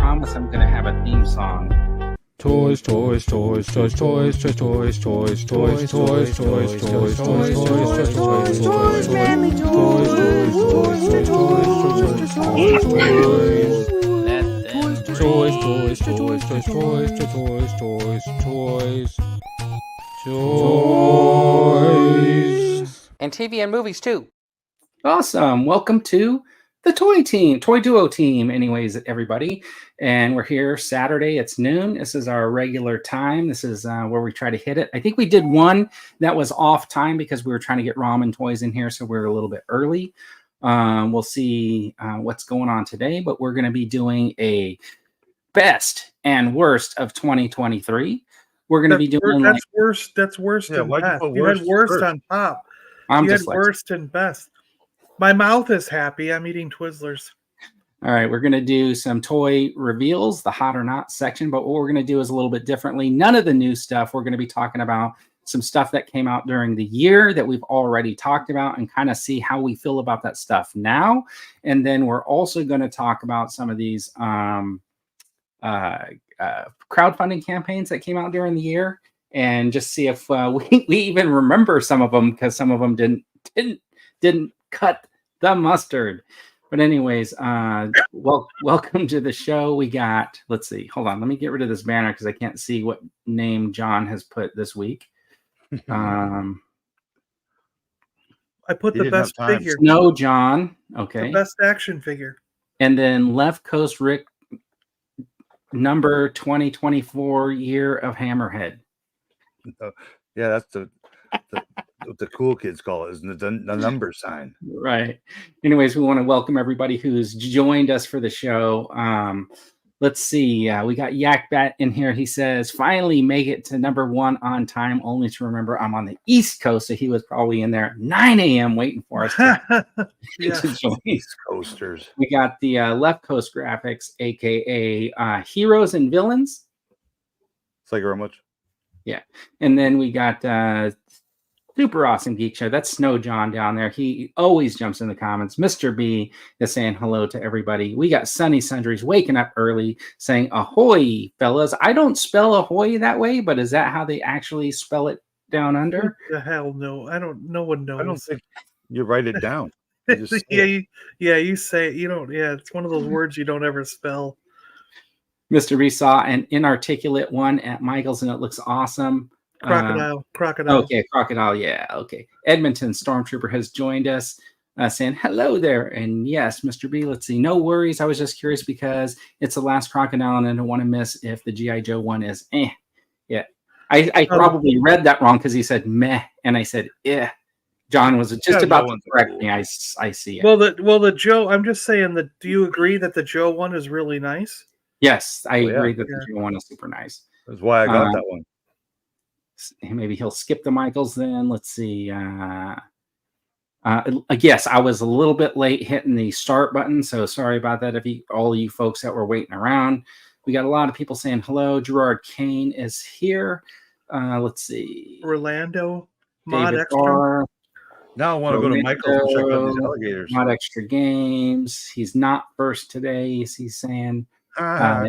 promise I'm going to have a theme song. Toys, toys, toys, toys, toys, toys, toys, toys, toys, toys, toys, toys, toys, toys, toys, toys, manly toys, toys, toys, toys, toys, toys, toys, toys, toys, toys, toys, toys, and TV and movies too. Awesome. Welcome to the Toy Team, Toy Duo Team, anyways, everybody. And we're here Saturday. It's noon. This is our regular time. This is where we try to hit it. I think we did one that was off time because we were trying to get ramen toys in here, so we're a little bit early. We'll see what's going on today, but we're going to be doing a best and worst of 2023. We're going to be doing that's worse. That's worse than best. You had worst on top. You had worst and best. My mouth is happy. I'm eating Twizzlers. All right, we're going to do some toy reveals, the hot or not section, but what we're going to do is a little bit differently. None of the new stuff. We're going to be talking about some stuff that came out during the year that we've already talked about and kind of see how we feel about that stuff now. And then we're also going to talk about some of these crowdfunding campaigns that came out during the year and just see if we even remember some of them, because some of them didn't cut the mustard. But anyways, welcome to the show. We got, let's see, hold on, let me get rid of this banner because I can't see what name John has put this week. I put the best figure. Snow John, okay. The best action figure. And then Left Coast Rick, number 2024 year of Hammerhead. Yeah, that's what the cool kids call it, is the number sign. Right. Anyways, we want to welcome everybody who's joined us for the show. Let's see. We got Yak Bat in here. He says, finally make it to number 1 on time, only to remember I'm on the East Coast. So he was probably in there at 9 a.m. waiting for us to join. East Coasters. We got the Left Coast Graphics, a.k.a. Heroes and Villains. Thank you very much. Yeah. And then we got Super Awesome Geek Show. That's Snow John down there. He always jumps in the comments. Mr. B is saying hello to everybody. We got Sunny Sundries waking up early saying ahoy, fellas. I don't spell ahoy that way, but is that how they actually spell it down under? What the hell no. No one knows. I don't think you write it down. You you say it. You don't. Yeah, it's one of those words you don't ever spell. Mr. B saw an inarticulate one at Michael's and it looks awesome. Crocodile. Okay, crocodile. Yeah, okay. Edmonton Stormtrooper has joined us, saying hello there. And yes, Mr. B, let's see. No worries. I was just curious because it's the last crocodile and I don't want to miss if the G.I. Joe one is Yeah. I probably read that wrong because he said meh and I said yeah. John was just about to correct me. I see it. Well, the Joe, I'm just saying that. Do you agree that the Joe one is really nice? Yes, I agree that the Joe one is super nice. That's why I got that one. Maybe he'll skip the Michaels then. Let's see. Yes, I was a little bit late hitting the start button, so sorry about that. All you folks that were waiting around, we got a lot of people saying hello. Gerard Kane is here. Let's see. Orlando. Mod Extra. Now I want to go to Michael's and check out these alligators. Mod Extra Games. He's not first today. He's saying. All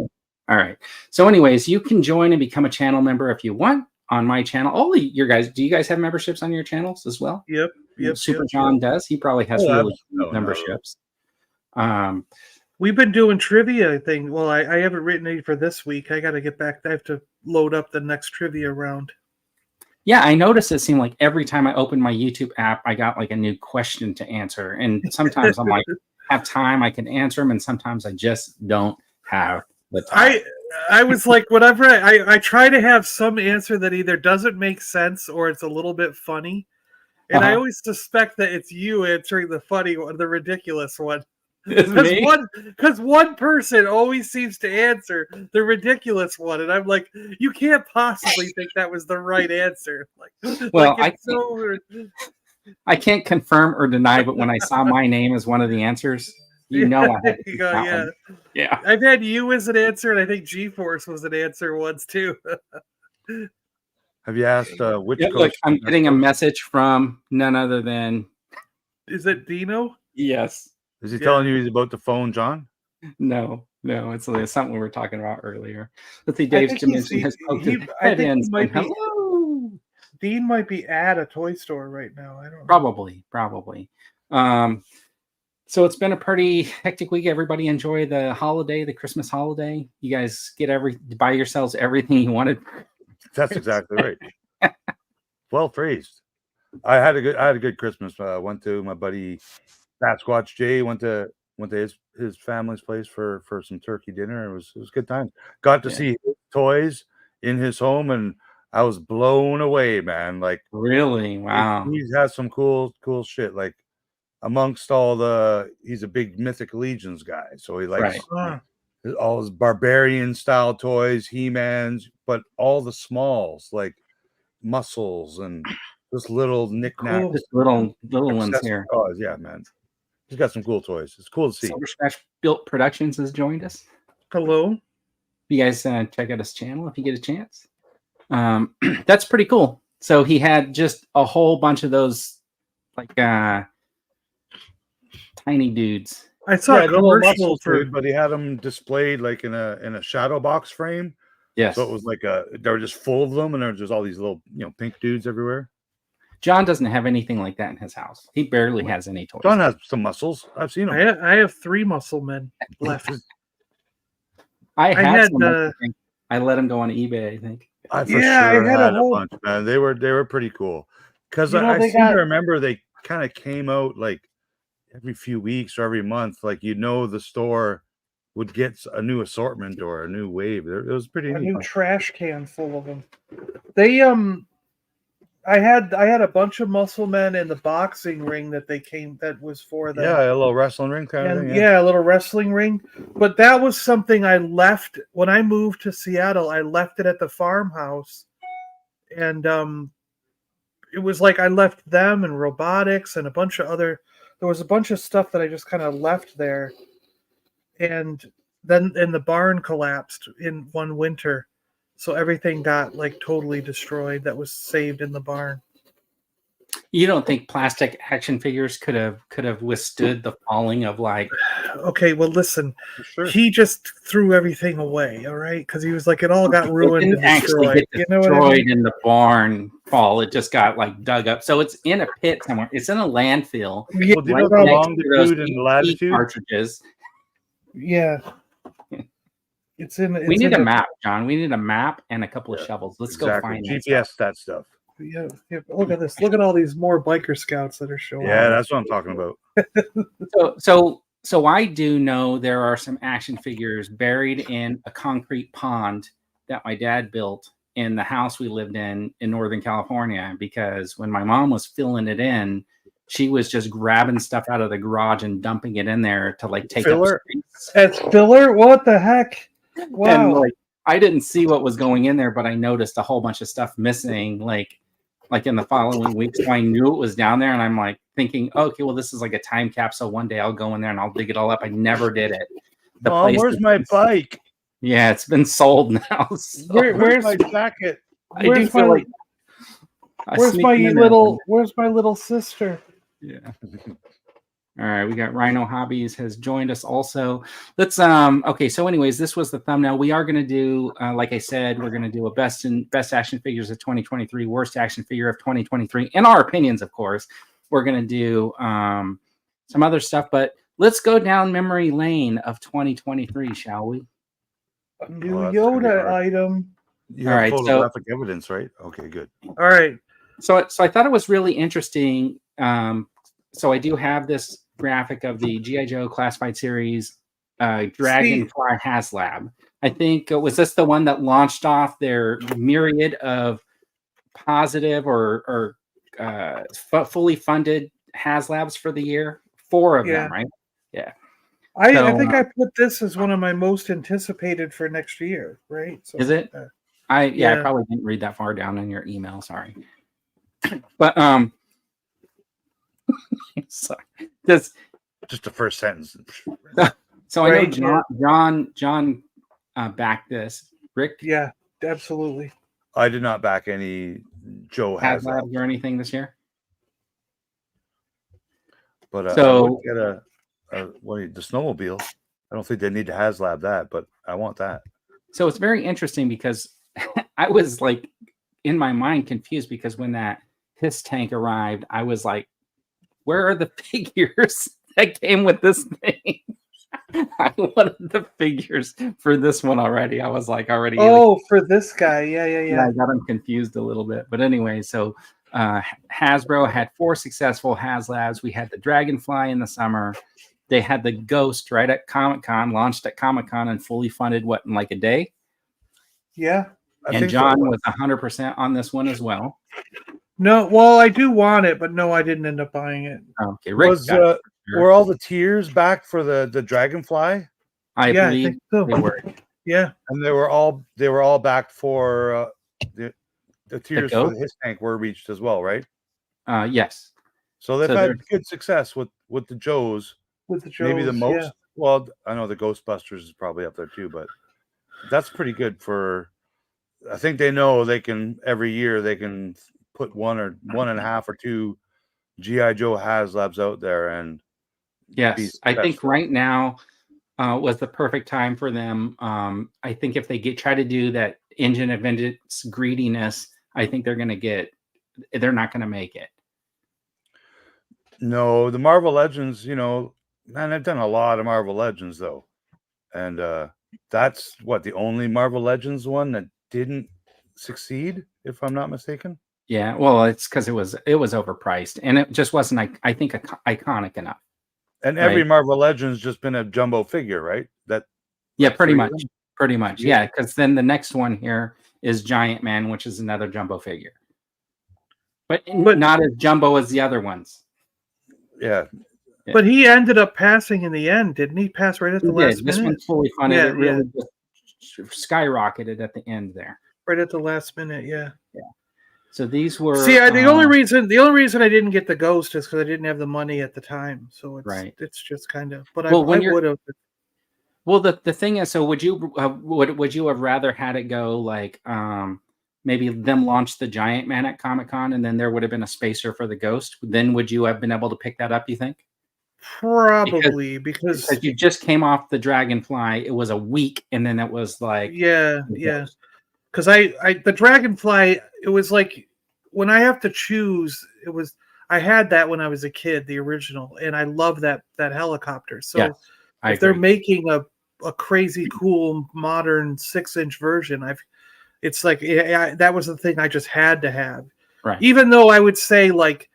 right. So, anyways, you can join and become a channel member if you want on my channel. All of your guys, do you guys have memberships on your channels as well? Yep. Super John does. He probably has memberships. We've been doing trivia thing. Well, I haven't written any for this week. I got to get back. I have to load up the next trivia round. Yeah, I noticed it seemed like every time I opened my YouTube app, I got like a new question to answer. And sometimes I'm like, have time, I can answer them. And sometimes I just don't have the time. I was like, whatever. I try to have some answer that either doesn't make sense or it's a little bit funny. And I always suspect that it's you answering the funny one, the ridiculous one. Because one person always seems to answer the ridiculous one, and I'm like, you can't possibly think that was the right answer. Well, I can't confirm or deny, but when I saw my name as one of the ansers, I had to one. Yeah. I've had you as an answer, and I think G-Force was an answer once too. Have you asked which? Look, I'm getting a message from none other than. Is it Dino? Yes. Is he telling you he's about to phone John? No. No, it's something we were talking about earlier. Let's see, I Dave's think dimension has poked his I head think in. he might saying, be. hello. Dean might be at a toy store right now. I don't know. Probably. So it's been a pretty hectic week. Everybody enjoy the holiday, the Christmas holiday. You guys buy yourselves everything you wanted. That's exactly right. Well phrased. I had a good Christmas. Went to my buddy Sasquatch Jay. Went to his family's place for some turkey dinner. It was a good time. Got to see his toys in his home, and I was blown away, man. Like Really? Wow. he has some cool shit. Like amongst all he's a big Mythic Legions guy, so he likes Right. all his barbarian style toys, He-Mans, but all the smalls like muscles and just little knickknacks. Cool. Just little ones accessories. here. Oh yeah, man. He's got some cool toys. It's cool to see. Silver Scratch Built Productions has joined us. Hello. You guys check out his channel if you get a chance. That's pretty cool. So he had just a whole bunch of those like tiny dudes. I saw a little commercial muscle for. dude, but he had them displayed like in a shadow box frame. Yes. So it was like they were just full of them, and there was just all these little pink dudes everywhere. John doesn't have anything like that in his house. He barely has any toys. John has some muscles. I've seen them. I have 3 muscle men left. I had some. had, I let him go on eBay, I think. I had had a whole- bunch, man. They were pretty cool. Because I they seem to remember they kind of came out like every few weeks or every month. Like the store would get a new assortment or a new wave. It was pretty a neat. new trash can full of them. They I had a bunch of muscle men in the boxing ring that was for them. Yeah, a little wrestling ring kind of thing. Yeah, a little wrestling ring. But that was something I left when I moved to Seattle. I left it at the farmhouse, and it was like I left them and robotics and a bunch of other. There was a bunch of stuff that I just kind of left there, and then the barn collapsed in one winter. So everything got like totally destroyed that was saved in the barn. You don't think plastic action figures could have withstood the falling of like? Okay, well, listen. Sure. He just threw everything away. All right, because he was like, it all got ruined and destroyed. Get destroyed in the barn fall. It just got like dug up. So it's in a pit somewhere. It's in a landfill. Yeah, Well, do you know how long the dude in Latitude? Cartridges. Yeah. We need a map, John. We need a map and a couple of shovels. Let's go find GPS that stuff. Yeah, look at this. Look at all these more biker scouts that are showing. Yeah, that's what I'm talking about. So I do know there are some action figures buried in a concrete pond that my dad built in the house we lived in Northern California, because when my mom was filling it in, she was just grabbing stuff out of the garage and dumping it in there to like take filler. up space. That's filler? What the heck? Wow. And like I didn't see what was going in there, but I noticed a whole bunch of stuff missing like in the following week. So I knew it was down there, and I'm like thinking, okay, well, this is like a time capsule. One day I'll go in there and I'll dig it all up. I never did it. Mom, where's my bike? Yeah, it's been sold now. So Where's my jacket? I do feel like where's my little sister? Yeah. All right, we got Rhino Hobbies has joined us also. Let's okay, so anyways, this was the thumbnail. We are going to do like I said, we're going to do a best action figures of 2023, worst action figure of 2023 in our opinions, of course. We're going to do some other stuff, but let's go down memory lane of 2023, shall we? A new Yoda item. You have photographic evidence, right? Okay, good. All right. So I thought it was really interesting. So I do have this graphic of the G.I. Joe Classified Series Dragonfly HasLab. I think, was this the one that launched off their myriad of positive or fully funded HasLabs for the year? 4 of them, right? Yeah. I think I put this as one of my most anticipated for next year, right? So, is it? I probably didn't read that far down in your email. Sorry. But sorry. Just the first sentence. So I know John backed this. Rick? Yeah, absolutely. I did not back any Joe HasLabs or anything this year. But so get the snowmobile. I don't think they need to HasLab that, but I want that. So it's very interesting because I was like in my mind confused because when that HISS tank arrived, I was like, where are the figures that came with this thing? I wanted the figures for this one already. I was like already. Oh, for this guy. Yeah. I got them confused a little bit. But anyway, so Hasbro had 4 successful HasLabs. We had the Dragonfly in the summer. They had the Ghost right at Comic-Con, launched at Comic-Con and fully funded, what, in like a day? Yeah. And John was 100% on this one as well. No, well, I do want it, but no, I didn't end up buying it. Okay, Rick got it. Were all the tiers back for the Dragonfly? I Yeah, I believe think so. they were. Yeah. And they were all back for the tiers for Ghost? the HISS tank were reached as well, right? Yes. So they've So had good success with the Joes. With the Joes, Maybe the most. yeah. Well, I know the Ghostbusters is probably up there too, but that's pretty good for. I think they know they can every year they can put 1 or 1.5 or 2 GI Joe HasLabs out there, and yes, I think right now was the perfect time for them. I think if they try to do that engine of vengeance greediness, I think they're not going to make it. No, the Marvel Legends, man, I've done a lot of Marvel Legends though, and that's the only Marvel Legends one that didn't succeed, if I'm not mistaken. Yeah, well, it's because it was overpriced, and it just wasn't, I think, iconic enough. And every Marvel Legends just been a jumbo figure, right? Pretty much. Yeah, because then the next one here is Giant Man, which is another jumbo figure, but not as jumbo as the other ones. Yeah. But he ended up passing in the end, didn't he? Pass right at the last minute. This one's fully funded. Yeah, it really just skyrocketed at the end there. Right at the last minute, yeah. Yeah. So these were. See, the only reason I didn't get the Ghost is because I didn't have the money at the time. So it's just kind of. But I would have. Well, the thing is, so would you have rather had it go like maybe them launch the Giant Man at Comic-Con and then there would have been a spacer for the Ghost? Then would you have been able to pick that up? You think? Probably because you just came off the Dragonfly. It was a week, and then it was like yeah. Because the Dragonfly, it was like when I have to choose, I had that when I was a kid, the original, and I love that helicopter. So if they're making a crazy cool modern 6-inch version, it's like that was the thing I just had to have. Right. Even though I would say like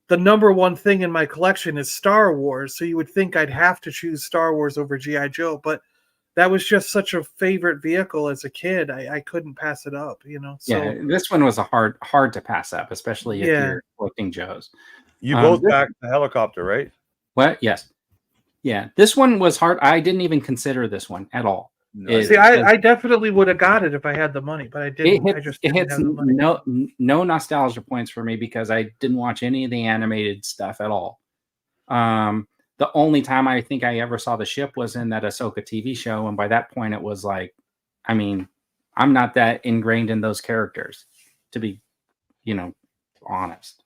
the number one thing in my collection is Star Wars, so you would think I'd have to choose Star Wars over GI Joe, but that was just such a favorite vehicle as a kid. I couldn't pass it up, So, yeah, this one was a hard to pass up, especially if you're collecting Joes. You both backed the helicopter, right? What? Yes. Yeah, this one was hard. I didn't even consider this one at all. No. See, I definitely would have got it if I had the money, but I didn't. I just didn't have the money. No nostalgia points for me because I didn't watch any of the animated stuff at all. The only time I think I ever saw the ship was in that Ahsoka TV show, and by that point it was like, I mean, I'm not that ingrained in those characters, to be, honest.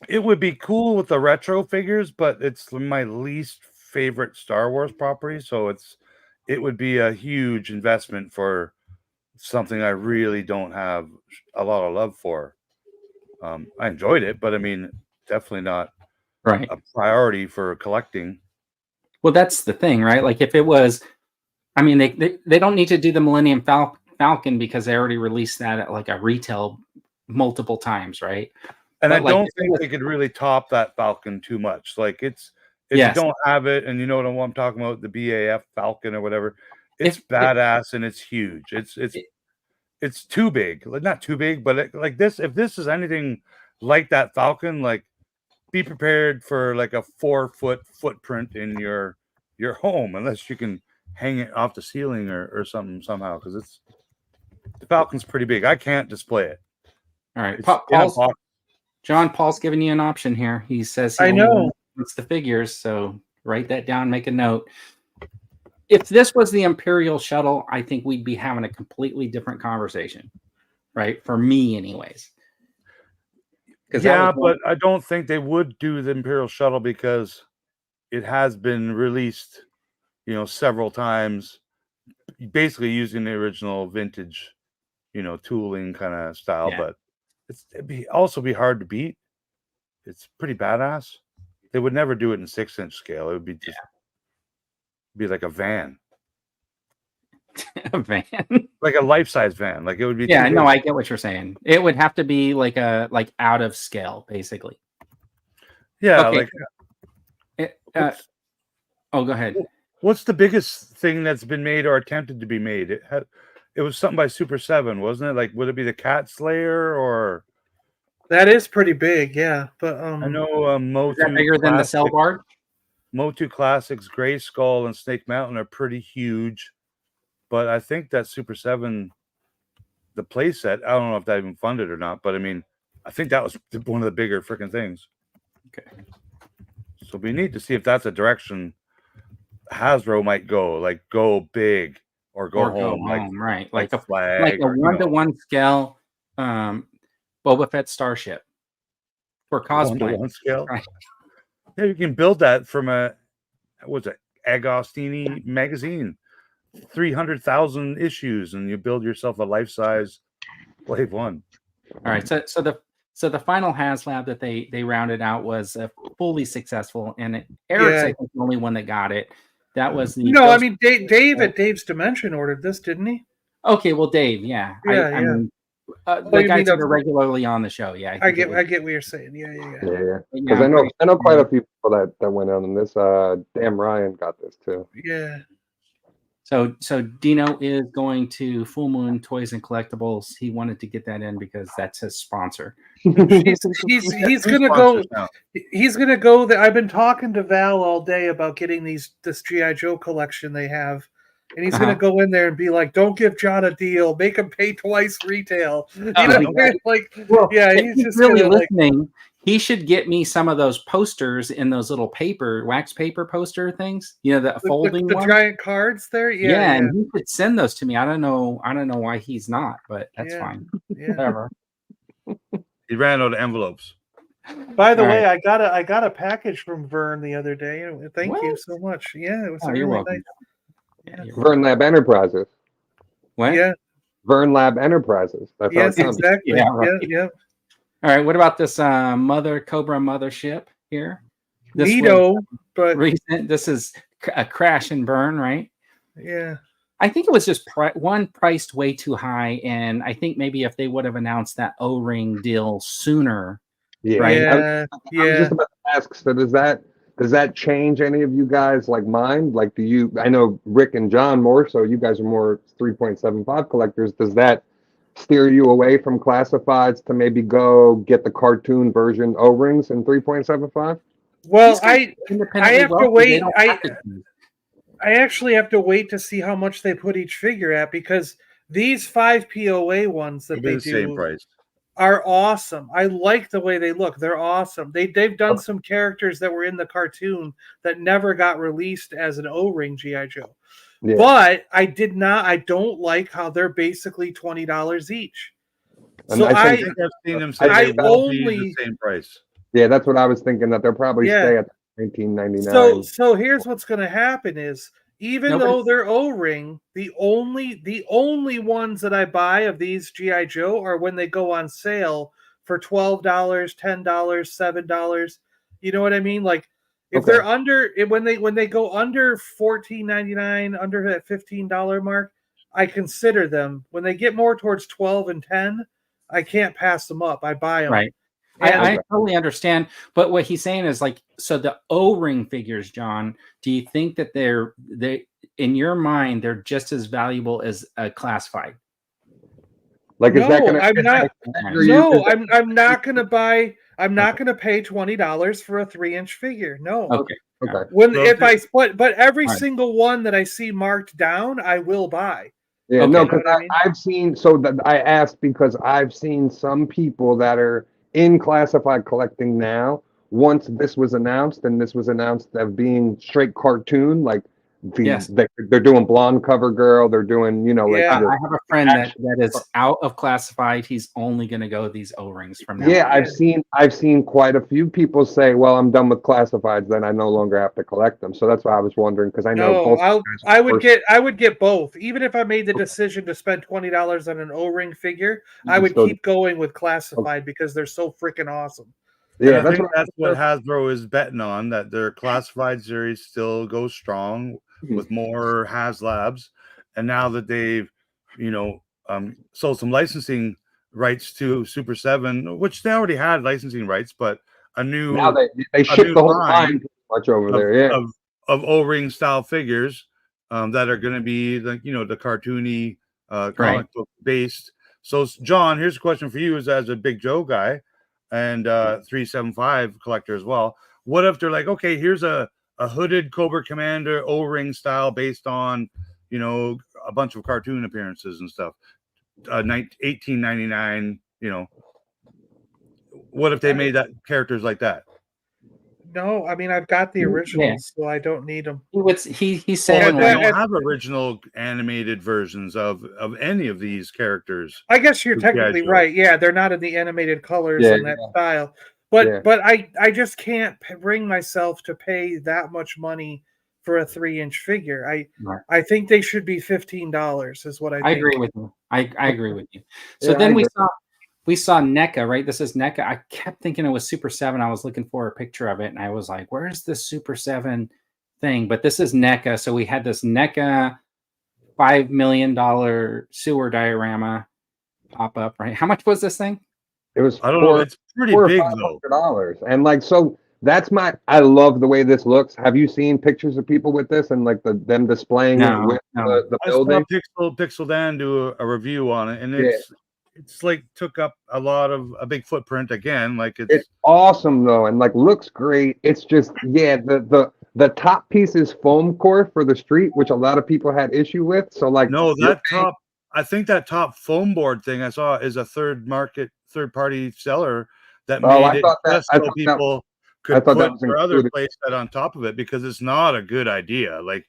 It would be cool with the retro figures, but it's my least favorite Star Wars property, so it would be a huge investment for something I really don't have a lot of love for. I enjoyed it, but I mean, definitely not a priority for collecting. Well, that's the thing, right? Like if it was, I mean, they don't need to do the Millennium Falcon because they already released that at like a retail multiple times, right? And I don't think they could really top that Falcon too much. Like if you don't have it, and you know what I'm talking about, the BAF Falcon or whatever, it's badass and it's huge. It's too big, like not too big, but like this. If this is anything like that Falcon, like be prepared for like a 4-foot footprint in your home, unless you can hang it off the ceiling or something somehow, because the Falcon's pretty big. I can't display it. All right, Paul's giving you an option here. He says I know it's the figures, so write that down, make a note. If this was the Imperial shuttle, I think we'd be having a completely different conversation, right? For me, anyways. Yeah, but I don't think they would do the Imperial shuttle because it has been released several times, basically using the original vintage, tooling kind of style. Yeah. But it'd also be hard to beat. It's pretty badass. They would never do it in 6-inch scale. It would be just be like a van, A van. like a life-size van. Like it would be. Yeah, too no, big. I get what you're saying. It would have to be like out of scale, basically. Yeah, Okay. like. Go ahead. What's the biggest thing that's been made or attempted to be made? It was something by Super 7, wasn't it? Like, would it be the Cat Slayer or? That is pretty big, yeah. But I know Is that bigger than the Cell Bar? Motu Classics, Gray Skull, and Snake Mountain are pretty huge, but I think that Super 7, the playset, I don't know if that even funded or not, but I mean, I think that was one of the bigger freaking things. Okay. So we need to see if that's a direction Hasbro might go, like go big or go home, right? like a flag, like a 1-to-1 scale Boba Fett starship for cosplay. 1-to-1 scale. Right. Yeah, you can build that from Agostini magazine, 300,000 issues, and you build yourself a life-size Slave One. All right, so the final HasLab that they rounded out was fully successful, and Eric's I think the only one that got it. That was the I mean Dave at Dave's Dimension ordered this, didn't he? Okay, well Dave, yeah. I mean, the guys that are regularly on the show, yeah. I get what you're saying. Yeah. Because I know quite a few people that went on this. Damn Ryan got this too. Yeah. So Dino is going to Full Moon Toys and Collectibles. He wanted to get that in because that's his sponsor. He's gonna go. He's gonna go. I've been talking to Val all day about getting this GI Joe collection they have, and he's gonna go in there and be like, "Don't give John a deal. Make him pay twice retail." He's just really listening. He should get me some of those posters in those little wax paper poster things. The folding the giant cards there. Yeah, and he could send those to me. I don't know why he's not, but that's fine. Yeah. Whatever. He ran out of envelopes. By the way, I got a package from Vern the other day. Thank you so much. Yeah, it was really nice. Yeah. Vern Lab Enterprises. What? Yeah. Vern Lab Enterprises. That's yes, exactly. Yeah. Right. Yeah. All right. What about this Cobra mothership here? But recent. This is a crash and burn, right? Yeah. I think it was just priced way too high, and I think maybe if they would have announced that O-ring deal sooner, right? Yeah. I was just about to ask. So does that change any of you guys mind? Like, I know Rick and John more, so you guys are more 3.75 collectors. Does that steer you away from classifieds to maybe go get the cartoon version O-rings in 3.75? Well, I have to wait. I actually have to wait to see how much they put each figure at, because these 5 POA ones that they do same price. Are awesome. I like the way they look. They're awesome. They've done some characters that were in the cartoon that never got released as an O-ring GI Joe. Yeah. But I don't like how they're basically $20 each. So I think I've seen them say they won't be the same price. Yeah, that's what I was thinking, that they'll probably stay at $19.99. So here's what's going to happen is, even though they're O-ring, the only ones that I buy of these GI Joe are when they go on sale for $12, $10, $7. You know what I mean? Like, if they're when they go under $14.99, under that $15 mark, I consider them. When they get more towards 12 and 10, I can't pass them up. I buy them. Right. I totally understand, but what he's saying is, like, so the O-ring figures, John, do you think that they in your mind they're just as valuable as a classified? Like, is that gonna, I'm not going to buy. I'm not going to pay $20 for a 3-inch figure. No. Okay. But every single one that I see marked down, I will buy. Yeah, no, because I've seen. So that I asked because I've seen some people that are in classified collecting now. Once this was announced, and this was announced as being straight cartoon, like Yes. they're doing Blonde Cover Girl. They're doing, you know, like Yeah. I have a friend that is out of classified. He's only going to go these O-rings from now yeah, on. I've seen quite a few people say, "Well, I'm done with classifieds, then I no longer have to collect them." So that's why I was wondering, because I know No, both. I would get both. Even if I made the decision to spend $20 on an O-ring figure, I would keep going with classified because they're so freaking awesome. And Yeah, I think that's what Hasbro is betting on, that their classified series still goes strong with more HasLabs. And now that they've, you know, sold some licensing rights to Super 7, which they already had licensing rights, but a new now they ship the whole line pretty much over there. Yeah, of O-ring style figures that are going to be the, you know, the cartoony comic book based. So John, here's a question for you, as a Big Joe guy and 375 collector as well. What if they're like, okay, here's a hooded Cobra Commander O-ring style based on, you know, a bunch of cartoon appearances and stuff, 1899, you know, what if they made that characters like that? No, I mean I've got the originals, so I don't need them. He's saying they don't have original animated versions of any of these characters. I guess you're technically right. Yeah, they're not in the animated colors and that style. But I just can't bring myself to pay that much money for a 3-inch figure. I think they should be $15 is what I think. I agree with you. I agree with you. So then we saw NECA, right? This is NECA. I kept thinking it was Super 7. I was looking for a picture of it, and I was like, where's the Super 7 thing? But this is NECA. So we had this NECA $5 million sewer diorama pop up, right? How much was this thing? It was I don't know. It's pretty big though. $400. And like, so that's I love the way this looks. Have you seen pictures of people with this and like them displaying it with the building? I saw Pixel Dan do a review on it, and it's like took up a big footprint again. Like it's awesome though, and like looks great. It's just the top piece is foam core for the street, which a lot of people had issue with. So like I think that top foam board thing I saw is a third party seller that people could put their other playset on top of it, because it's not a good idea. Like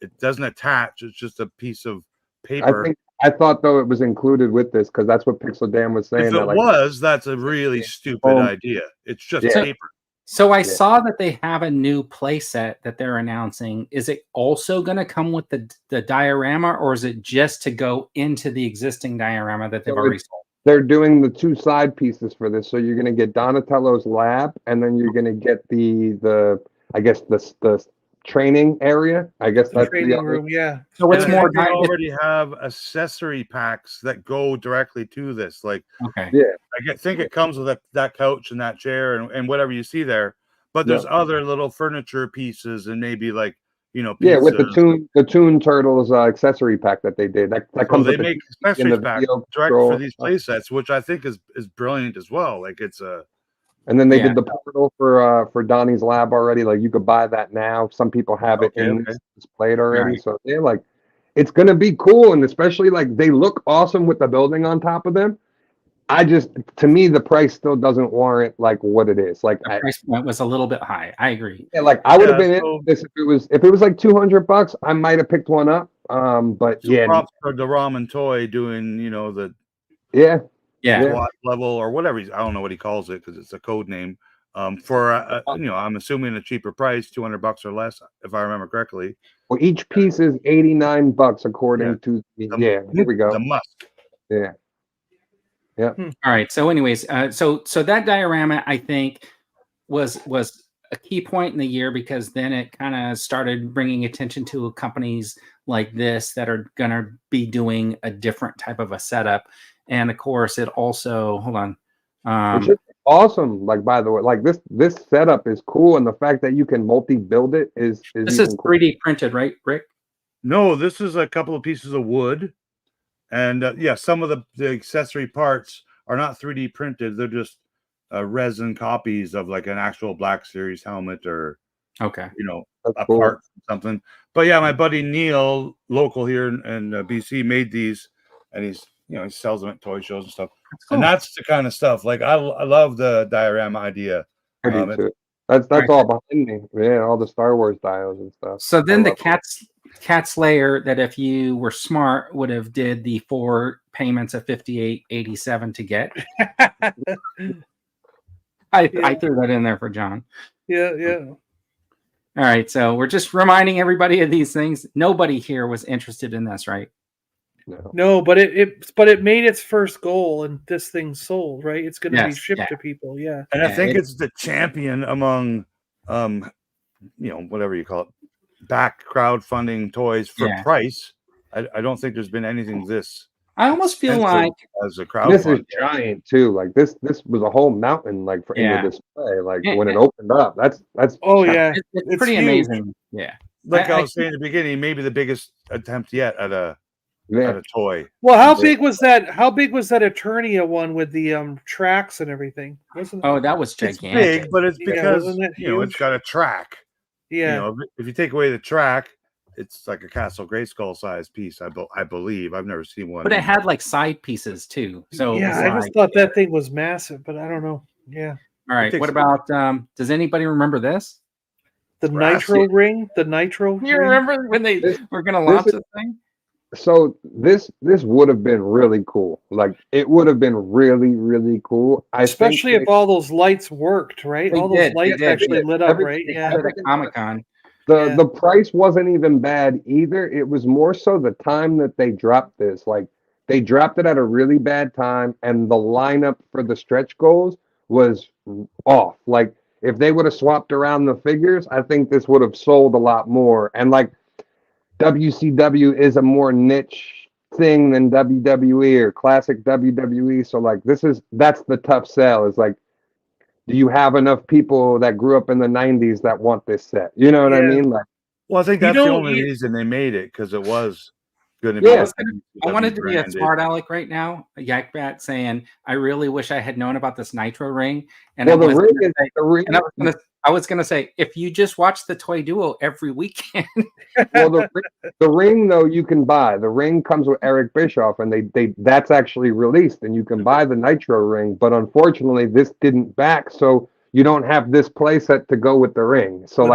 it doesn't attach; it's just a piece of paper. I thought though it was included with this, because that's what Pixel Dan was saying. If it that's a really stupid idea. It's just paper. So I saw that they have a new playset that they're announcing. Is it also going to come with the diorama, or is it just to go into the existing diorama that they've already sold? They're doing the 2 side pieces for this. So you're going to get Donatello's lab, and then you're going to get the I guess the training area. I guess the training room. Yeah. So it's more. They already have accessory packs that go directly to this. Like, okay, I think it comes with that couch and that chair and whatever you see there. But there's other little furniture pieces and maybe like, you know, pizzas. With the Toon Turtles accessory pack that they did. That comes. They make accessories pack direct for these play sets, which I think is brilliant as well. Like it's a. And then they did the portal for Donnie's lab already. Like you could buy that now. Some people have it displayed already. Right. So they're like, it's gonna be cool, and especially like they look awesome with the building on top of them. To me, the price still doesn't warrant like what it is. Like the price point was a little bit high. I agree. Yeah, like I would have been in this if it was like $200. I might have picked one up. But props for the ramen toy doing, you know, the level or whatever. I don't know what he calls it because it's a code name. For you know, I'm assuming a cheaper price, $200 or less, if I remember correctly. Well, each piece is $89 according to here we go. The Musk. Yeah. Yeah. All right. So, anyways, so that diorama I think was a key point in the year, because then it kind of started bringing attention to companies like this that are going to be doing a different type of a setup, and of course, it also which is awesome. Like by the way, like this setup is cool, and the fact that you can multi-build it is this is 3D printed, right, Rick? No, this is a couple of pieces of wood. And some of the accessory parts are not 3D printed. They're just resin copies of like an actual Black Series helmet or, you know, a part from something. But yeah, my buddy Neil, local here in BC, made these, and he sells them at toy shows and stuff. Cool. And that's the kind of stuff. Like I love the diorama idea. That's all behind me. Yeah, all the Star Wars dials and stuff. So then the Cat Slayer that if you were smart would have did the 4 payments of $58.87 to get. I threw that in there for John. Yeah. All right, so we're just reminding everybody of these things. Nobody here was interested in this, right? No, but it made its first goal, and this thing sold, right? It's going to be shipped to people, yeah. And I think it's the champion among, whatever you call it, back crowdfunding toys for price. I don't think there's been anything this. I almost feel like as a crowd. This is giant too. Like this was a whole mountain, like in the display. Like when it opened up, that's it's pretty huge. Amazing. Yeah, like I was saying in the beginning, maybe the biggest attempt yet at a toy. Well, how big was that? How big was that Eternia one with the tracks and everything? Wasn't it? Oh, that was gigantic. It's big, but it's because it's got a track. Yeah. If you take away the track, it's like a Castle Grayskull size piece. I believe. I've never seen one. But it had like side pieces too. So yeah, I just thought that thing was massive, but I don't know. Yeah. All right. What about? Does anybody remember this? The Nitro ring. The Nitro. You remember when they were going to launch this thing? So this would have been really cool. Like it would have been really, really cool. Especially if all those lights worked, right? All those lights actually lit up, right? Yeah. At Comic-Con. The price wasn't even bad either. It was more so the time that they dropped this. Like they dropped it at a really bad time, and the lineup for the stretch goals was off. Like if they would have swapped around the figures, I think this would have sold a lot more. And like WCW is a more niche thing than WWE or classic WWE. So like that's the tough sell. Is like, do you have enough people that grew up in the 90s that want this set? You know what I mean? Like, well, I think that's the only reason they made it, because it was going to be. I wanted to be a smart aleck right now, Yakbat, saying, I really wish I had known about this Nitro ring. And I was going to say, if you just watch the Toy Duo every weekend. Well, the ring, though, you can buy. The ring comes with Eric Bischoff, and that's actually released, and you can buy the Nitro ring. But unfortunately, this didn't back, so you don't have this playset to go with the ring. So,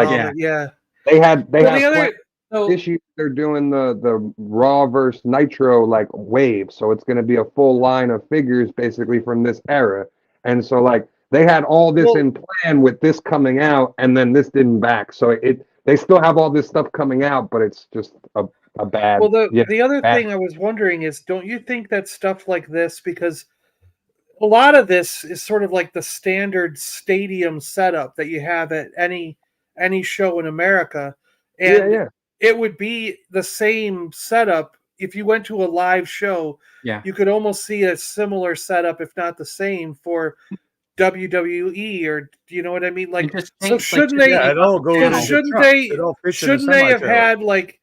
they had this year they're doing the Raw versus Nitro like wave, so it's going to be a full line of figures basically from this era, and so like they had all this in plan with this coming out, and then this didn't back, so they still have all this stuff coming out, but it's just a bad. Well, the other thing I was wondering is, don't you think that stuff like this, because a lot of this is sort of like the standard stadium setup that you have at any show in America, and it would be the same setup if you went to a live show. Yeah, you could almost see a similar setup, if not the same, for WWE, or you know what I mean? Like, so shouldn't they? It all goes. Shouldn't they have had like?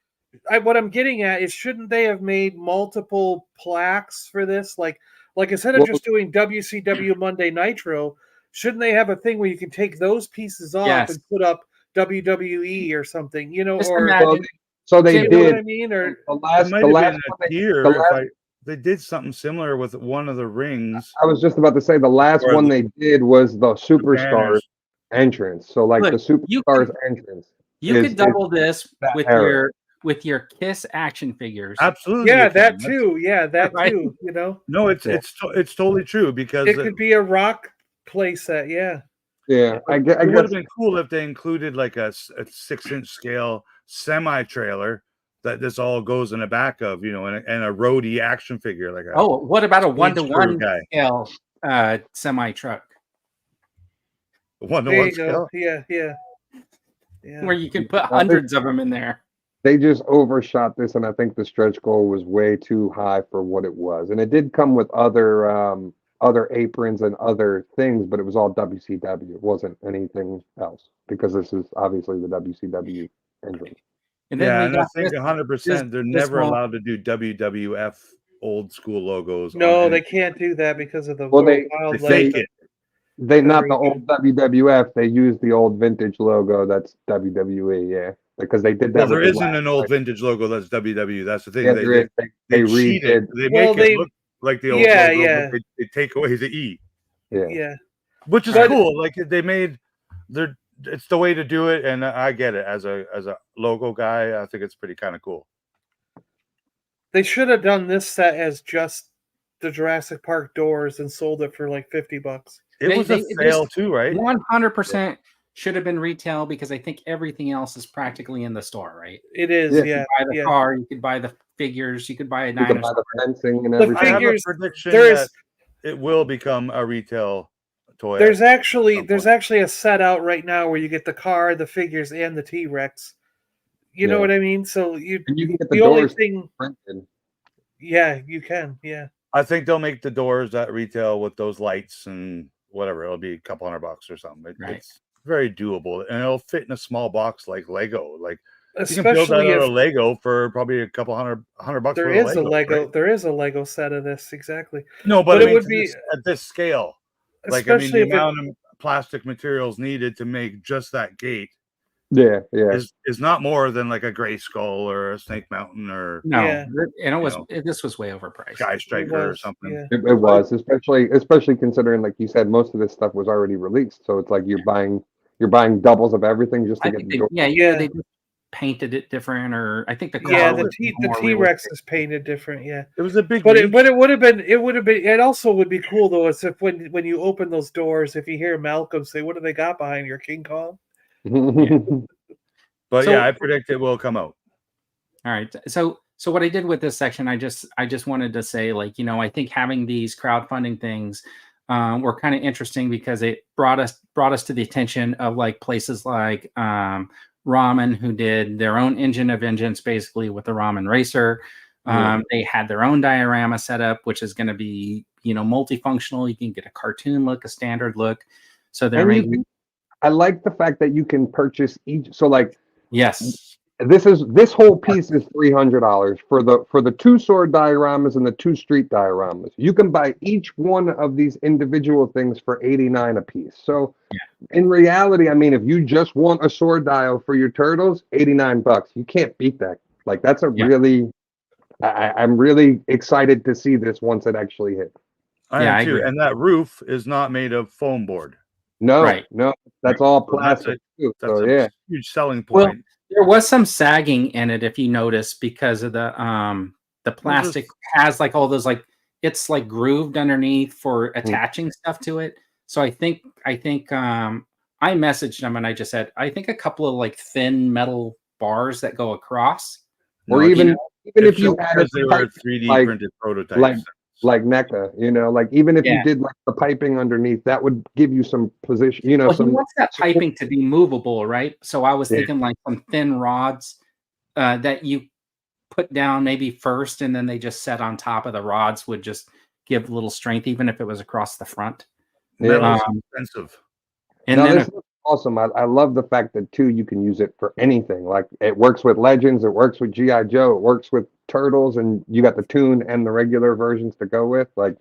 What I'm getting at is, shouldn't they have made multiple plaques for this? Like instead of just doing WCW Monday Nitro, shouldn't they have a thing where you can take those pieces off and put up WWE or something? You know, so they did. Know what I mean? Or the last year, they did something similar with one of the rings. I was just about to say the last one they did was the Superstars entrance. So like the Superstars entrance. You could double this with your Kiss action figures. Absolutely. Yeah, that too. Yeah, that too. You know. No, it's totally true, because it could be a Rock playset. Yeah. Yeah, I guess it would have been cool if they included like a 6-inch scale semi trailer that this all goes in the back of, and a roadie action figure like. What about a 1-to-1 scale semi truck? 1-to-1 scale. Yeah. Where you can put hundreds of them in there. They just overshot this, and I think the stretch goal was way too high for what it was. And it did come with other aprons and other things, but it was all WCW. It wasn't anything else, because this is obviously the WCW engine. And I think 100% they're never allowed to do WWF old school logos. No, they can't do that because of the they fake it. They not the old WWF. They use the old vintage logo. That's WWE. Yeah, because they did that. Well, there isn't an old vintage logo that's WWE. That's the thing. Yeah, they redid. They make it look like the old logo, but they take away the E. Yeah. Which is cool. Like they made it's the way to do it, and I get it as a logo guy. I think it's pretty kind of cool. They should have done this set as just the Jurassic Park doors and sold it for like $50. It was a sale too, right? 100% should have been retail because I think everything else is practically in the store, right? It is, You could buy the car, you could buy the figures, you could buy a dinosaur. You could buy the fencing and The everything. I have a figures, prediction there's that it will become a retail toy. there's actually a set out right now where you get the car, the figures, and the T-Rex. You know what I mean? So And you can get the only thing printed. Yeah, you can. Yeah. I think they'll make the doors at retail with those lights and whatever. It'll be a couple $100 or something. It's very doable, and it'll fit in a small box like Lego. Like you can build that out of Lego for probably a couple $100. There is a Lego. Right? There is a Lego set of this exactly. No, but it would be at this scale. Like especially the amount of plastic materials needed to make just that gate. Yeah. Is not more than like a Gray Skull or a Snake Mountain or and it was this was way overpriced. Sky Striker or something. Yeah. It was, especially considering, like you said, most of this stuff was already released. So it's like you're buying doubles of everything just to get the door. They just painted it different, or I think the T-Rex is painted different. Yeah, it was a big, but it would have been. It also would be cool though, is if when you open those doors, if you hear Malcolm say, "What do they got behind your King Kong?" But I predict it will come out. All right. So what I did with this section, I just wanted to say, like, I think having these crowdfunding things were kind of interesting because it brought us to the attention of like places like Ramen, who did their own Engine of Vengeance basically with the Ramen Racer. They had their own diorama setup, which is going to be multifunctional. You can get a cartoon look, a standard look. So they're making. I like the fact that you can purchase each. So like, yes, this whole piece is $300 for the 2 sword dioramas and the 2 street dioramas. You can buy each one of these individual things for $89 a piece. So in reality, I mean, if you just want a sword dial for your turtles, $89. You can't beat that. Like that's a really. I'm really excited to see this once it actually hits. I am too. And that roof is not made of foam board. No, that's all plastic. That's a huge selling point. Well, there was some sagging in it, if you notice, because of the plastic has like all those it's like grooved underneath for attaching stuff to it. So I think I messaged them and I just said I think a couple of like thin metal bars that go across, or even if you added they were 3D printed prototypes. Like NECA, like even if you did like the piping underneath, that would give you some position, Well, he wants that piping to be movable, right? So I was thinking like some thin rods that you put down maybe first, and then they just set on top of the rods would just give a little strength, even if it was across the front. Metal's expensive. And then this is awesome. I love the fact that too you can use it for anything. Like it works with Legends, it works with GI Joe, it works with Turtles, and you got the Toon and the regular versions to go with. Like,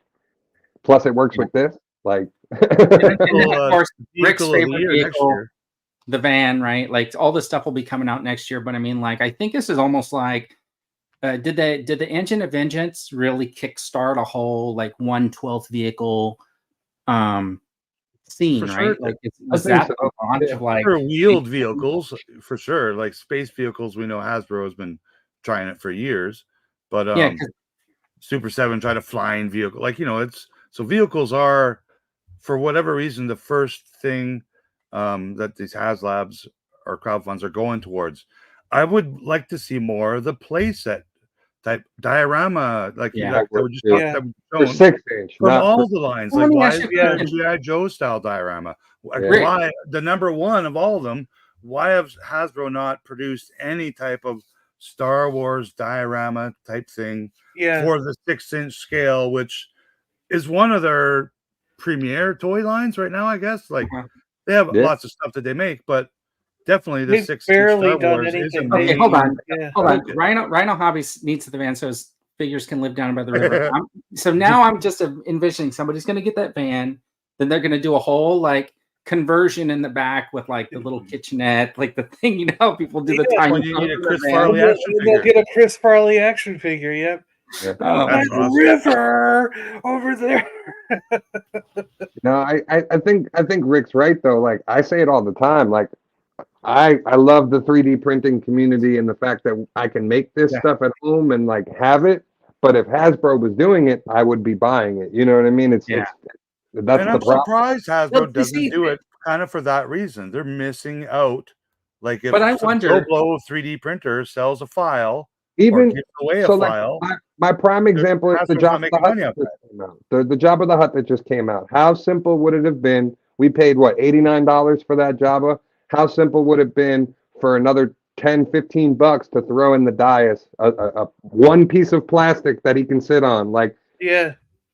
plus it works with this. Like, and then, of course, Rick's favorite vehicle, the van, right? Like all this stuff will be coming out next year. But I mean, like, I think this is almost like, did the Engine of Vengeance really kickstart a whole like 1/12 vehicle scene, for right? Sure. Like, was that the launch of like wheeled vehicles for sure? Like space vehicles, we know Hasbro has been trying it for years, but Super 7 tried a flying vehicle. Like it's so vehicles are, for whatever reason, the first thing that these HasLabs or crowdfunds are going towards. I would like to see more of the playset type diorama, like that we just for 6-inch from all the lines. Like why is there a GI Joe style diorama? Why the number one of all of them? Why has Hasbro not produced any type of Star Wars diorama type thing for the 6-inch scale, which is one of their premier toy lines right now, I guess. Like they have lots of stuff that they make, but definitely the 6-inch Star Wars isn't. Okay, hold on. Rhino Hobbies needs the van so his figures can live down by the river. So now I'm just envisioning somebody's going to get that van, then they're going to do a whole like conversion in the back with like the little kitchenette, like the thing, people do the tiny. You need a Chris Farley action figure. They'll get a Chris Farley action figure. Yep. Oh, That That's awesome. river over there. No, I think Rick's right though. Like I say it all the time. Like I love the 3D printing community and the fact that I can make this Yeah. stuff at home and like have it. But if Hasbro was doing it, I would be buying it. You know what I mean? It's Yeah. that's And the I'm problem. surprised Well, Hasbro you doesn't see, do it kind of for that reason. They're missing out. Like if but I some wonder. Joe Blow 3D printer sells a file or Even gives away a so, like file, my prime example is the Hasbro's not Job of the making Hut money that off just that. came out. The Job of the Hut that just came out. How simple would it have been? We paid what $89 for that Jabba. How simple would it have been for another 10, $15 to throw in the dais a one piece of plastic that he can sit on? Like Yeah.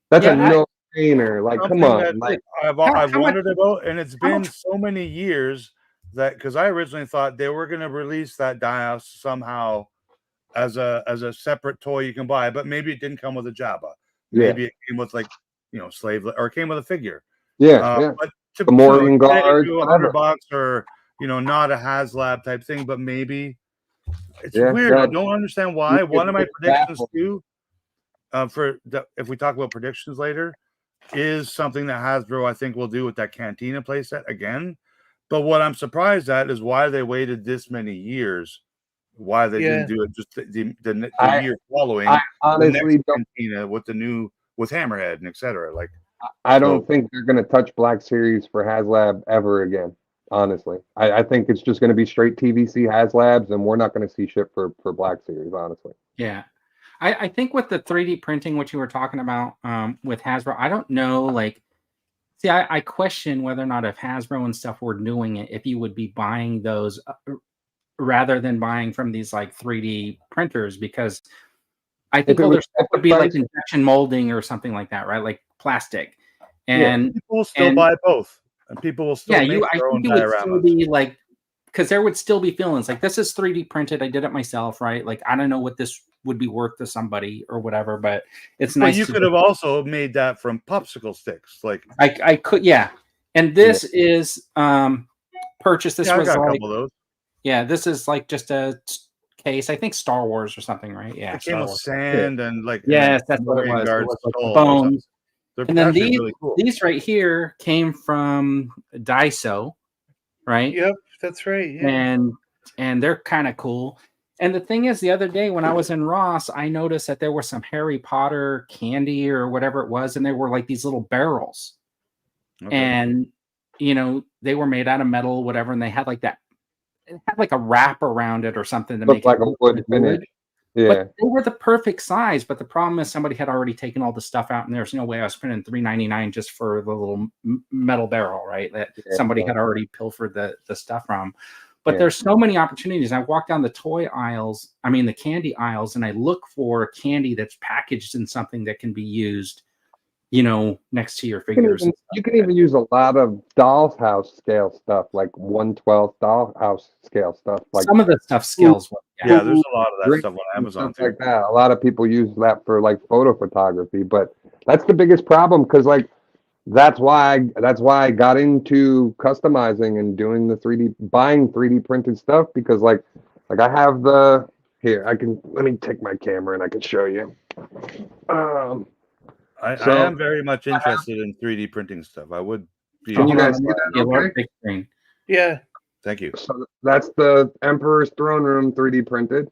that's a Yeah, no-brainer. Like come Something that on, like I've how much? wondered about, and it's How been much? so many years that because I originally thought they were going to release that Dios somehow as a separate toy you can buy, but maybe it didn't come with a Jabba. yeah, Maybe it came with like slave or it came with a figure. yeah, yeah. But to The Morian get it guards, into whatever. $100 or not a HasLab type thing, but maybe it's Yeah, weird. I that don't understand why. One of my it's predictions baffling. too, if we talk about predictions later, is something that Hasbro I think will do with that Cantina playset again. But what I'm surprised at is why they waited this many years. Why they didn't do it just the I year following I the next honestly don't. Cantina with with Hammerhead and etc. Like I don't so. think they're going to touch Black Series for HasLab ever again. Honestly, I think it's just going to be straight TVC HasLabs, and we're not going to see shit for Black Series. Honestly, Yeah. I think with the 3D printing, what you were talking about with Hasbro, I don't know. Like, see, I question whether or not if Hasbro and stuff were doing it, if you would be buying those rather than buying from these like 3D printers, because I think it all was their stuff at the would be like price, injection molding or something like that, right? Like plastic. yeah, And People will still and buy both, and people will still yeah, make I their think own you would still dioramas. be like, because there would still be feelings like this is 3D printed. I did it myself, right? Like I don't know what this would be worth to somebody or whatever, but it's But nice you to could have also made that from popsicle sticks. Like, I could, yeah. And yeah. this is purchased. This yeah, I was got a like, couple of those. yeah, this is like just a case. I think Star Wars or something, right? Yeah, It came Star with Wars. sand and like Yes, and that's what it Morian was. It guard was like the skulls. bones. They're And then actually really cool. these right here came from Daiso, right? Yep, that's right. Yeah. And they're kind of cool. And the thing is, the other day when I was in Ross, I noticed that there was some Harry Potter candy or whatever it was, and they were like these little barrels. Okay. And they were made out of metal, whatever, and they had like that. It had like a wrap around it or something to make Looked like it a wood finish. Yeah, But they were the perfect size. But the problem is somebody had already taken all the stuff out, and there's no way I was spending $3.99 just for the little metal barrel, right? That yeah, somebody had already pilfered the stuff from. But yeah. there's so many opportunities. I walk down the toy aisles, the candy aisles, and I look for candy that's packaged in something that can be used, next to your figures. You can even use a lot of doll's house scale stuff, like 1/12 dollhouse scale stuff. Like Some of the stuff scales well. Yeah, there's a lot of that drinks stuff on and Amazon stuff too. like that. A lot of people use that for like photo photography, but that's the biggest problem because like that's why I got into customizing and doing the 3D buying 3D printed stuff because like I have the here let me take my camera and I can show you. I So- am very much interested in 3D printing stuff. I would be. Can you Hold on, guys let me see that get a large okay? big screen. Yeah. Thank you. So that's the Emperor's throne room 3D printed.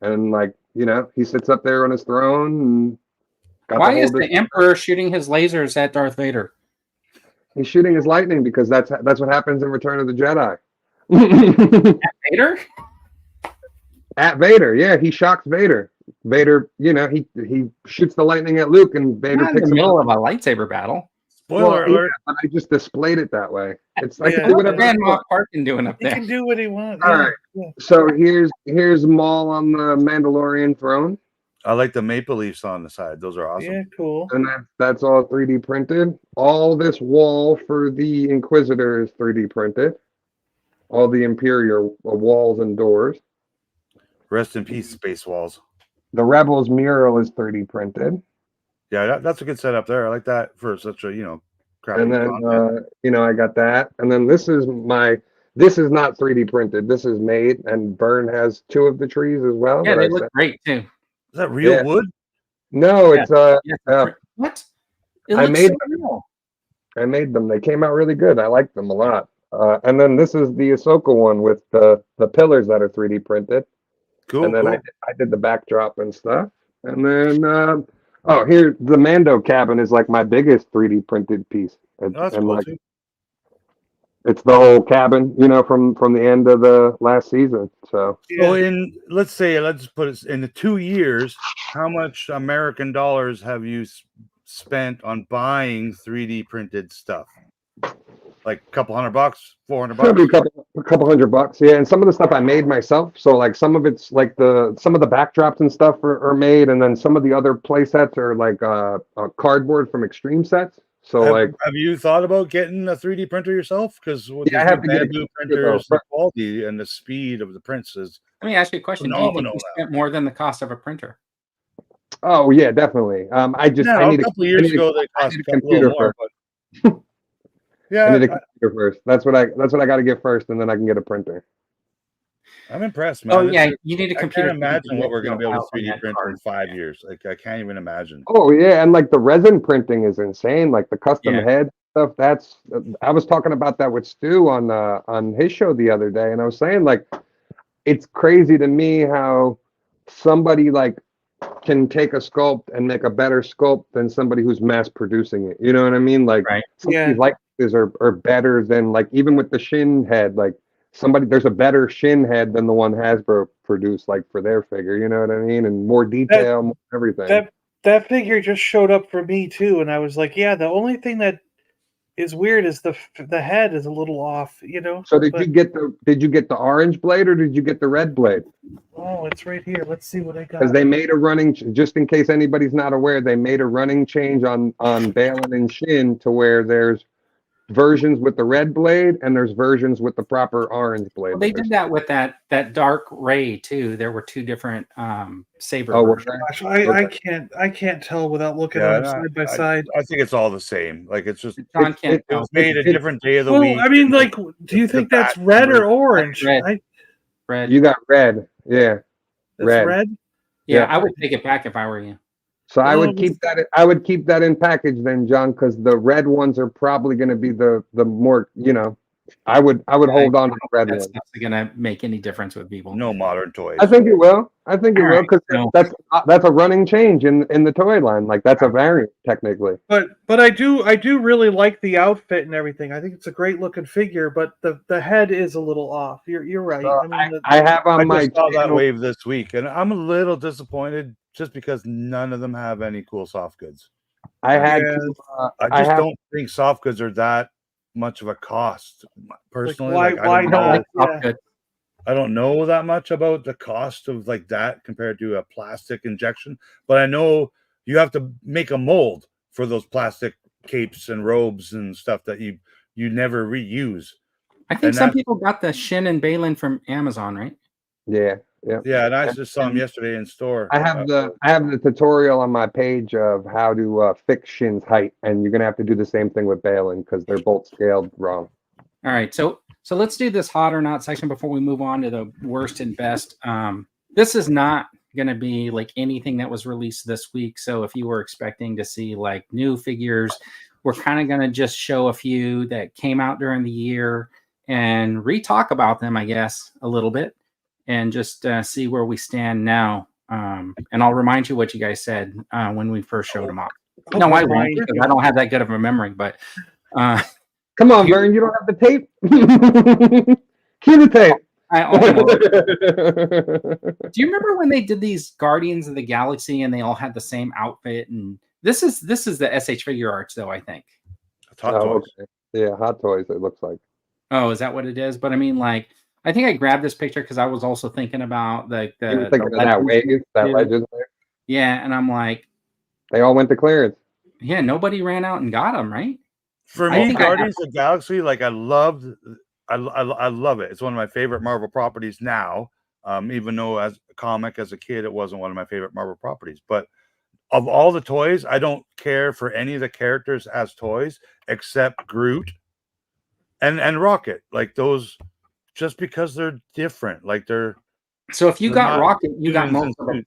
And like, he sits up there on his throne and got Why the is whole the Emperor shooting his lasers at Darth Vader? He's shooting his lightning because that's what happens in Return of the Jedi. Vader? At Vader, yeah, he shocks Vader. Vader, he shoots the lightning at Luke, and Vader Not in picks the him middle up. of a lightsaber battle. Spoiler Well, alert. yeah, but I just displayed it that way. It's like Yeah. do What whatever. Grand Moff Tarkin doing up He there? can do what he wants. All Yeah. right. Yeah. So here's Maul on the Mandalorian throne, I like the maple leaves on the side. Those are awesome. Yeah, cool. and that's all 3D printed. All this wall for the Inquisitor is 3D printed. All the Imperial walls and doors. Rest in peace, Space Walls. The Rebels mural is 3D printed. Yeah, that's a good setup there. I like that for such a crappy And then content. I got that. And then this is not 3D printed. This is made, and Byrne has two of the trees as well. Yeah, that they I look sent. great too. that real Yeah. wood? No, Yeah. it's What? It I looks made so real. I made them. They came out really good. I like them a lot. And then this is the Ahsoka one with the pillars that are 3D printed. Cool, And then cool. I did the backdrop and stuff. And then here the Mando cabin is like my biggest 3D printed piece. Oh, that's And cool like too. it's the whole cabin, from the end of the last season. So So let's put it in the 2 years, how much American dollars have you spent on buying 3D printed stuff? Like a couple $100, $400 probably bucks? a couple $100, yeah. And some of the stuff I made myself. So like some of it's like some of the backdrops and stuff are made, and then some of the other play sets are like cardboard from Extreme Sets. So Have you thought about getting a 3D printer yourself? Because with Yeah, I these have new to get a bamboo computer, printers, though. the quality and the speed of the prints is Let me ask you a question. Do you think phenomenal you now. spent more than the cost of a printer? Oh yeah, definitely. I No, need a couple of years ago they I cost need a little more, first. but I yeah, need a computer first. That's what I got to get first, and then I can get a printer. I'm impressed, man. Oh yeah, you need a I computer. can't imagine what we're going to be able to out from 3D that print card. in 5 years. Like I can't even imagine. Oh yeah, and like the resin printing is insane. Like the custom Yeah. head stuff. I was talking about that with Stu on his show the other day, and I was saying like it's crazy to me how somebody like can take a sculpt and make a better sculpt than somebody who's mass producing it. You know what I mean? Like Right. some of Yeah. these likenesses are better than like even with the Shin head, like there's a better Shin head than the one Hasbro produced like for their figure, you know what I mean? And more detail, more everything. That figure just showed up for me too, and I was like, yeah. The only thing that is weird is the head is a little off, So did you get the orange blade or did you get the red blade? Oh, it's right here. Let's see what I got. Because they made a running, just in case anybody's not aware, they made a running change on Balin and Shin to where there's versions with the red blade and there's versions with the proper orange blade. Well, they did that with that dark ray too. There were two different saber Oh, versions. Gosh, I can't tell without looking at them side by side. I think it's all the same. Like it's just John can't it was tell. made a different day of the Well, week. I mean, like, do you think that's red or orange? Red. Red. You got red, yeah. That's red. Yeah, Yeah. I would take it back if I were you. So I would keep that. I would keep that in package then, John, because the red ones are probably going to be the more. I would hold on to the red That's one. not going to make any difference with people. No modern toys. I think it will. I think it All will right, because so- that's a running change in the toy line. Like that's a variant technically. But I do really like the outfit and everything. I think it's a great looking figure, but the head is a little off. You're right. So I mean, I have on I my just saw that channel. wave this week, and I'm a little disappointed just because none of them have any cool soft goods. I had. Yeah. To, I just don't think soft goods are that much of a cost. Personally, why I don't know. not? Oh, good. I don't know that much about the cost of like that compared to a plastic injection, but I know you have to make a mold for those plastic capes and robes and stuff that you never reuse. I think some people got the Shin and Balin from Amazon, right? Yeah. Yeah, and I just saw them yesterday in store. I have the tutorial on my page of how to fix Shin's height, and you're gonna have to do the same thing with Balin because they're both scaled wrong. All right, so let's do this hot or not section before we move on to the worst and best. This is not going to be like anything that was released this week. So if you were expecting to see like new figures, we're kind of going to just show a few that came out during the year and re-talk about them, I guess, a little bit, and just see where we stand now. And I'll remind you what you guys said when we first showed them off. No, I won't, because I don't have that good of a memory, but come on, Vern, you don't have the tape. Cue the tape. Do you remember when they did these Guardians of the Galaxy and they all had the same outfit? And this is the SH Figure Arts, though, I think. Hot Toys. Okay. Yeah, Hot Toys. It looks like. Oh, is that what it is? But I mean, like, I think I grabbed this picture because I was also thinking about the You were thinking of that wave, that legend there. Yeah, and I'm like, they all went to clearance. Yeah, nobody ran out and got them, right? For me, Guardians of the Galaxy, like I love it. It's one of my favorite Marvel properties now. Even though as a comic, as a kid, it wasn't one of my favorite Marvel properties. But of all the toys, I don't care for any of the characters as toys except Groot and Rocket. Like those, just because they're different. Like they're. So if you got Rocket, you got most of them.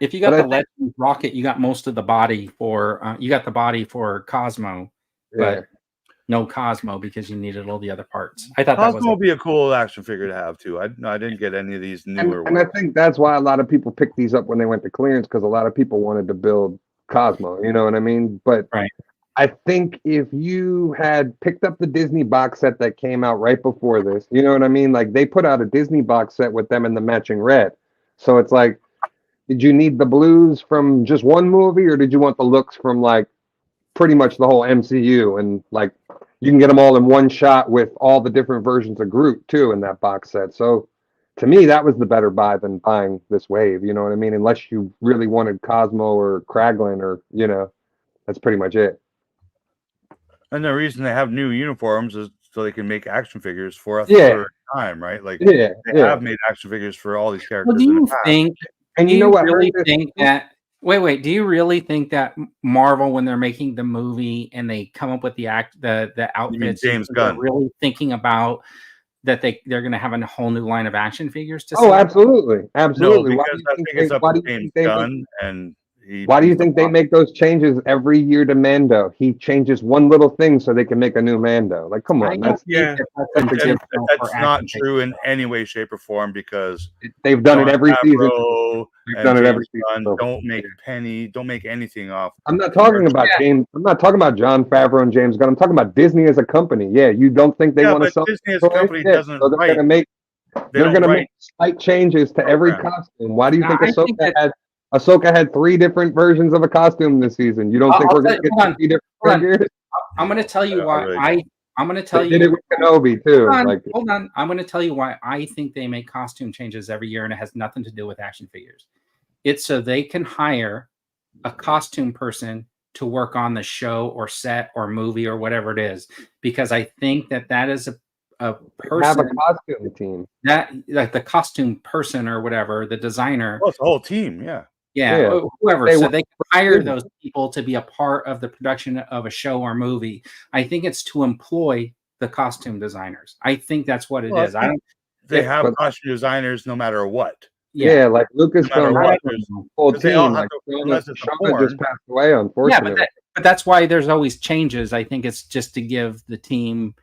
If you got But I the Legends rocket, you got most of the body for you got the body for Cosmo, Yeah. but no Cosmo because you needed all the other parts. I thought that Cosmo was will be a cool action figure to have too. I didn't get any of these newer And I ones. think that's why a lot of people picked these up when they went to clearance, because a lot of people wanted to build Cosmo. You know what I mean? But right. I think if you had picked up the Disney box set that came out right before this, you know what I mean? Like they put out a Disney box set with them in the matching red. So it's like, did you need the blues from just one movie, or did you want the looks from like pretty much the whole MCU? And like you can get them all in one shot with all the different versions of Groot too in that box set. So to me, that was the better buy than buying this wave. You know what I mean? Unless you really wanted Cosmo or Kraglin, or that's pretty much it. And the reason they have new uniforms is so they can make action figures for a Yeah. third time, right? Like Yeah, they yeah. have made action figures for all these Well, characters do in the you past. think? And Do you know you what? really think that? Wait. Do you really think that Marvel, when they're making the movie and they come up with the outfits, James they're Gunn? really thinking about that they're going to have a whole new line of action figures to Oh, sell? absolutely, No, absolutely. Why do because you I think think it's they? up Why to do you James think they? Gunn, and Why do you he's the think they boss. make those changes every year to Mando? He changes one little thing so they can make a new Mando. Like, come I on, don't Yeah. think that's And intentional for that's not action true figures. in any way, shape, or form because they've done it Jon every season. Favreau They've and done it James every season. Gunn So, don't make yeah. don't make anything off. I'm not talking about Yeah. James. I'm not talking about Jon Favreau and James Gunn. I'm talking about Disney as a company. Yeah, you don't think they Yeah, want to but sell Disney as toys? a company Yeah, doesn't so they're write. gonna make. They They're don't gonna write make slight changes to every programs. costume. Why do you No, think I think that- Ahsoka had 3 different versions of a costume this season? You don't think I'll we're tell gonna you- get hold on, 3 different hold on. figures? I'm going to tell you I why really don't. I'm going to tell They you. did it with Kenobi too. Hold on, Like, hold on. I'm going to tell you why I think they make costume changes every year, and it has nothing to do with action figures. It's so they can hire a costume person to work on the show or set or movie or whatever it is, because I think that is a have person a costume team. that like the costume person or whatever, the designer. Well, it's the whole team, yeah. Yeah, whoever. They So want- they can hire those people to be a part of the production of a show or movie. I think it's to employ the costume designers. I think that's what it Well, is. I don't. They If- have but- costume designers no matter what. Yeah, like No Lucasfilm matter has what, a full 'cause they all team. have Like to- unless it's a Shauna porn. just passed away, Yeah, unfortunately. but that's why there's always changes. I think it's just to give the team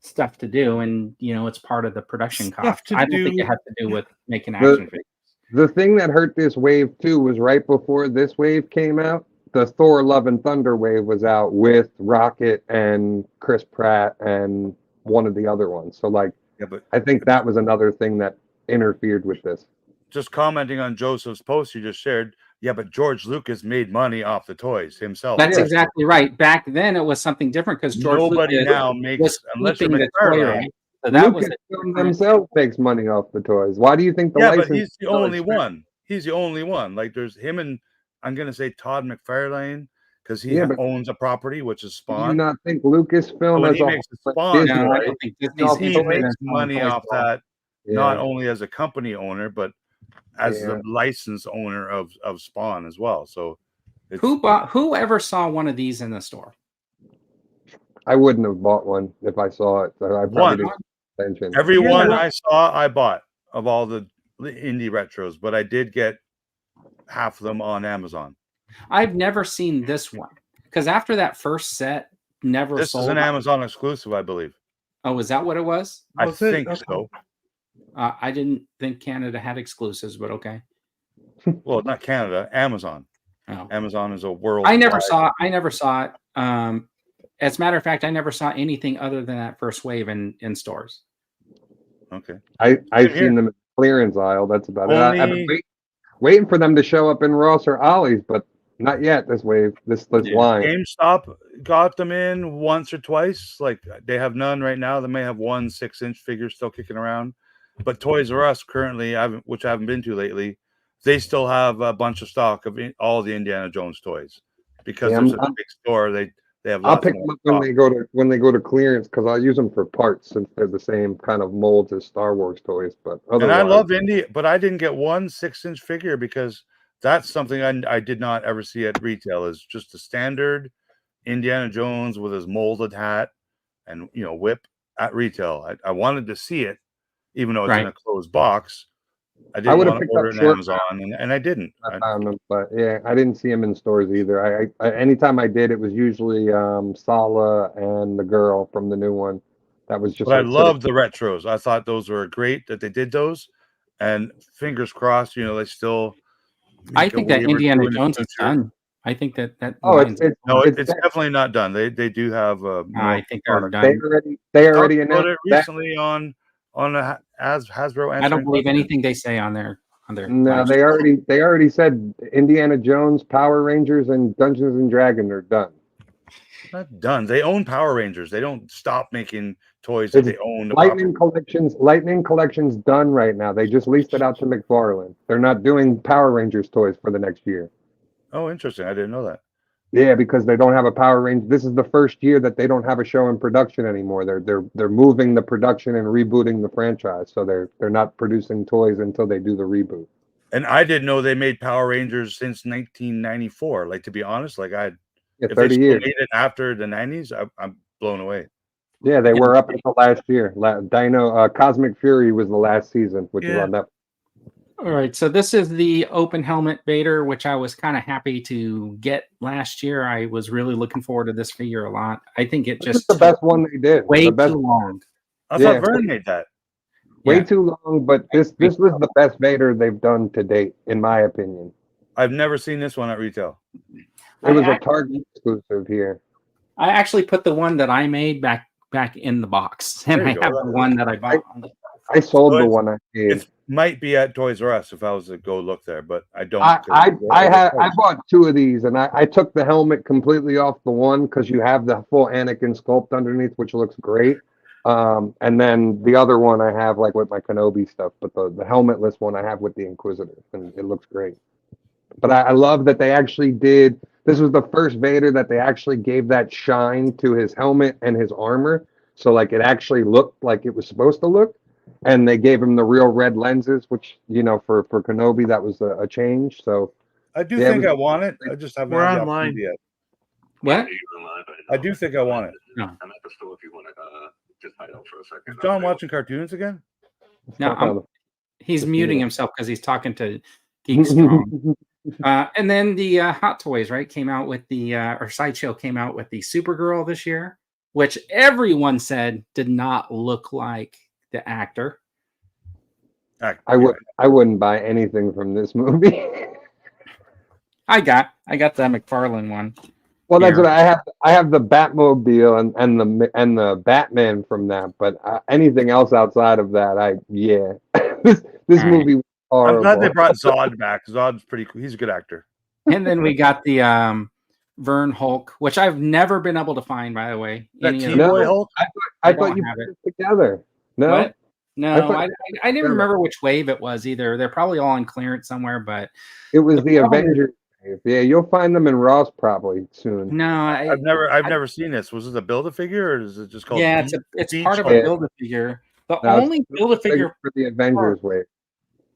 stuff to do, and it's part of the production Stuff cost. to I don't think do. it has to do with making action figures. The thing that hurt this wave too was right before this wave came out. The Thor: Love and Thunder wave was out with Rocket and Chris Pratt and one of the other ones. So like, Yeah, but I think that was another thing that interfered with this. just commenting on Joseph's post you just shared, yeah, but George Lucas made money off the toys himself. That's Yeah. exactly right. Back then, it was something different because George Nobody Lucas now was makes unless you're keeping the toy McFarlane. right. So that was Lucasfilm themselves makes money off the toys. Why do you think the Yeah, but license? he's the only one. He's the only one. Like there's him and I'm gonna say Todd McFarlane because he Yeah, but owns a property which is Do you Spawn. not think Lucasfilm when as he a makes whole, the like Spawn Disney, No, I toy, don't think No, Disney's he he interested makes in money toys off at all. that Yeah. not only as a company owner but as Yeah. the license owner of Spawn as well. So it's, Who ever saw one of these in the store? I wouldn't have bought one if I saw it. So I probably One. didn't pay attention. every Yeah, one well- I saw I bought of all the indie retros, but I did get half of them on Amazon. I've never seen this one because after that first set, never This sold. is an Amazon exclusive, I believe. Oh, is that what it was? I Was it? think Okay. so. I didn't think Canada had exclusives, but okay. Well, not Canada, Amazon. Oh. Amazon is a world. I never saw it. As a matter of fact, I never saw anything other than that first wave in stores. Okay. I've Here. seen them in the clearance aisle. That's about it. I've been Only waiting for them to show up in Ross or Ollie's, but not yet. This wave, this line. GameStop got them in once or twice. Like they have none right now. They may have one 6-inch figure still kicking around. But Toys R Us currently, which I haven't been to lately, they still have a bunch of stock of all the Indiana Jones toys because Yeah, there's a big store. They have. I'll Lots pick more them up when stock. they go to clearance because I'll use them for parts since they're the same kind of molds as Star Wars toys. But And I otherwise, love Indy, but I didn't get one 6-inch figure because that's something I did not ever see at retail. Is just a standard Indiana Jones with his molded hat and whip at retail. I wanted to see it, even though it's in Right. a closed box. I I didn't would have want to picked up order it on short. Amazon, and I didn't. I found them, but yeah, I didn't see them in stores either. Anytime I did, it was usually Sala and the girl from the new one. That was just But I like sitting. love the retros. I thought those were great that they did those, and fingers crossed, they still I make a think that wave or Indiana two in the Jones is future. done. I think that Oh, line's No, done. it's definitely not done. They do have more I think they're product. they done. already Talked about announced it that. recently on as Hasbro I don't answering believe questions. anything they say on their No, live they already said Indiana Jones, Power Rangers, and Dungeons and Dragons are done. Not done. They own Power Rangers. They don't stop making toys that It's they own the property. Lightning Collection's done right now. They just leased it out to McFarlane. They're not doing Power Rangers toys for the next year. Oh, interesting. I didn't know that. Yeah, because they don't have a Power Ranger. This is the first year that they don't have a show in production anymore. They're moving the production and rebooting the franchise. So they're not producing toys until they do the reboot. And I didn't know they made Power Rangers since 1994. Like, to be honest, like Yeah, if they 30 still years. made it after the 90s, I'm blown away. Yeah, they Yeah. were up until last year. Cosmic Fury was the last season, which is Yeah. on Netflix. All right, so this is the open helmet Vader, which I was kind of happy to get last year. I was really looking forward to this figure a lot. I think it This is just the took best one they did. way The best, too long. I Yeah. thought Vern made that. way Yeah. too long, but this was the best Vader they've done to date, in my opinion. I've never seen this one at retail. It was I a Target exclusive here. I actually put the one that I made back in the box, and There I you have go. the one that I bought. I sold So the it's- one I made. It might be at Toys R Us if I was to go look there, but I don't. I bought two of these, and I took the helmet completely off the one because you have the full Anakin sculpt underneath, which looks great. And then the other one I have like with my Kenobi stuff, but the helmetless one I have with the Inquisitor, and it looks great. But I love that they actually did. This was the first Vader that they actually gave that shine to his helmet and his armor, so like it actually looked like it was supposed to look. And they gave him the real red lenses, which for Kenobi that was a change. So I do Yeah, think we- I want it. I just haven't We're had the online. opportunity yet. What? I do think I want it. No. I'm at the store if you want to just hide out for a second. Is John watching cartoons again? No, he's muting himself because he's talking to Geek Strong. And then the Hot Toys, right, came out with the or Sideshow came out with the Supergirl this year, which everyone said did not look like the actor. I wouldn't buy anything from this movie. I got the McFarlane one. Well, that's Yeah. what I have. I have the Batmobile and the Batman from that, but anything else outside of that, this All right. movie was horrible. I'm glad they brought Zod back. Zod's pretty cool. He's a good actor. And then we got the Vern Hulk, which I've never been able to find, by the way. That Any of Team them. Boy Hulk? I don't thought you have put it together. No, What? No, I thought- I didn't remember which wave it was either. They're probably all on clearance somewhere, but it was the problem is- Avengers. Yeah, you'll find them in Ross probably soon. no, I've never seen this. Was it a Build-A-Figure or is it just called? yeah, Beach- it's Beach part of Hulk? a Build-A-Figure. The No, it's only Build-A-Figure for the Avengers wave.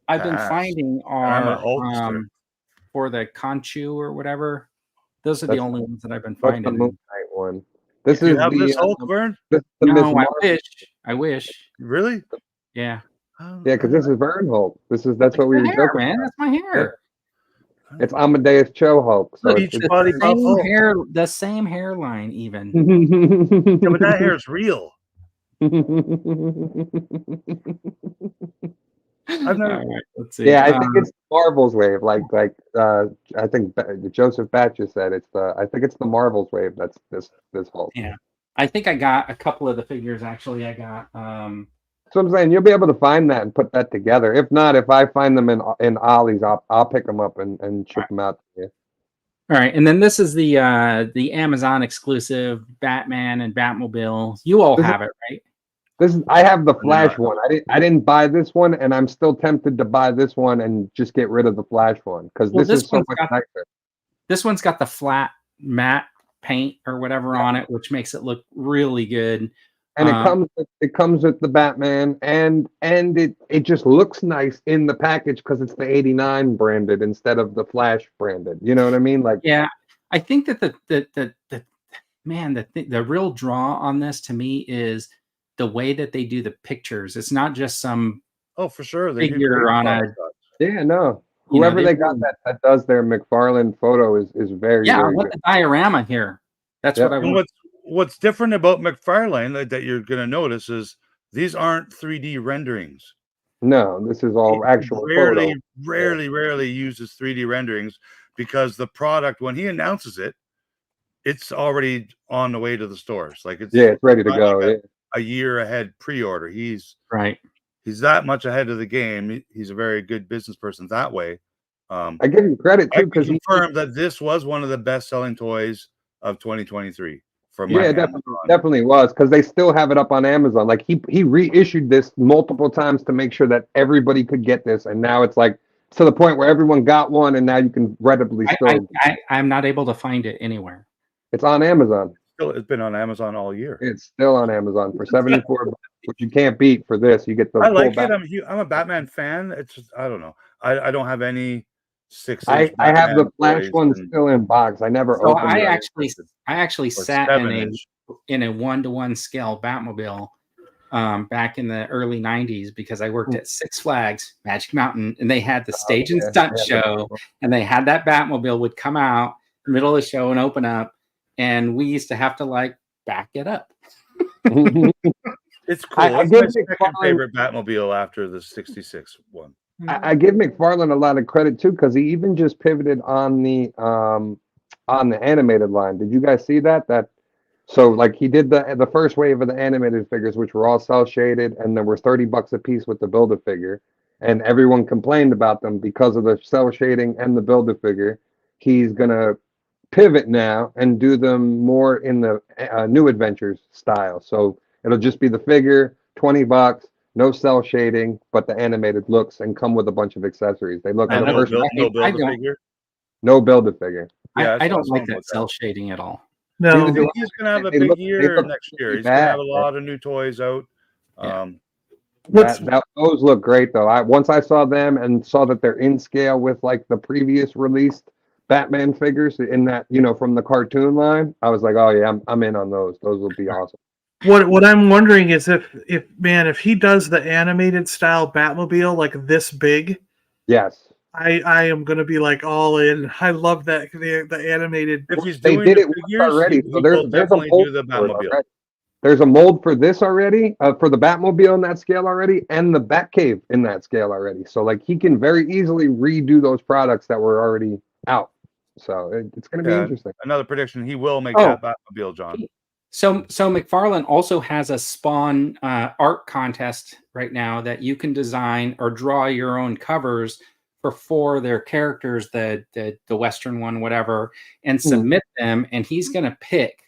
I've been Yes. finding I'm an are Hulkster. for the Conchu or whatever. Those are the That's- only ones that I've been That's the finding. Moon Knight one. This Do you is have the this Hulk, Vern? this is the Miss No, I Marvel. I wish. Really? Yeah. Oh, Yeah, because this is Vern Hulk. That's what we were My hair, joking man. about. That's my hair. It's Amadeus Cho Hulk. So Beach it's, body buff Same Hulk. hair, the same hairline, even. Yeah, but that hair is real. I've never. All right, let's see. Yeah, I think it's Marvel's wave. Like I think Joseph Batcher said I think it's the Marvel's wave. That's this Hulk. Yeah. I think I got a couple of the figures. Actually, I got. So I'm saying you'll be able to find that and put that together. If not, if I find them in Ollie's, I'll pick them up and ship them out to you. All right, and then this is the Amazon exclusive Batman and Batmobile. You all This is- have it, right? I have the Flash No. one. I didn't buy this one, and I'm still tempted to buy this one and just get rid of the Flash one because Well, this is so one's much got- nicer. This one's got the flat matte paint or whatever on it, which makes it look really good. And it comes with the Batman, and it just looks nice in the package because it's the '89 branded instead of the Flash branded. You know what I mean? Like, Yeah, I think that the real draw on this to me is the way that they do the pictures. It's not just some Oh, for sure. They do figure great on a product shots. Yeah, no. You know, Whoever they got really- that does their McFarlane photo is very, yeah, I very want good. the diorama here. That's Yep. what I And want. what's different about McFarlane that you're going to notice is these aren't 3D renderings. No, this is all actual photo. Rarely uses 3D renderings because the product, when he announces it, it's already on the way to the stores. Like it's ready to not go. like Yeah. a year ahead pre-order. He's Right. that much ahead of the game. He's a very good business person that way. I give him credit I too can because confirm that this was one of the best-selling toys of 2023 from yeah, definitely was because they still have it up on Amazon. Like he reissued this multiple times to make sure that everybody could get this, and now it's like to the point where everyone got one, and now you can readily still. I'm not able to find it anywhere. It's on Amazon. It's been on Amazon all year. It's still on Amazon for $74, which you can't beat for this. You get the I full like back. it. I'm a Batman fan. It's just I don't know. I don't have any 6-inch. I have the Batman Flash toys one and- still in box. I never So opened I it. actually or sat 7-inch. in a 1-to-1 scale Batmobile back in the early 90s because I worked at Six Flags Magic Mountain, and they had the stage and stunt show, and they had that Batmobile would come out in the middle of the show and open up, and we used to have to like back it up. It's cool. I It's give my second McFarlane- favorite Batmobile after the 66 one. I give McFarlane a lot of credit too because he even just pivoted on the animated line. Did you guys see that? So like he did the first wave of the animated figures, which were all cell shaded, and there were $30 a piece with the build a figure, and everyone complained about them because of the cell shading and the build a figure. He's gonna pivot now and do them more in the New Adventures style. So it'll just be the figure, $20, no cell shading, but the animated looks and come with a bunch of accessories. They look I the know, first No build a don't- figure. no build a figure. Yeah, I I don't saw like something that about cell shading at all. Neither No, do He's gonna have a They big look- they year look next year. really He's gonna have a bad. lot of new toys out. Yeah. Those look great though. Once I saw them and saw that they're in scale with like the previous released Batman figures in that, from the cartoon line, I was like, oh yeah, I'm in on those. Those will be awesome. what I'm wondering is if he does the animated style Batmobile like this big, Yes. I am gonna be like all in. I love that the animated. If he's They doing did the it once figures, already. he So will there's a definitely mold do the for it Batmobile. already. There's a mold for this already, for the Batmobile in that scale already, and the Batcave in that scale already. So like he can very easily redo those products that were already out. So it's going to be Yeah. interesting. Another prediction: he will make Oh. that Batmobile, John. So McFarlane also has a Spawn art contest right now that you can design or draw your own covers for their characters, the Western one, whatever, and submit them. And he's going to pick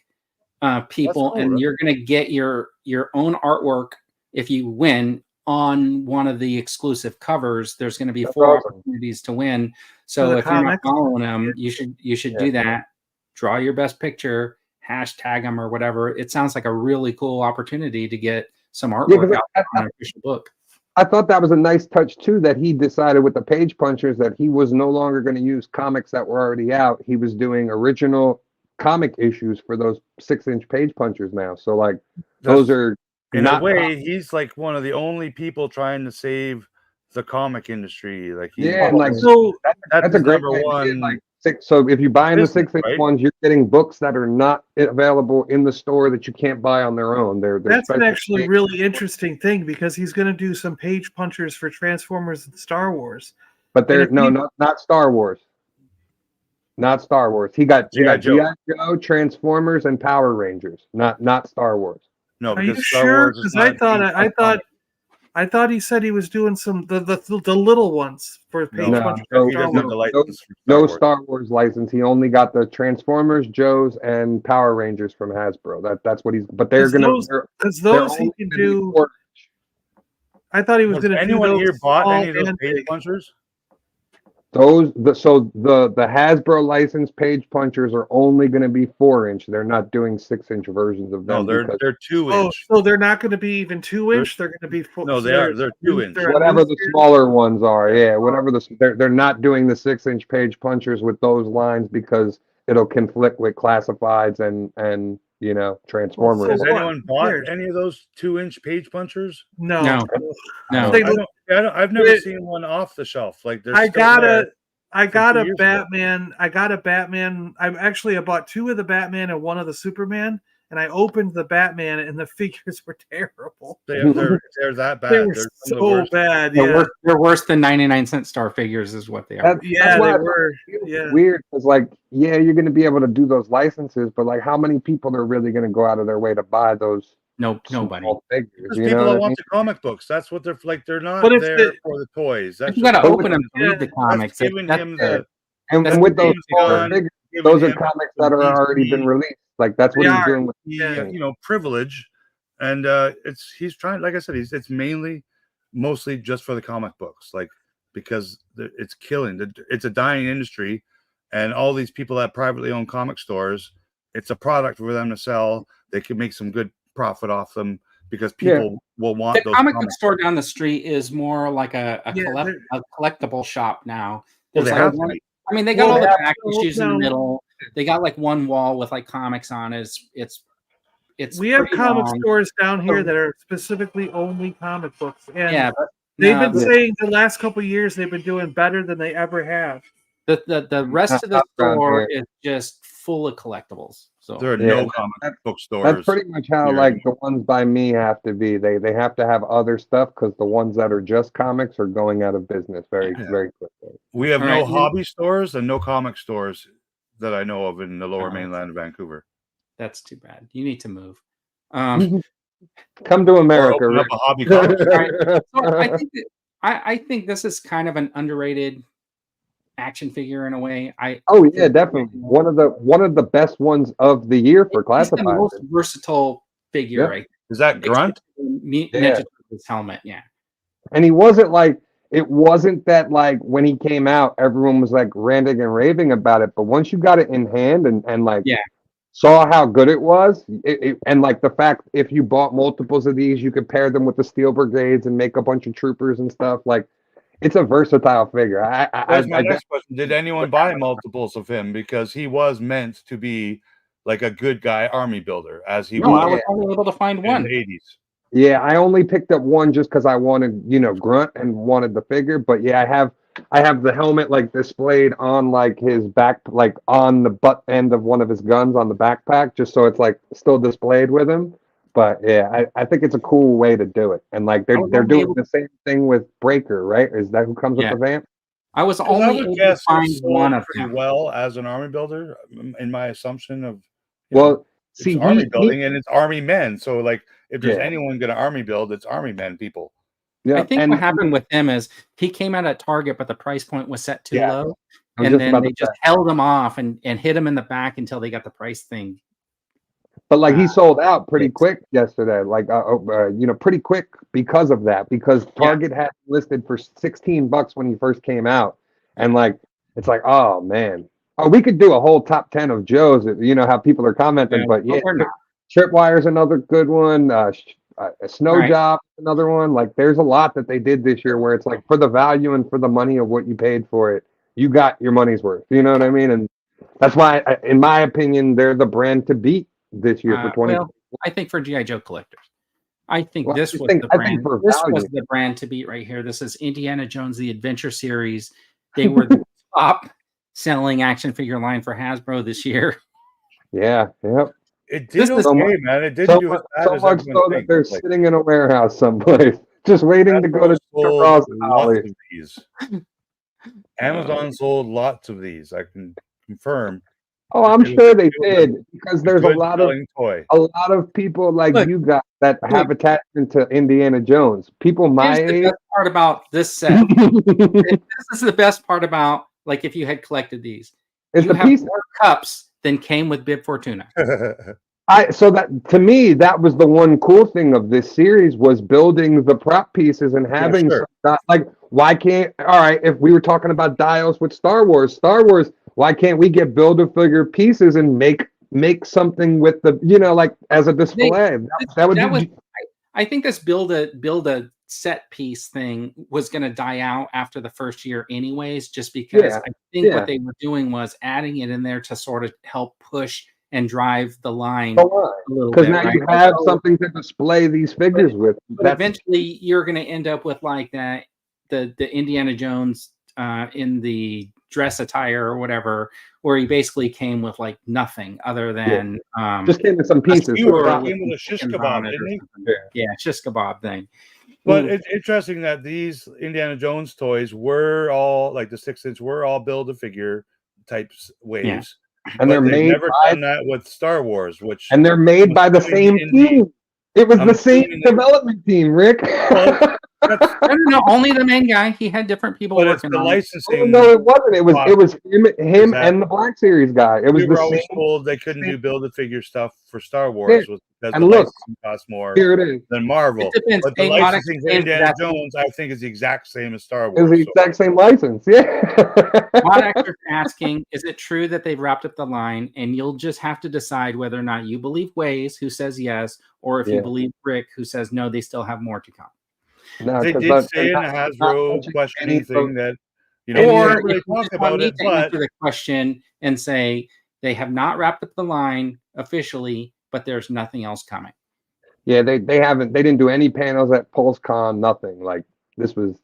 people, cool, and right? you're going to get your own artwork if you win on one of the exclusive covers. There's going to be That's 4 awesome. opportunities to win. For So the if you're not comics. following them, you should do that. Draw your best picture, hashtag them or whatever. It sounds like a really cool opportunity to get some artwork 'cause out on an official book. I thought that was a nice touch too, that he decided with the page punchers that he was no longer going to use comics that were already out. He was doing original comic issues for those 6-inch page punchers now. So like those are In not a way, he's like one of the only people trying to save the comic industry. Like he, and like So that's that's a his great number idea. one. Like so if you buy in the business, 6-inch right? ones, you're getting books that are not available in the store that you can't buy on their own. They're that's an special actually page- really interesting thing because he's going to do some page punchers for Transformers and Star Wars. But they're and if he- not Star Wars. Not Star Wars. He got G.I. Joe. G.I. Joe, Transformers, and Power Rangers. Not Star Wars. No, Are you because Star sure? Wars is Because not I thought he said he was doing some the little ones for page No, punchers. no, for he Star doesn't have Wars. the license for Star No Wars. Star Wars license. He only got the Transformers, Joes, and Power Rangers from Hasbro. That's what he's. But they're Because gonna. those- they're- Because they're those he only can gonna be do. 4-inch. I thought he was Has going to do anyone those here bought small any of those and page big. punchers? The Hasbro licensed page punchers are only going to be 4-inch. They're not doing 6-inch versions of them. No, because they're 2 Oh, inch. so they're not going to be even 2-inch. They're going to be No, they are. They're 2 inch. they're a whatever new the series? smaller ones are, whatever they're not doing the 6-inch page punchers with those lines because it'll conflict with classifieds and you know, Transformers. So Has what? anyone Who bought cares? any of those 2-inch page punchers? No. No. They I look- don't, I've never It- seen one off the shelf. Like they're I still got there. a from 2 years ago. Batman. I got a Batman. I bought 2 of the Batman and 1 of the Superman, and I opened the Batman, and the figures were terrible. They're that bad. They were They're some of the so worst. bad. They're, Yeah, worse, they're worse than 99-cent star figures, is what they are. yeah, why they I were. feel Yeah. weird because, like, yeah, you're going to be able to do those licenses, but like, how many people are really going to go out of their way to buy those Nobody. small figures? There's You people know that what I want mean? the comic books. That's what they're like. They're not But if there the- for the toys. That's You got to just- open them to read the comics. That's giving That's him the- the. And That's with those James smaller Gunn, figures, giving those are him comics some that are already DC been released. Like that's what They he's are. doing with Yeah. privilege, and he's trying. Like I said, it's mostly just for the comic books, like because it's killing. It's a dying industry, and all these people that privately own comic stores, it's a product for them to sell. They can make some good profit off them because people will want The those comic book comics. store down the street is more like a Yeah, collectible shop now. Well, There's they like have to one, be. I mean, they got Well, all the they back have to. issues in the No. middle. They got like one wall with like comics on it. It's We have pretty comic long. stores down here that are specifically only comic books, and Yeah, but they've no, been saying the last couple of years they've been doing better than they ever have. the rest of the Not around store here. is just full of collectibles. So There are Yeah, no comic book stores. That's pretty much how here like anymore. the ones by me have to be. They have to have other stuff because the ones that are just comics are going out of business very quickly. We have All no right. hobby stores and no comic stores that I know of in the lower Oh. mainland of Vancouver. that's too bad. You need to move. Come to Or America. open up Rick. a hobby comic store. So I think this is kind of an underrated action figure in a way. Oh yeah, definitely one of the best ones of the year for It's the classified. most versatile figure, Yeah. right? Is that Grunt? Ninja Yeah. Turtles helmet, yeah. And he wasn't like it wasn't that like when he came out, everyone was like ranting and raving about it. But once you got it in hand and like Yeah. saw how good it was, and like the fact if you bought multiples of these, you could pair them with the Steel Brigades and make a bunch of troopers and stuff. Like it's a versatile figure. That's my next question. Did anyone buy multiples of him? Because he was meant to be like a good guy army builder, as he No, I was was only able to find in one. the 80s. Yeah, I only picked up one just because I wanted, Grunt and wanted the figure. But yeah, I have the helmet like displayed on like his back, like on the butt end of one of his guns on the backpack, just so it's like still displayed with him. But yeah, I think it's a cool way to do it. And like they're doing the same thing with Breaker, right? Is that who comes Yeah. with the vamp? I was I only would able to guess it find sold one of pretty them. well as an army builder, in my assumption of Well, it's see, army building and it's army men. So like if there's Yeah. anyone gonna army build, it's army men people. yeah, I think and what happened with him is he came out at Target, but the price point was set too Yeah. low. I was And just then about they to just say. held him off and hit him in the back until they got the price thing. But like he sold out pretty it's- quick yesterday, like pretty quick because of that. Because Target had it listed for $16 when he first came out, and like it's like, oh man, we could do a whole top 10 of Joe's. You know how people are commenting, Yeah, but yeah, we're not. Tripwire's another good one. A Snow Right. Job, another one. Like there's a lot that they did this year where it's like for the value and for the money of what you paid for it, you got your money's worth. You know what I mean? And that's why, in my opinion, they're the brand to beat this year for 20. Well, I think for GI Joe collectors, I think Well, this I was think- the I think brand. for This was value. the brand to beat right here. This is Indiana Jones: The Adventure Series. They were the top selling action figure line for Hasbro this year. Yeah, yep. It did This is- okay, man. It didn't So do as much, bad so as much everyone so that thinks. they're Like, sitting in a warehouse someplace, just waiting to go to sold Ross and lots Ollie. of these. Amazon sold lots of these. I can confirm. Oh, I'm It was- sure they it was did because there's a good lot of selling toy. people like Look, you guys that have attachment to Indiana Jones. People my Here's the age. best part about this set. This is the best part about like if you had collected these. It's You the have piece. more cups than came with Bib Fortuna. So that to me, that was the one cool thing of this series was building the prop pieces and having sure. like why can't all right if we were talking about dials with Star Wars, why can't we get build-a-figure pieces and make something with the like as a display? That would be. I think this build a set piece thing was going to die out after the first year anyways, just because Yeah, I think yeah. what they were doing was adding it in there to sort of help push and drive the line Go on. a little Because bit. now Right? you have So- something to display these figures with. But eventually, you're going to end up with like that the Indiana Jones in the dress attire or whatever, where he basically came with like nothing other than just came in some pieces. skewer, So came with a shish chickens kebab, on it didn't or he? something. Yeah, shish kebab thing. But Ooh. it's interesting that these Indiana Jones toys were all like the 6-inch were all build-a-figure types waves, and they're but they've made never by, done that with Star Wars, which and they're made I'm by the assuming same the indie- team. It was I'm the same assuming they- development team, Rick. Well, that's, No, only the main guy. He had different people but it's working the on it. licensing. No, it wasn't. It was him Exactly. and the Black Series guy. It was We were the always same. told they couldn't do build-a-figure stuff for Star Wars because And the look, licensing costs more Here it is. than Marvel. It depends. But the Hey, Modest, licensing for is Indiana that- Jones, I think, is the exact same as Star It was Wars. the exact same license. Yeah. Mod Actor's asking, is it true that they've wrapped up the line? And you'll just have to decide whether or not you believe Waze, who says yes, or if you believe Rick, who says no, they still have more to come. No, They 'cause did not- say in the not Hasbro touching questioning any thing of- that, you Or know, if they you talk just want about me it, to but answer the question and say they have not wrapped up the line officially, but there's nothing else coming. Yeah, they didn't do any panels at PulseCon, nothing. Like this was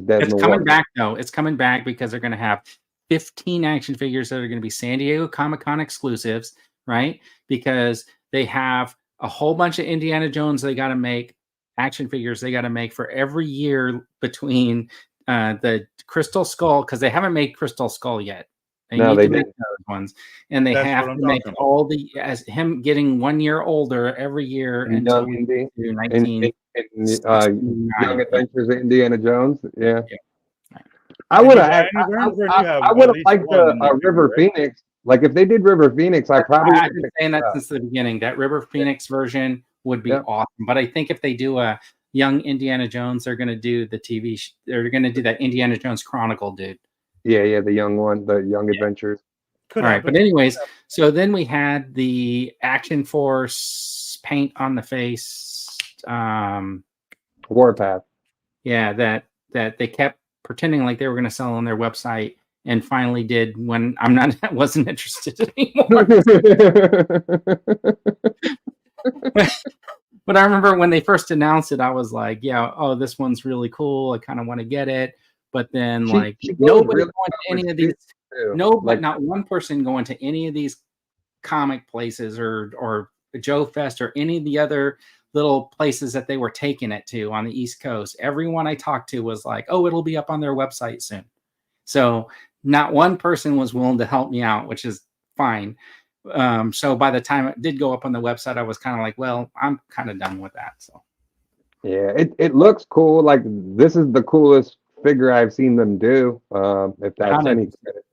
dead It's in the coming water. back though. It's coming back because they're going to have 15 action figures that are going to be San Diego Comic-Con exclusives, right? Because they have a whole bunch of Indiana Jones they got to make, action figures they got to make for every year between the Crystal Skull, because they haven't made Crystal Skull yet. They No, need they to make didn't. those ones, and they That's have what I'm to make talking about. all the as him getting 1 year older every year And until Young Indy, to in 19. Young Adventures of Indiana Jones. Yeah. Yeah. I would Any have. round where you have I at would have least liked one in a your River figure, right? Phoenix. Like if they did River Phoenix, I probably I've would been pick saying that it up. since the beginning. That River Phoenix version would be Yeah. awesome. But I think if they do a young Indiana Jones, they're going to do the TV. They're going to do that Indiana Jones Chronicle, dude. Yeah, the young one, the Young Adventures. Could All right, happen. but anyways, so then we had the Action Force paint on the face. Warpath. Yeah, that they kept pretending like they were going to sell on their website, and finally did when I wasn't interested anymore. But I remember when they first announced it, I was like, yeah, oh, this one's really cool. I kind of want to get it. But then She goes nobody really going well to any with of these, too. but not one person going to any of these comic places or Joe Fest or any of the other little places that they were taking it to on the East Coast. Everyone I talked to was like, oh, it'll be up on their website soon. So not one person was willing to help me out, which is fine. So by the time it did go up on the website, I was kind of like, well, I'm kind of done with that. So Yeah, it looks cool. Like this is the coolest figure I've seen them do. If that's 100%. any credit.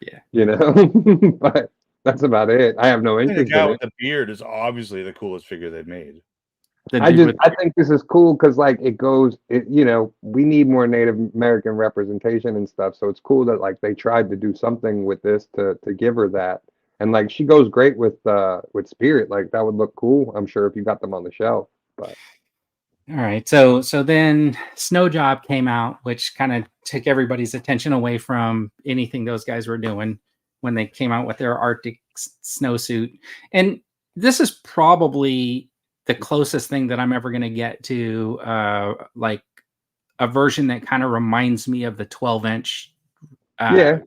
Yeah. You know, but that's about it. I have no I think the interest guy in with it. the beard is obviously the coolest figure they've made. the dude with- I think this is cool because like you know, we need more Native American representation and stuff. So it's cool that like they tried to do something with this to give her that. And like she goes great with Spirit. Like that would look cool, I'm sure, if you got them on the shelf. But all right. So then Snow Job came out, which kind of took everybody's attention away from anything those guys were doing when they came out with their Arctic snowsuit. And this is probably the closest thing that I'm ever going to get to like a version that kind of reminds me of the 12-inch yeah,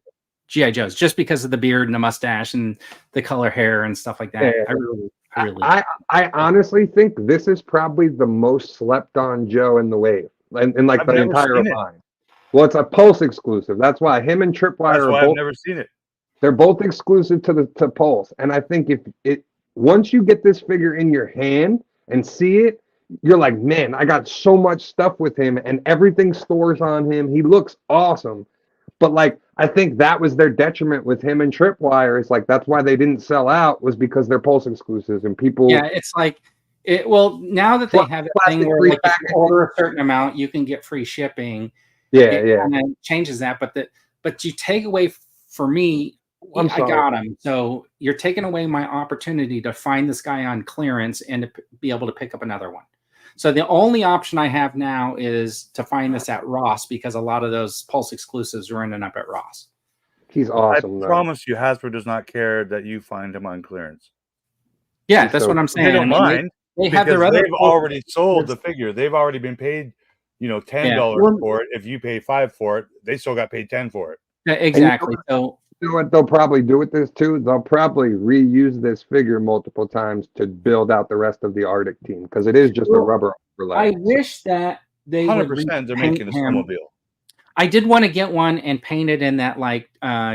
GI Joes, just because of the beard and the mustache and the color hair and stuff like that. Yeah. I really I honestly think this is probably the most slept on Joe in the wave, in like I've the never entire seen it. line. Well, it's a Pulse exclusive. That's why him and Tripwire That's are why both I've never seen it. they're both exclusive to Pulse. And I think if it once you get this figure in your hand and see it, you're like, man, I got so much stuff with him and everything stores on him. He looks awesome. But like I think that was their detriment with him and Tripwire. It's like that's why they didn't sell out, was because they're Pulse exclusives and people it's like it. Well, now that they have a thing where like if you order a certain amount, you can get free shipping. It kind of changes that, but you take away for me. I got him, so you're taking away my opportunity to find this guy on clearance and to be able to pick up another one. So the only option I have now is to find this at Ross, because a lot of those Pulse exclusives are ending up at Ross. He's awesome. I promise you, Hasbro does not care that you find him on clearance. Yeah, Just that's so- what I'm They saying. don't I mean, mind they have their because other. they've already sold the figure. They've already been paid, $10 Well- for it. If you pay $5 for it, they still got paid 10 for it. Yeah, exactly. So You know what they'll probably do with this too? They'll probably reuse this figure multiple times to build out the rest of the Arctic team because it is just a Well, rubber overlay. I wish that they would 100% they're repaint making a him. snowmobile. I did want to get one and paint it in that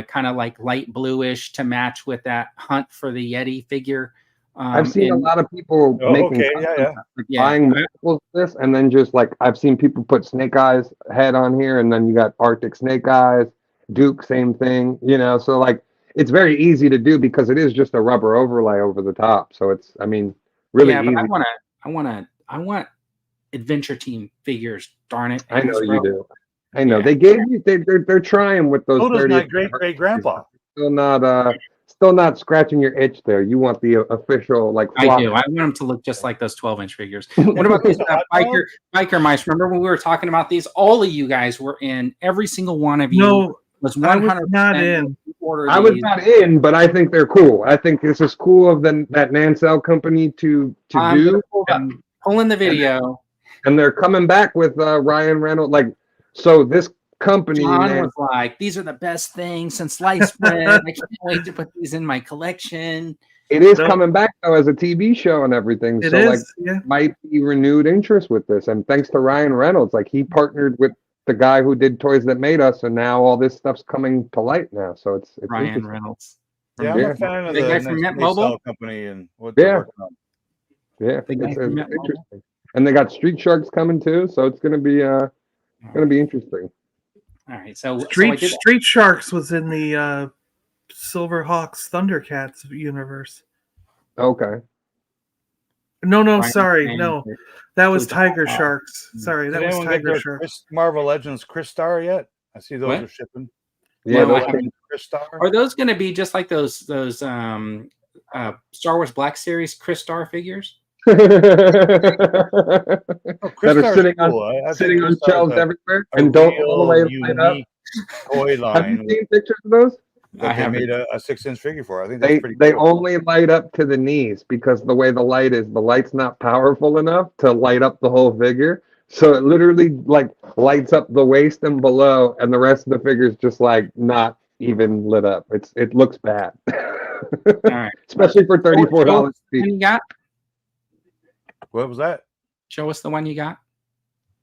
kind of like light bluish to match with that Hunt for the Yeti figure. I've seen a and- lot of people Oh, making okay, yeah. Yeah. buying multiples of this, and then just like I've seen people put Snake Eyes head on here, and then you got Arctic Snake Eyes, Duke, same thing. So like it's very easy to do because it is just a rubber overlay over the top. So it's, I mean, really yeah, easy. but I want Adventure Team figures. Darn it! I know you Hasbro. do. I know Yeah. they gave you. They're trying with those. So does 30th my great grandpa. Still not scratching your itch there. You want the official like. I flop. do. I want them to look just like those 12-inch figures. What about these biker mice? Remember when we were talking about these? All of you guys were in. Every single one of you No, was I 100% was not in. I was not in, but I think they're cool. I think this is cool of that Nancel company to do. Pull in the video. And they're coming back with Ryan Reynolds. Like, so this company. John was like, "These are the best things since sliced bread. I can't wait to put these in my collection." It is coming back though as a TV show and everything. It so is, like yeah. might be renewed interest with this. And thanks to Ryan Reynolds, like he partnered with the guy who did Toys That Made Us, and now all this stuff's coming to light now. So it's Ryan interesting. Reynolds. Yeah, I'm Yeah. a fan of The the guy from Mint Mobile? Nacelle company and what they're Yeah. working on. Yeah, The guy it's from Met Mobile. interesting. And they got Street Sharks coming too, so it's gonna be interesting. All right, so Street Sharks was in the Silverhawks Thundercats universe. Okay. No, Ryan sorry, Reynolds. no, that was Who's the Tiger Hawk? Sharks. Sorry, that Did was anyone get Tiger their Sharks. Marvel Legends Chris Star yet? I see those What? are shipping. Yeah, No, I those haven't. Chris Star. Are those going to be just like those Star Wars Black Series Chris Star figures? that Chris are Star's sitting cool. on I think sitting on Chris Star's shelves a everywhere a and don't all the way real light up. unique toy Have you line seen pictures of those? I that they haven't. made a 6-inch figure for. I think that's They pretty they cool. only light up to the knees because the way the light's not powerful enough to light up the whole figure. So it literally like lights up the waist and below, and the rest of the figure is just like not even lit up. It looks bad, All right. especially for $34. One you got? What was that? Show us the one you got.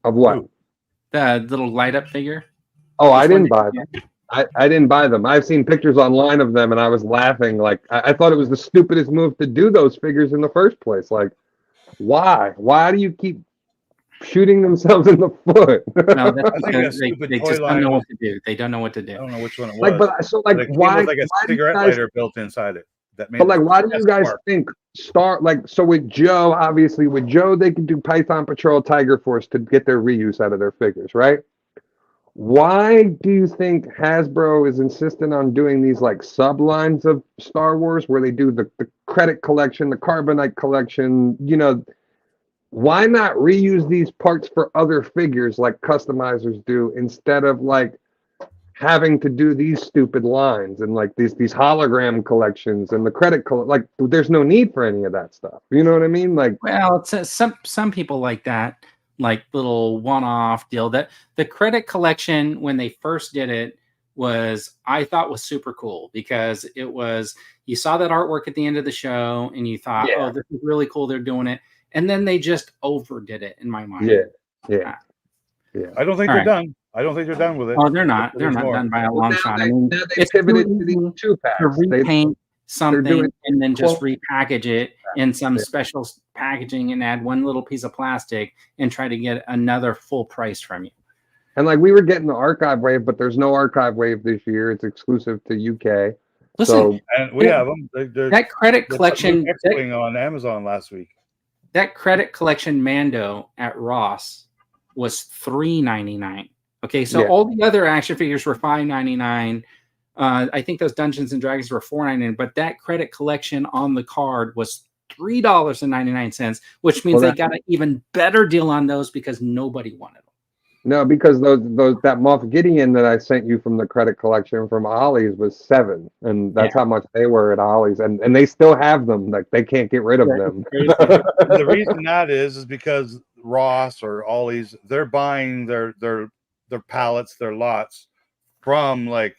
Of what? Ooh. The little light up figure. Oh, I Which didn't one buy did them. I didn't buy them. I've seen pictures online of them, and I was laughing. Like I thought it was the stupidest move to do those figures in the first place. Like, why? Why do you keep shooting themselves in the foot? No, that's I think because that stupid they toy just don't line know was- what to do. They don't know what to I do. don't know which one it was. like, but so like, But it came why? with like a why do you cigarette guys- lighter built inside it. That made But like, why do you best guys part. think so with Joe? Obviously, with Joe, they can do Python Patrol, Tiger Force to get their reuse out of their figures, right? Why do you think Hasbro is insistent on doing these like sublines of Star Wars, where they do the credit collection, the Carbonite collection? Why not reuse these parts for other figures like customizers do, instead of like having to do these stupid lines and like these hologram collections and the like there's no need for any of that stuff. You know what I mean? Like, Well, it's some people like that, like little one-off deal. That the credit collection when they first did it I thought was super cool because it was, you saw that artwork at the end of the show and you thought, Yeah. oh, this is really cool. They're doing it. And then they just overdid it in my mind. yeah. I don't think All they're right. done. I don't think they're done with it. Oh, they're not. They're There's not more. done by a long Now shot. I they, mean, now they it's pivoted too to these easy two packs. to repaint something doing and then just 12 repackage it in some special packaging and add one little piece of plastic and try to get another full price from you. And like we were getting the archive wave, but there's no archive wave this year. It's exclusive to UK. Listen, So And we Yeah. have them. that credit collection, X-Wing on Amazon last week. that credit collection Mando at Ross was $3.99. Okay, so Yeah. all the other action figures were $5.99. I think those Dungeons and Dragons were $4.99, but that credit collection on the card was $3.99, which means Well, they got an even better deal on those because nobody wanted them. No, because those that Moff Gideon that I sent you from the credit collection from Ollie's was 7, and that's how much they were at Ollie's, and they still have them. Like they can't get rid of them. The reason that is because Ross or Ollie's, they're buying their pallets, their lots from like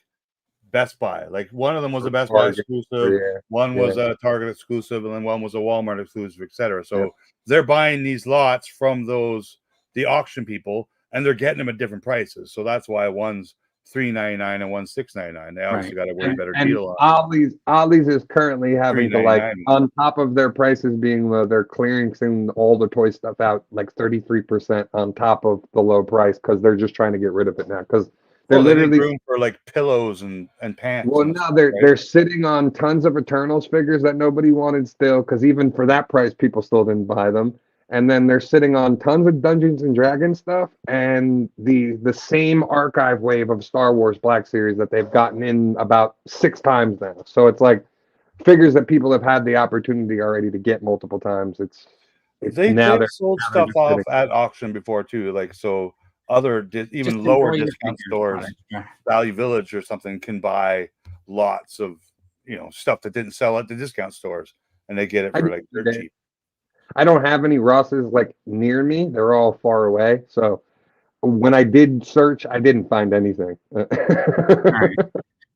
Best Buy. Like one of them was a Best Buy exclusive, one was a Target exclusive, and then one was a Walmart exclusive, etc. So they're buying these lots from the auction people, and they're getting them at different prices. So that's why one's $3.99 and one's $6.99. They obviously got a way better deal on. Ollie's is currently having to, like, on top of their prices being low, they're clearing all the toy stuff out like 33% on top of the low price because they're just trying to get rid of it now because they're literally room for like pillows and pants. Well, now they're sitting on tons of Eternals figures that nobody wanted still, because even for that price, people still didn't buy them. And then they're sitting on tons of Dungeons and Dragons stuff and the same archive wave of Star Wars Black Series that they've gotten in about 6 times now. So it's like figures that people have had the opportunity already to get multiple times. They've sold stuff off at auction before too, like so. Other even lower discount stores, Value Village or something, can buy lots of stuff that didn't sell at the discount stores, and they get it for like dirt cheap. I don't have any Rosses like near me; they're all far away. So when I did search, I didn't find anything. All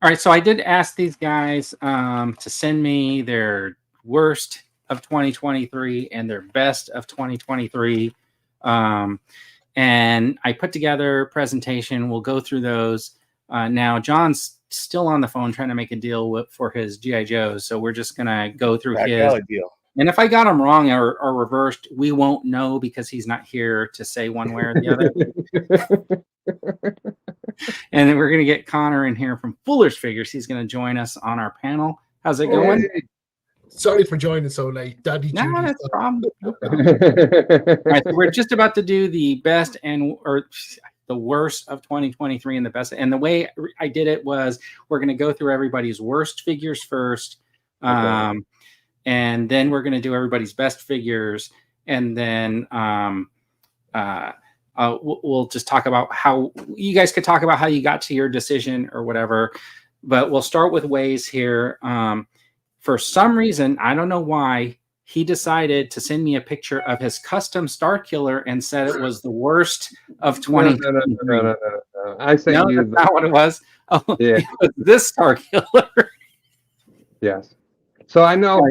right. So I did ask these guys to send me their worst of 2023 and their best of 2023. And I put together a presentation. We'll go through those. Now, John's still on the phone trying to make a deal for his G.I. Joes. So we're just going to go through his. Deal. And if I got him wrong or reversed, we won't know because he's not here to say one way or the other. And then we're going to get Connor in here from Fuller's Figures. He's going to join us on our panel. How's it going? Sorry for joining so late. Daddy no, duty. That's a problem. No problem. All right, so we're just about to do the best or the worst of 2023 and the best. And the way I did it was we're going to go through everybody's worst figures first. And then we're going to do everybody's best figures. And then we'll just talk about how you guys could talk about how you got to your decision or whatever. But we'll start with Waze here. For some reason, I don't know why, he decided to send me a picture of his custom Star Killer and said it was the worst of 2023. No. I sent you. That's not what it was. Oh, yeah, it was this Star Killer. Yes. So I know.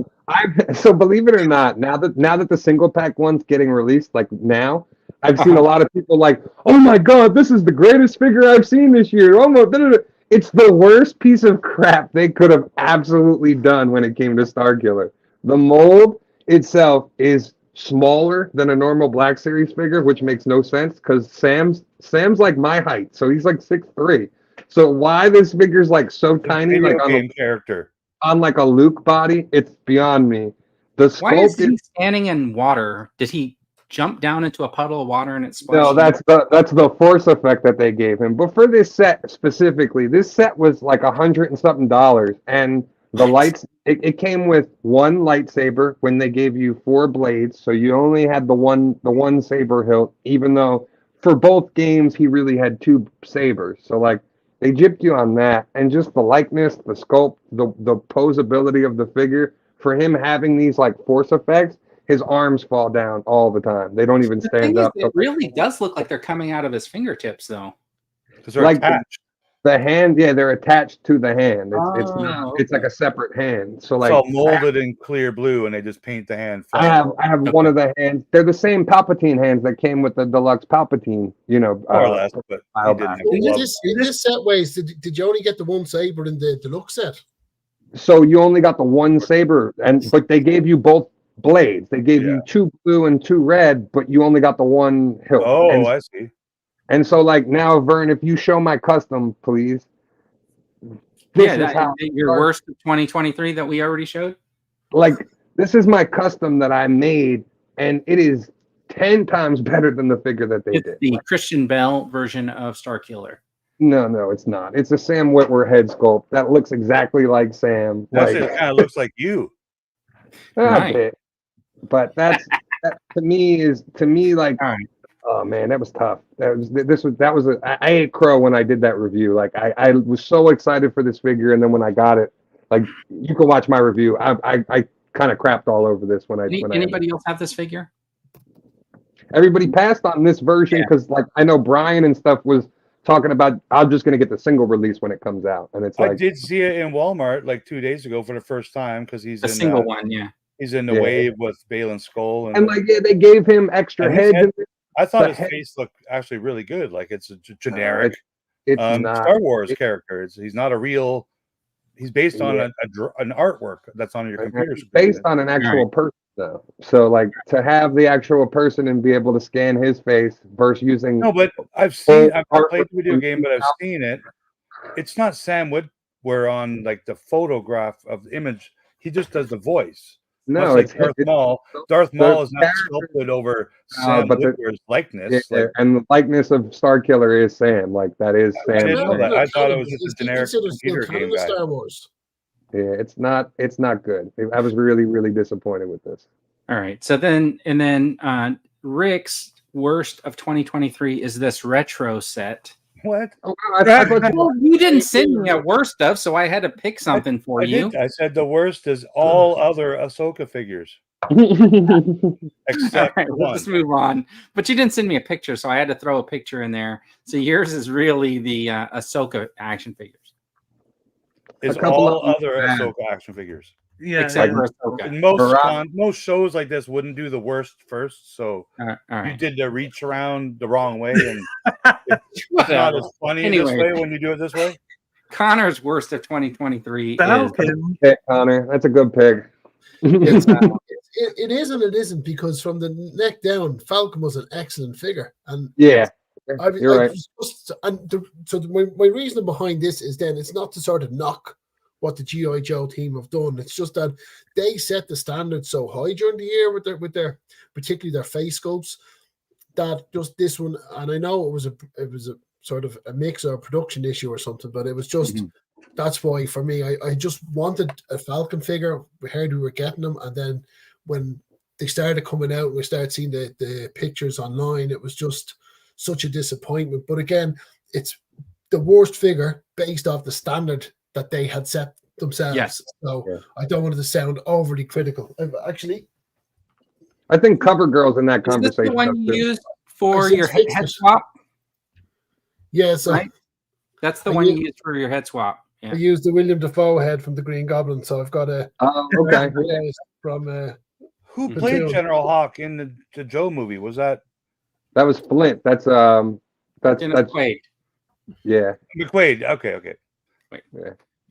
So believe it or not, now that the single pack one's getting released, like now, I've seen a lot of people like, oh my god, this is the greatest figure I've seen this year. It's the worst piece of crap they could have absolutely done when it came to Star Killer. The mold itself is smaller than a normal Black Series figure, which makes no sense because Sam's like my height, so he's like 6'3". So why this figure's like so tiny, like on like a Luke body, it's beyond me. Why is he standing in water? Did he jump down into a puddle of water and it splashed? No, that's the force effect that they gave him. But for this set specifically, this set was like $100 and something, and the lights. It came with one lightsaber when they gave you 4 blades, so you only had the one saber hilt. Even though for both games he really had 2 sabers, so like they gypped you on that, and just the likeness, the sculpt, the posability of the figure for him having these like force effects. His arms fall down all the time. They don't even stand up. It really does look like they're coming out of his fingertips, though. Because they're like attached. The hand, they're attached to the hand. It's like a separate hand. So like it's all molded in clear blue, and they just paint the hand. I have one of the hands. They're the same Palpatine hands that came with the deluxe Palpatine. More or less. But in this set, Ways, did you only get the one saber in the deluxe set? So you only got the one saber, but they gave you both blades. They gave you 2 blue and 2 red, but you only got the one hilt. Oh, I see. And so, like now, Vern, if you show my custom, please. Your worst of 2023 that we already showed. Like this is my custom that I made, and it is 10 times better than the figure that they did. The Christian Bell version of Star Killer. No, it's not. It's a Sam Witwer head sculpt that looks exactly like Sam. It kind of looks like you. A bit. But that to me like Oh man, that was tough. I ate crow when I did that review. Like I was so excited for this figure, and then when I got it, like you can watch my review. I kind of crapped all over this when I Anybody else have this figure? everybody passed on this version because like I know Brian and stuff was talking about I'm just gonna get the single release when it comes out, and it's I like did see it in Walmart like 2 days ago for the first time because he's A in single one, yeah. he's in the Yeah. wave with Balin Skull and like yeah, they gave him extra And his heads. head- I thought the his head- face looked actually really good. Like it's a generic It's not Star Wars character. He's not a real. He's based on Yeah. an artwork that's on your computer It's screen. based on an actual person though. So like to have the actual person and be able to scan his face versus using No, but I've played the video game, but I've seen it. It's not Sam Wood where on like the photograph of the image, he just does the voice. no, Much it's like Darth Maul. Darth Maul is not sculpted over Sam but Witwer's likeness. yeah, like, and the likeness of Star Killer is Sam. Like that is I Sam. didn't know that. I thought it was Is just a he generic considered still computer canon game of guy. Star Wars? Yeah, it's not good. I was really disappointed with this. All right. So then Rick's worst of 2023 is this retro set. What? Oh, wow, I thought Well, you didn't send me a worst of, so I had to pick something for you. I said the worst is all other Ahsoka figures you except All right, one. let's move on. But you didn't send me a picture, so I had to throw a picture in there. So yours is really the Ahsoka action figures. Is A couple all of them other bad. Ahsoka action figures. Yeah, Except yeah. for Ahsoka. And most Barab- most shows like this wouldn't do the worst first, so All you right. did the reach around the wrong way, and it's not Whatever. as funny Anyway. this way when you do it this way. Connor's worst of 2023 is Falcon. pick, Connor. That's a good pick. it's, It is and it isn't because from the neck down, Falcon was an excellent figure, and Yeah, you're right. My reasoning behind this is then it's not to sort of knock what the GI Joe team have done. It's just that they set the standard so high during the year with their particularly their face sculpts that just this one. And I know it was a sort of a mix or a production issue or something, but it was just that's why for me I just wanted a Falcon figure. We heard we were getting them, and then when they started coming out and we started seeing the pictures online, it was just such a disappointment. But again, it's the worst figure based off the standard that they had set themselves. Yes. So I don't want it to sound overly critical. Actually, I think Cover Girl's in that is this conversation. the one you too. used for I your said head swap? yeah, so Right. That's the I one used- you used for your head swap. I Yeah. used the William Dafoe head from the Green Goblin, so I've got a Oh, okay. from Who The played two. General Hawk in the Joe movie? Was that That was Flint. That's Dennis Quaid. yeah. McQuaid? Okay.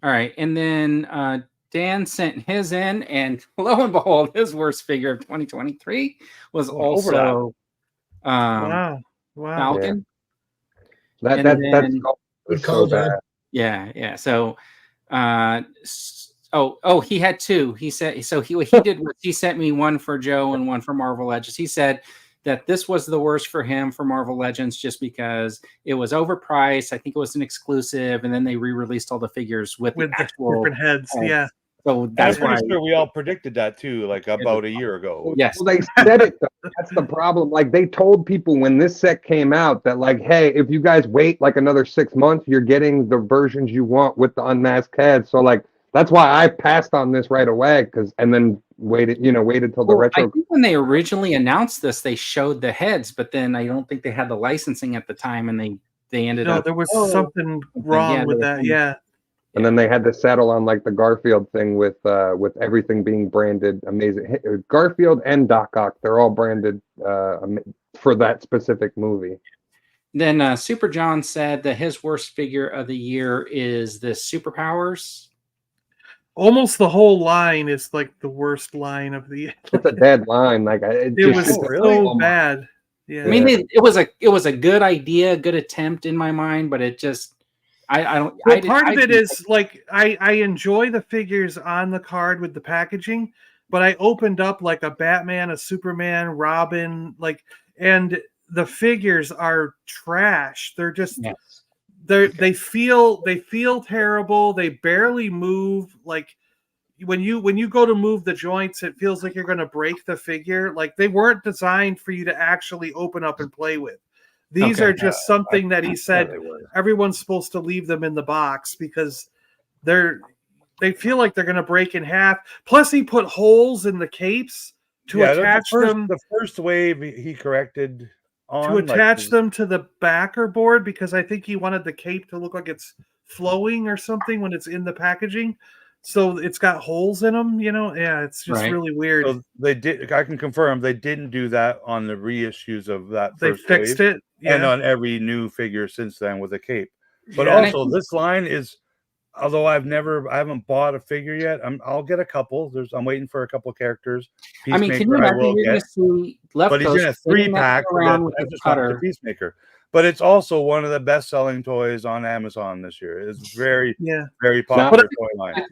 All right. And then Dan sent his in, and lo and behold, his worst figure of 2023 was also Wow. Falcon. That And that's then- was call, so bad. Dan. Yeah. So he had two. He said so he did what he sent me one for Joe and one for Marvel Legends. He said that this was the worst for him for Marvel Legends just because it was overpriced. I think it was an exclusive, and then they re-released all the figures with With the the actual different heads. heads. Yeah. So I'm that's why. pretty sure we all predicted that too, like about a year ago. Yes. Well, they said it. Though. That's the problem. Like they told people when this set came out that like, hey, if you guys wait like another 6 months, you're getting the versions you want with the unmasked heads. So like that's why I passed on this right away and then waited till the Well, retro. I think when they originally announced this, they showed the heads, but then I don't think they had the licensing at the time, and they ended No, up. there was something wrong with that. Yeah. And then they had to settle on like the Garfield thing with everything being branded amazing. Garfield and Doc Ock, they're all branded for that specific movie. Then Super John said that his worst figure of the year is the Superpowers. Almost the whole line is like the worst line of the year. It's a dead line. Like It was it's so bad. Yeah. I mean, it was a good idea, a good attempt in my mind, but it just I don't. Well, I did- part I of it didn't- is like I enjoy the figures on the card with the packaging, but I opened up like a Batman, a Superman, Robin, and the figures are trash. They're just they feel terrible. They barely move. Like when you go to move the joints, it feels like you're going to break the figure. Like they weren't designed for you to actually open up and play with. These are just something that he said everyone's supposed to leave them in the box because they feel like they're going to break in half. Plus, he put holes in the capes to attach them. The first wave he corrected on to attach them to the backer board because I think he wanted the cape to look like it's flowing or something when it's in the packaging. So it's got holes in them, you know? Yeah, it's just really weird. So they did. I can confirm they didn't do that on the reissues of that. They fixed it, and on every new figure since then with a cape. But also, this line is. Although I haven't bought a figure yet. I'll get a couple. I'm waiting for a couple of characters. I mean, can you imagine you're going to see Left but he's in a 3-pack around with the cutter. Peacemaker. But it's also one of the best-selling toys on Amazon this year. It's very popular toy line.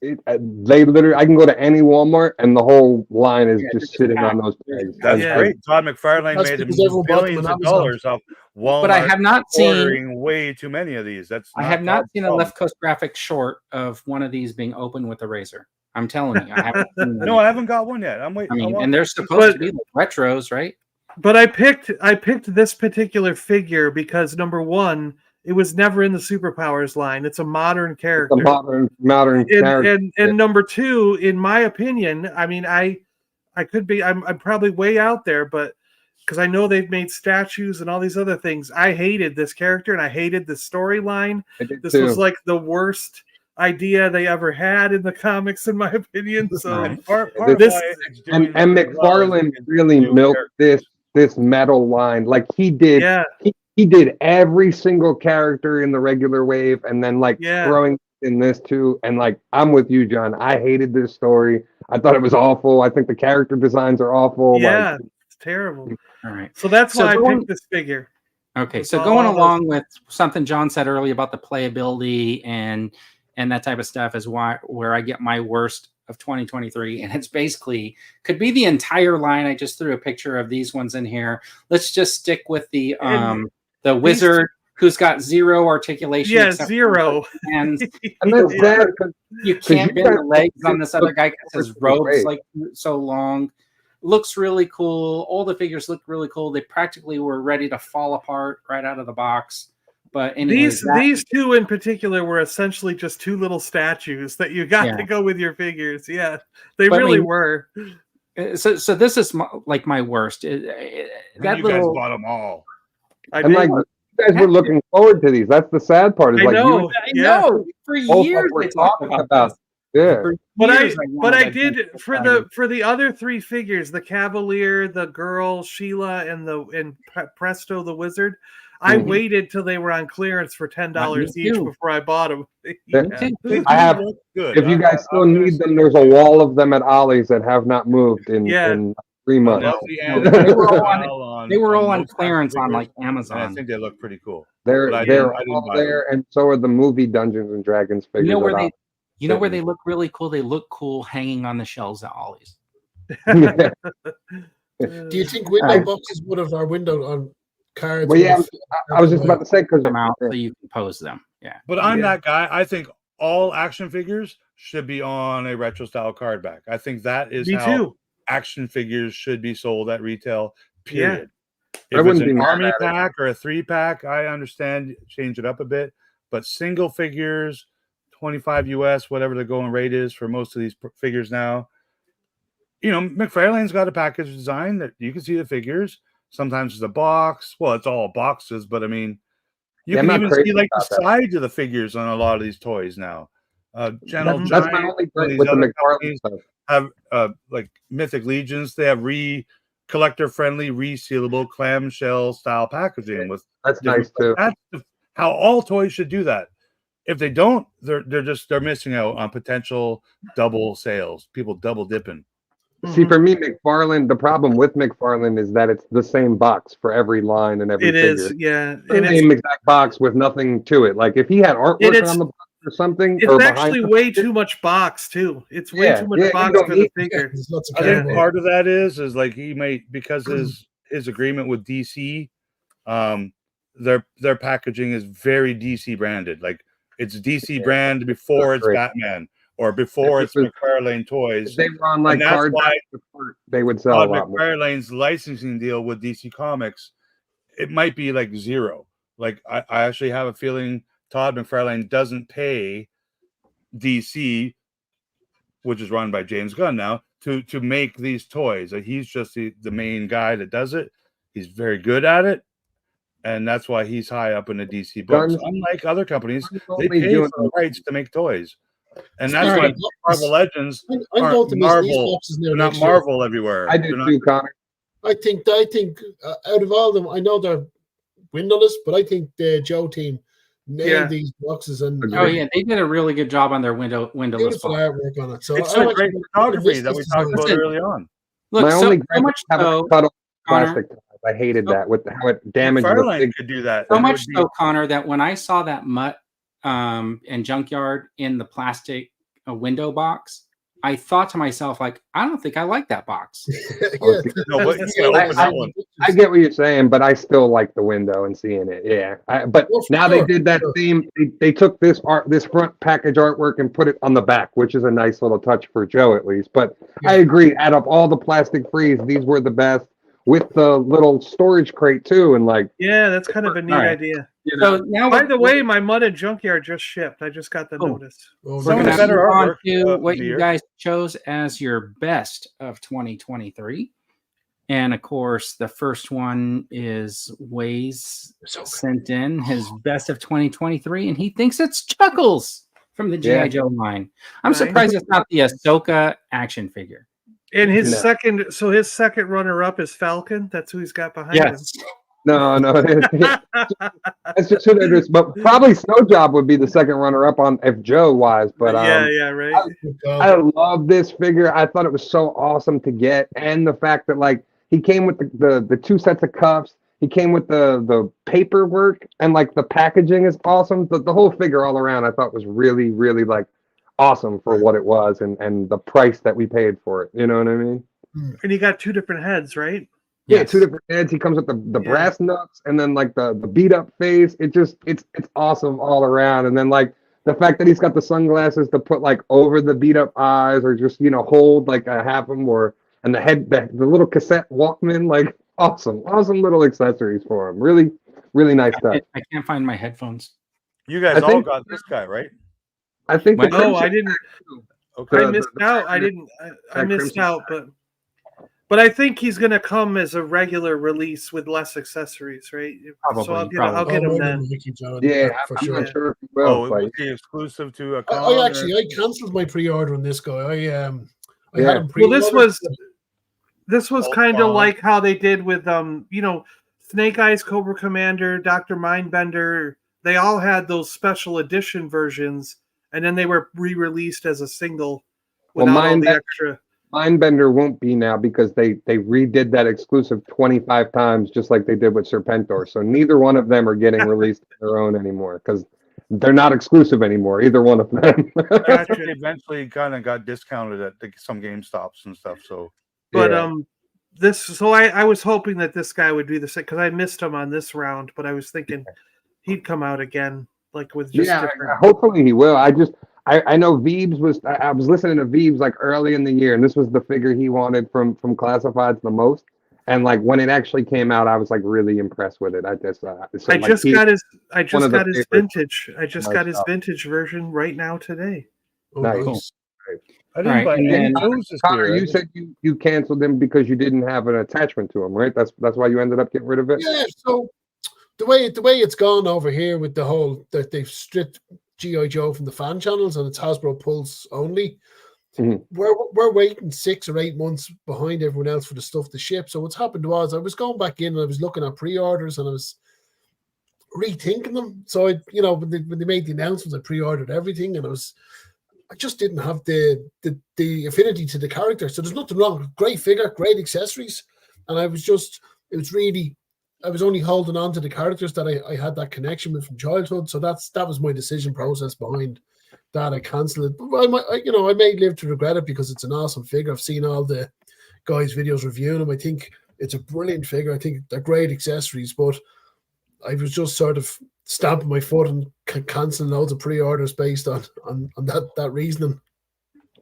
They literally, I can go to any Walmart and the whole line is just sitting on those pegs. That's great. Todd McFarlane made billions of dollars off Walmart. But I have not ordering way too many of these. I have not seen a Left Coast graphic short of one of these being open with a razor. I'm telling you, I haven't. No, I haven't got one yet. I'm waiting. I mean, and they're supposed to be like retros, right? But I picked this particular figure because number one, it was never in the Superpowers line. It's a modern character. It's a modern character. And number two, in my opinion, I mean, I could be, I'm probably way out there, but because I know they've made statues and all these other things. I hated this character and I hated the storyline. This was like the worst idea they ever had in the comics, in my opinion. So and McFarlane really milked this metal line like he did. Yeah. He did every single character in the regular wave and then throwing in this too. And like, I'm with you, John. I hated this story. I thought it was awful. I think the character designs are awful. Yeah, it's terrible. All right. So that's why I picked this figure. Okay. So going along with something John said earlier about the playability and that type of stuff is where I get my worst of 2023, and it's basically could be the entire line. I just threw a picture of these ones in here. Let's just stick with the wizard who's got zero articulation. Yeah, zero. And that's bad. You can't bend the legs on this other guy because his robe's like so long. Looks really cool. All the figures look really cool. They practically were ready to fall apart right out of the box. But anyways, these two in particular were essentially just two little statues that you got to go with your figures. Yeah, they really were. So this is my worst. You guys bought them all. You guys were looking forward to these. That's the sad part. Is I know. For years we're talking about. Yeah, but I did for the other three figures: the Cavalier, the girl Sheila, and Presto the Wizard. I waited till they were on clearance for $10 each before I bought them. I have. If you guys still need them, there's a wall of them at Ollie's that have not moved in 3 months. They were all on clearance on like Amazon. I think they look pretty cool. They're all there, and so are the movie Dungeons and Dragons figures. You know where they look really cool? They look cool hanging on the shelves at Ollie's. Do you think window boxes would have our window on cards? Well, yeah, I was just about to say because them out so you can pose them. Yeah, but I'm that guy. I think all action figures should be on a retro style card back. I think that is how action figures should be sold at retail. Period. Yeah. If it's an army pack or a 3-pack, I understand change it up a bit. But single figures, 25 US, whatever the going rate is for most of these figures now. You know, McFarlane's got a package design that you can see the figures. Sometimes it's a box. Well, it's all boxes, but I mean, you can even see like the sides of the figures on a lot of these toys now. Gentle that's my only point with the McFarlane stuff. Have like Mythic Legions. They have collector-friendly, resealable clamshell style packaging with. That's nice too. That's how all toys should do that. If they don't, they're missing out on potential double sales. People double dipping. See, for me, McFarlane, the problem with McFarlane is that it's the same box for every line and every figure. It is, yeah. The same exact box with nothing to it. Like if he had artwork on the box or something. It's actually way too much box too. It's way too much box for the figure. I think part of that is like he might, because his agreement with DC, their packaging is very DC branded. Like it's DC brand before it's Great. Batman or before it's McFarlane Toys. If they were on like And that's card why support, they would sell a Todd lot more. McFarlane's licensing deal with DC Comics, it might be like zero. Like I actually have a feeling Todd McFarlane doesn't pay DC, which is run by James Gunn now, to make these toys. Like, he's just the main guy that does it. He's very good at it, and that's why he's high up in the DC books. Gunn's- Unlike other companies, Gunn's they only pay doing- for the rights to make toys, and that's Speaking why of boxes, Marvel Legends I'm aren't going to miss these Marvel. boxes now They're not next year. Marvel everywhere. I do They're not- too, Connor. I think out of all of them, I know they're windowless, but I think the Joe team nailed Yeah. these boxes and Oh yeah, they did a really good job on their windowless beautiful box. artwork on it. So It's I'm a actually great gonna photography miss that we this talked design. about Listen, early on. Look, My so, only so gripe much is having so, to cut off Connor, plastic ties. I hated So- that with how it damaged the McFarlane figure. could do that. so and it much would be- so, Connor, that when I saw that Mutt and Junkyard in the plastic window box, I thought to myself, like, I don't think I like that box. Yeah. No, but That's you gotta what open I- that one. I get what you're saying, but I still like the window and seeing it. Yeah, but Well, for now they sure, did that sure. same. They took this front package artwork and put it on the back, which is a nice little touch for Joe at least. But I Yeah. agree. Out of all the plastic frees, these were the best with the little storage crate too, and like Yeah, that's kind of a neat All right. idea. you know, So now, By the way, my Mud and Junkyard just shipped. I just got the Oh. notice. Oh, we're Some of going the to better move on artwork, to what of the you year. guys chose as your best of 2023. And of course, the first one is Waze So sent in his best of 2023, and he thinks it's Chuckles from the G.I. Yeah. Joe line. I'm Nice. surprised it's not the Ahsoka action figure. And his No. his second runner up is Falcon. That's who he's got behind Yes. no, that's just who that is. But probably Snow Job would be the second runner up on if Joe wise. him. But yeah, right. I love this figure. I thought it was so awesome to get, and the fact that like he came with the two sets of cuffs. He came with the paperwork, and like the packaging is awesome. The whole figure all around I thought was really, really like awesome for what it was and the price that we paid for it. You know what I mean? And he got two different heads, right? Yeah, Yes. two different heads. He comes with the Yeah. brass knucks and then like the beat up face. It's awesome all around. And then like the fact that he's got the sunglasses to put like over the beat up eyes or just hold like a half of them and the little cassette Walkman, like awesome little accessories for him. Really, really nice stuff. I can't find my headphones. You guys I all think- got this guy, right? I think the No, No, I Crimson- didn't. Okay. I the- missed the- out. I didn't. I that missed Crimson out, but I think he's gonna come as a regular release with less accessories, right? Probably, So I'll probably. get him Oh, then. Mickey John, Yeah, for I'm sure. not sure if he will. Oh, but was he exclusive to a I con? I cancelled my pre-order on this guy. I Yeah. had him Well, this pre-ordered. was Oh, kind of wow. like how they did with Snake Eyes, Cobra Commander, Dr. Mindbender. They all had those special edition versions, and then they were re-released as a single Well, without all the Mindbender- extra. Mindbender won't be now because they redid that exclusive 25 times, just like they did with Serpentor. So neither one of them are getting released on their own anymore because they're not exclusive anymore. Either one of them. Gotcha. They eventually kind of got discounted at some GameStops and stuff. So But Yeah. I was hoping that this guy would do the same because I missed him on this round, but I was thinking he'd come out again, like with just yeah, different. hopefully he will. I know Veebs was. I was listening to Veebs like early in the year, and this was the figure he wanted from Classifieds the most. And like when it actually came out, I was like really impressed with it. I just got his one of the favorites. vintage. I just My got his stuff. vintage version right now today. Oh, Nice. nice. I didn't Alright, buy and any then- toes this Connor, year. you said you canceled him because you didn't have an attachment to him, right? That's why you ended up getting rid of it. Yeah, so the way it's gone over here with the whole that they've stripped G.I. Joe from the fan channels and it's Hasbro Pulse only. Mhm. We're waiting 6 or 8 months behind everyone else for the stuff to ship. So what's happened was I was going back in and I was looking at pre-orders and I was rethinking them. So when they made the announcements, I pre-ordered everything and I just didn't have the affinity to the character. So there's nothing wrong. Great figure, great accessories. And I was only holding on to the characters that I had that connection with from childhood. So that was my decision process behind that. I cancelled it. But I may live to regret it because it's an awesome figure. I've seen all the guys' videos reviewing them. I think it's a brilliant figure. I think they're great accessories, but I was just sort of stamping my foot and canceling loads of pre-orders based on that reasoning.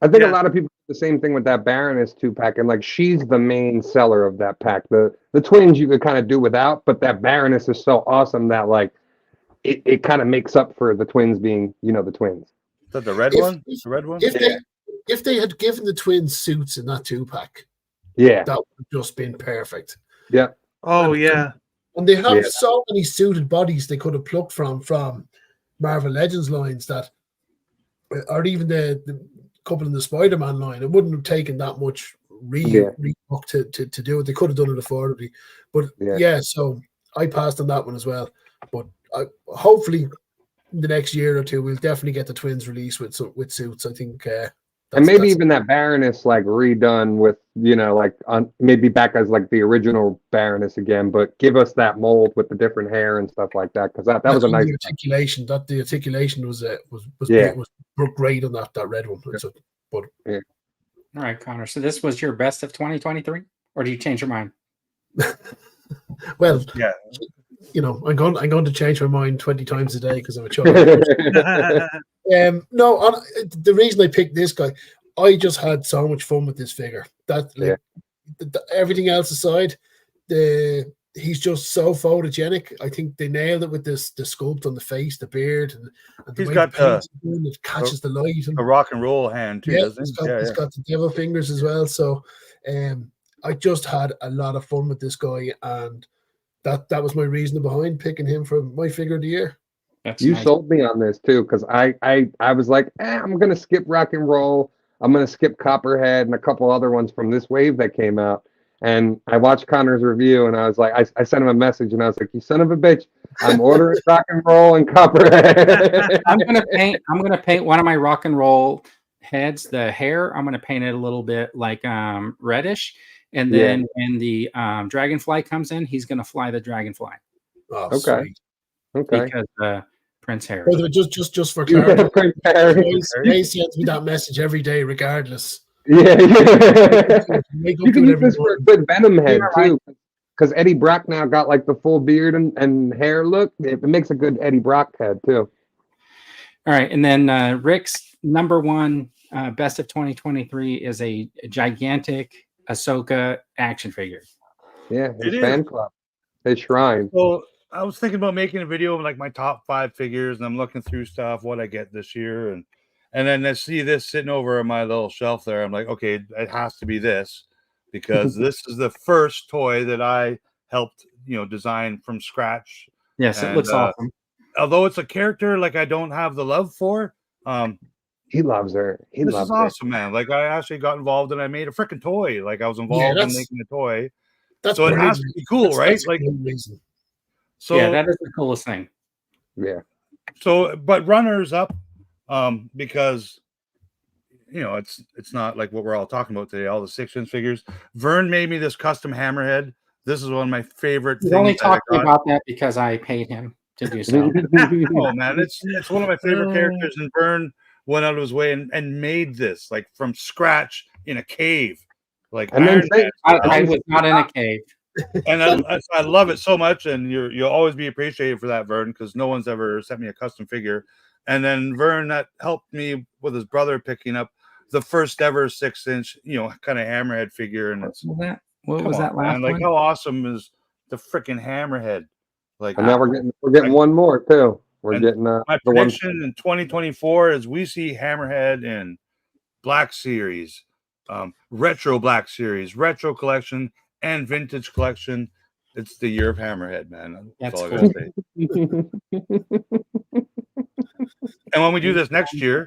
I think a Yeah. lot of people do the same thing with that Baroness 2-pack, and like she's the main seller of that pack. The twins you could kind of do without, but that Baroness is so awesome that like it kind of makes up for the twins being, the twins. Is that the red one? The red one? If they had given the twins suits in that 2-pack, Yeah. that would have just been perfect. Yeah. Oh yeah. And they have so many suited bodies they could have plucked from Marvel Legends lines that, or even the couple in the Spider-Man line. It wouldn't have taken that much rebook to do it. They could have done it affordably. But so I passed on that one as well. But hopefully in the next year or two, we'll definitely get the twins released with suits. I think. And maybe even that Baroness like redone with, like on maybe back as like the original Baroness again, but give us that mold with the different hair and stuff like that, because that was a nice articulation. The articulation was great on that red one. All right, Connor. So this was your best of 2023, or do you change your mind? Well, yeah. I'm going to change my mind 20 times a day because I'm a child. No, the reason I picked this guy, I just had so much fun with this figure. That everything else aside, he's just so photogenic. I think they nailed it with the sculpt on the face, the beard, and the he's way got it catches the light. A rock and roll hand too, doesn't he? He's got the devil fingers as well. So, I just had a lot of fun with this guy, and that was my reason behind picking him for my figure of the year. You sold me on this too, because I was like, I'm gonna skip rock and roll. I'm gonna skip Copperhead and a couple other ones from this wave that came out. And I watched Connor's review, and I was like, I sent him a message, and I was like, "You son of a bitch! I'm ordering rock and roll and Copperhead." I'm gonna paint one of my rock and roll heads. The hair, I'm gonna paint it a little bit like reddish, and then when the dragonfly comes in, he's gonna fly the dragonfly. Oh, okay. sweet. Okay. Because Prince Harry. By the way, just for clarity, Ray sends me that message every day, regardless. Yeah. You can use this for a good Venom head too, because Eddie Brock now got like the full beard and hair look. It makes a good Eddie Brock head too. All right, and then Rick's number one best of 2023 is a gigantic Ahsoka action figure. Yeah, his fan club, his shrine. Well, I was thinking about making a video of like my top 5 figures, and I'm looking through stuff, what I get this year, and then I see this sitting over my little shelf there. I'm like, okay, it has to be this, because this is the first toy that I helped, design from scratch. Yes, it looks awesome. Although it's a character like I don't have the love for, he loves her. This is awesome, man. Like I actually got involved and I made a freaking toy. Like I was involved in making a toy. So it has to be cool, right? Like, so yeah, that is the coolest thing. Yeah. So, but runners up, because it's not like what we're all talking about today. All the 6-inch figures. Vern made me this custom hammerhead. This is one of my favorite things. You're only talking about that because I paid him to do so. Oh man, it's one of my favorite characters, and Vern went out of his way and made this like from scratch in a cave. Like I was not in a cave. And I love it so much, and you'll always be appreciated for that, Vern, because no one's ever sent me a custom figure. And then Vern that helped me with his brother picking up the first ever 6-inch, kind of hammerhead figure. And it's what was that last one? Like how awesome is the freaking hammerhead? Like, and now we're getting one more too. We're getting my prediction in 2024 is we see hammerhead in Black Series, retro Black Series, retro collection, and vintage collection. It's the year of hammerhead, man. That's all I gotta say. And when we do this next year,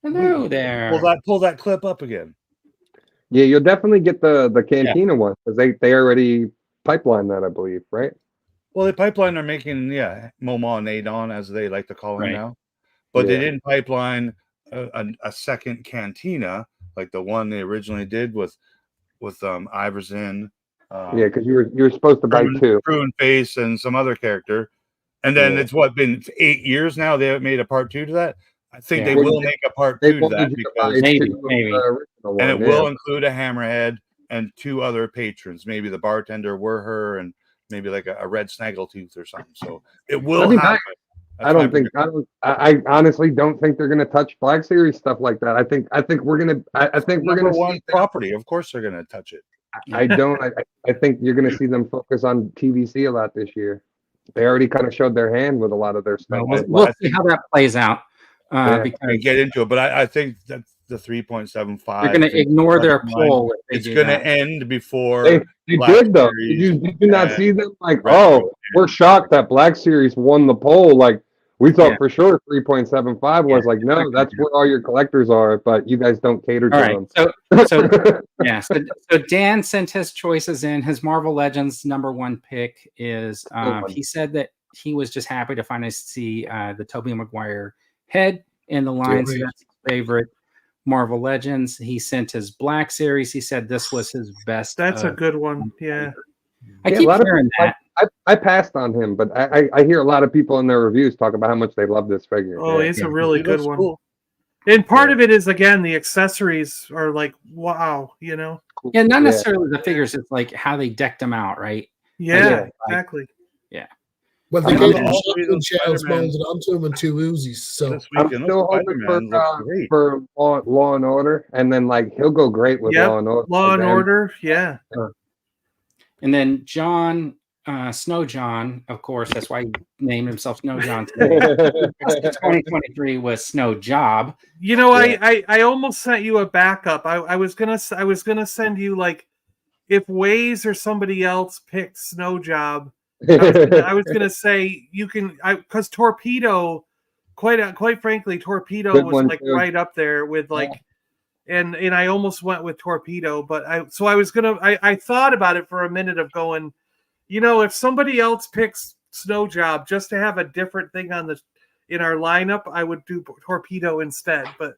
hello there. Pull that clip up again. Yeah, you'll definitely get the Cantina one, because they already pipelined that, I believe, right? Well, the pipeline are making Momo and Adon, as they like to call him now, but they didn't pipeline a second Cantina like the one they originally did with Iverson. Because you were supposed to buy 2. Prune Face and some other character. And then it's been 8 years now they haven't made a part 2 to that. I think they will make a part 2 to that, because maybe. And it will include a hammerhead and 2 other patrons, maybe the bartender, Werher, and maybe like a red snaggletooth or something. So it will happen. I don't think I honestly don't think they're gonna touch Black Series stuff like that. I think we're gonna we're number gonna one see property. Of course, they're gonna touch it. I don't I think you're gonna see them focus on TVC a lot this year. They already kind of showed their hand with a lot of their stuff. We'll see how that plays out. Because we get into it, but I think that the 3.75. they're going to ignore their poll. It's going to end before they did though. Did you not see them? Like, we're shocked that Black Series won the poll. Like, we thought for sure 3.75 was like, no, that's where all your collectors are, but you guys don't cater to them. So Dan sent his choices in. His Marvel Legends #1 pick is he said that he was just happy to finally see the Tobey Maguire head in the line. So that's his favorite Marvel Legends. He sent his Black Series. He said this was his best. That's a good one. Yeah. I keep hearing that. I passed on him, but I hear a lot of people in their reviews talk about how much they love this figure. Oh, it's a really good one. Cool. And part of it is, again, the accessories are like, wow, you know? Yeah, not necessarily the figures. It's like how they decked them out, right? Yeah, exactly. Yeah. Well, they gave him shotgun shells mounted onto him and 2 Uzis. So I'm still hoping for Law and Order, and then like he'll go great with Law and Order. Law and Order, yeah. And then John, Snow John, of course, that's why he named himself Snow John today. 2023 was Snow Job. You know, I almost sent you a backup. I was gonna send you, like, if Waze or somebody else picked Snow Job. I was gonna say you can, because Torpedo, quite frankly, Torpedo was like right up there with like, and I almost went with Torpedo, but I thought about it for a minute of going, you know, if somebody else picks Snow Job just to have a different thing in our lineup, I would do Torpedo instead. But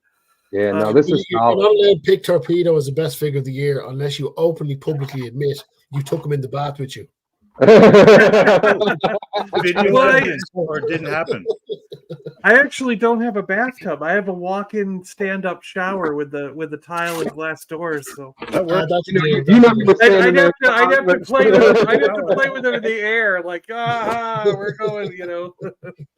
yeah, no, this is you're not allowed to pick Torpedo as the best figure of the year unless you openly, publicly admit you took him in the bath with you. Or it didn't happen. I actually don't have a bathtub. I have a walk-in stand-up shower with the tile and glass doors. So I'd have to play with it in the air, like we're going, you know.